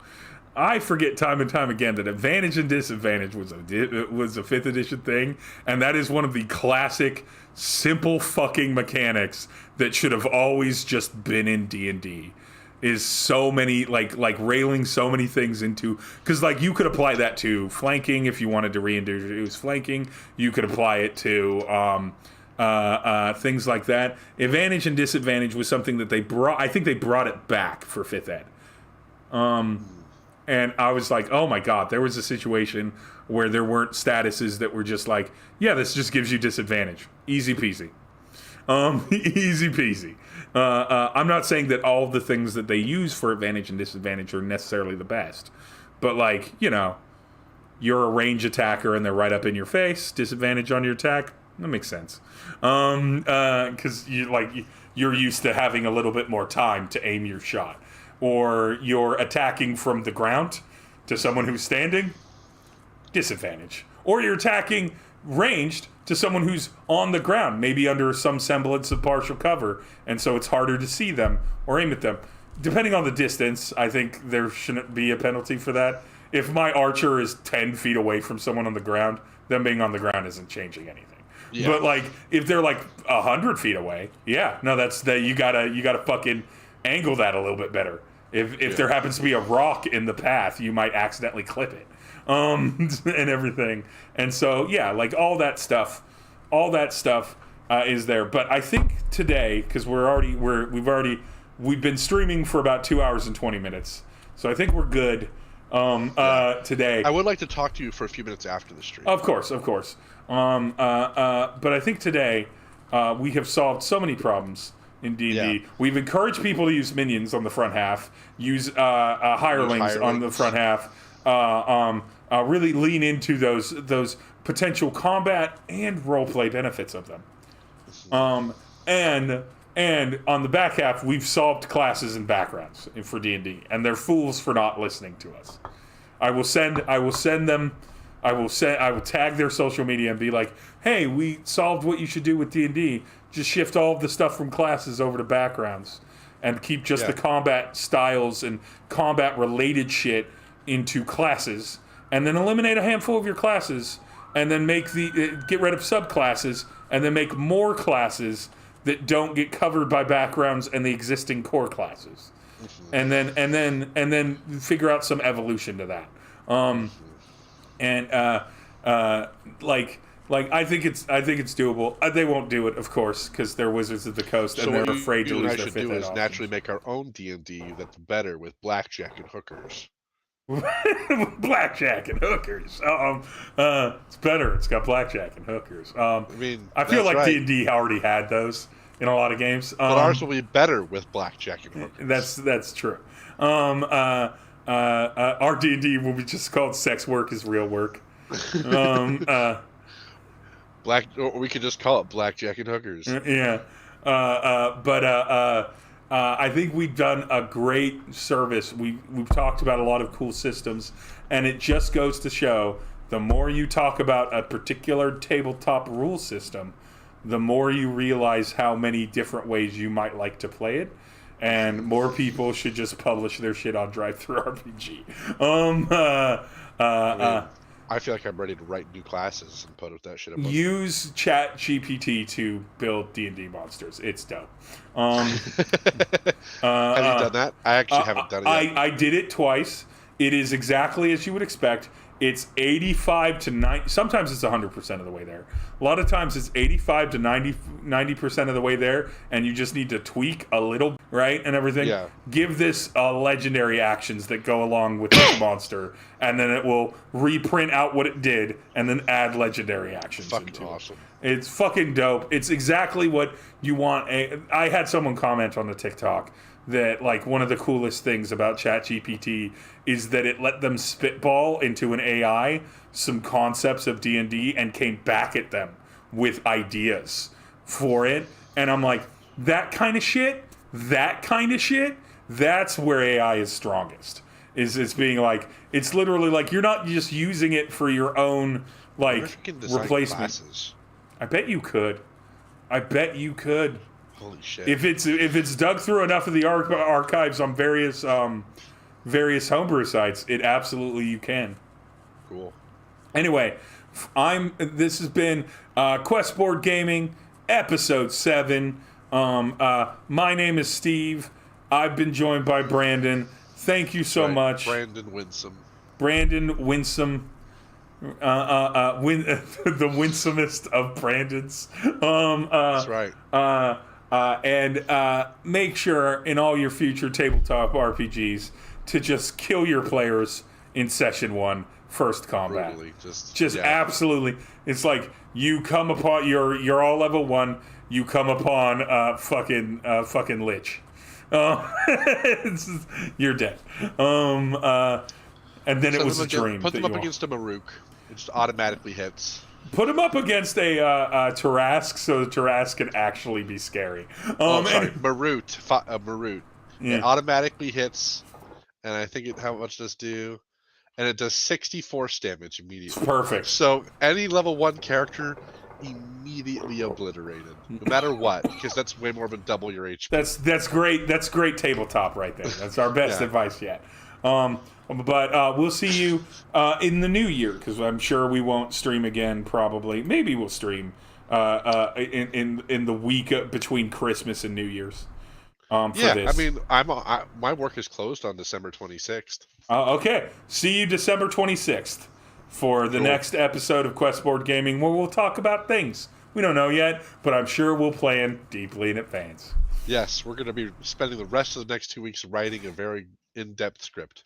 I forget time and time again that advantage and disadvantage was a 5th edition thing, and that is one of the classic, simple fucking mechanics that should have always just been in D&D. Is so many, like railing so many things into, because like you could apply that to flanking if you wanted to reintroduce flanking. You could apply it to things like that. Advantage and disadvantage was something that they brought. I think they brought it back for 5th ed. And I was like, oh my god, there was a situation where there weren't statuses that were just like, yeah, this just gives you disadvantage. Easy peasy. Easy peasy. I'm not saying that all of the things that they use for advantage and disadvantage are necessarily the best. But like, you know, you're a range attacker and they're right up in your face, disadvantage on your attack. That makes sense. Because you're used to having a little bit more time to aim your shot. Or you're attacking from the ground to someone who's standing, disadvantage. Or you're attacking ranged to someone who's on the ground, maybe under some semblance of partial cover, and so it's harder to see them or aim at them. Depending on the distance, I think there shouldn't be a penalty for that. If my archer is 10 feet away from someone on the ground, them being on the ground isn't changing anything. Yeah. But like, if they're like 100 feet away, yeah, no, that's that. You gotta fucking angle that a little bit better. If there happens to be a rock in the path, you might accidentally clip it, and everything. And so yeah, like all that stuff is there. But I think today, because we've already we've been streaming for about 2 hours and 20 minutes, so I think we're good today. I would like to talk to you for a few minutes after the stream. Of course. But I think today we have solved so many problems in D&D. Yeah. We've encouraged people to use minions on the front half, use hirelings on the front half, really lean into those potential combat and roleplay benefits of them. And on the back half, we've solved classes and backgrounds for D&D, and they're fools for not listening to us. I will tag their social media and be like, hey, we solved what you should do with D&D. Just shift all of the stuff from classes over to backgrounds and keep just the combat styles and combat related shit into classes, and then eliminate a handful of your classes, and then get rid of subclasses, and then make more classes that don't get covered by backgrounds and the existing core classes. And then figure out some evolution to that. I think it's doable. They won't do it, of course, because they're Wizards of the Coast and they're afraid to lose their fifth. What you and I should do is naturally make our own D&D that's better with blackjack and hookers. Blackjack and hookers. It's better. It's got blackjack and hookers. I feel like D&D already had those in a lot of games. But ours will be better with blackjack and hookers. That's true. Our D&D will be just called "Sex Work is Real Work." Or we could just call it blackjack and hookers. Yeah. I think we've done a great service. We've talked about a lot of cool systems, and it just goes to show the more you talk about a particular tabletop rule system, the more you realize how many different ways you might like to play it, and more people should just publish their shit on Drive-Thru RPG. I feel like I'm ready to write new classes and put that shit up. Use ChatGPT to build D&D monsters. It's dope. Have you done that? I actually haven't done it yet. I did it twice. It is exactly as you would expect. It's 85 to 90. Sometimes it's 100% of the way there. A lot of times it's 85 to 90% of the way there, and you just need to tweak a little, right, and everything. Yeah. Give this legendary actions that go along with this monster, and then it will reprint out what it did, and then add legendary actions. Fucking awesome. It's fucking dope. It's exactly what you want. I had someone comment on the TikTok that like one of the coolest things about ChatGPT is that it let them spitball into an AI some concepts of D&D and came back at them with ideas for it. And I'm like, that kind of shit, that's where AI is strongest. Is being like, it's literally like you're not just using it for your own like replacement. Classes. I bet you could. Holy shit! If it's dug through enough of the archives on various homebrew sites, it absolutely you can. Cool. Anyway, this has been Quest Board Gaming episode 7. My name is Steve. I've been joined by Brandon. Thank you so much, Brandon Winsome. The winsomest of Brandons. That's right. And make sure in all your future tabletop RPGs to just kill your players in session 1, first combat. Brutally, absolutely. It's like you come upon you're all level 1. You come upon fucking Lich. You're dead. And then it was a dream. Put them up against a Maruk. It just automatically hits. Put him up against a Tarask so the Tarask can actually be scary. Marut. Yeah. It automatically hits, and I think how much does it do? And it does 60 force damage immediately. Perfect. So any level 1 character immediately obliterated, no matter what, because that's way more than double your HP. That's great. That's great tabletop right there. That's our best advice yet. But we'll see you in the new year, because I'm sure we won't stream again. Probably, maybe we'll stream in the week between Christmas and New Year's. For this. I mean, my work is closed on December 26th. Okay, see you December 26th for the next episode of Quest Board Gaming, where we'll talk about things we don't know yet, but I'm sure we'll plan deeply in advance. Yes, we're going to be spending the rest of the next 2 weeks writing a very in-depth script.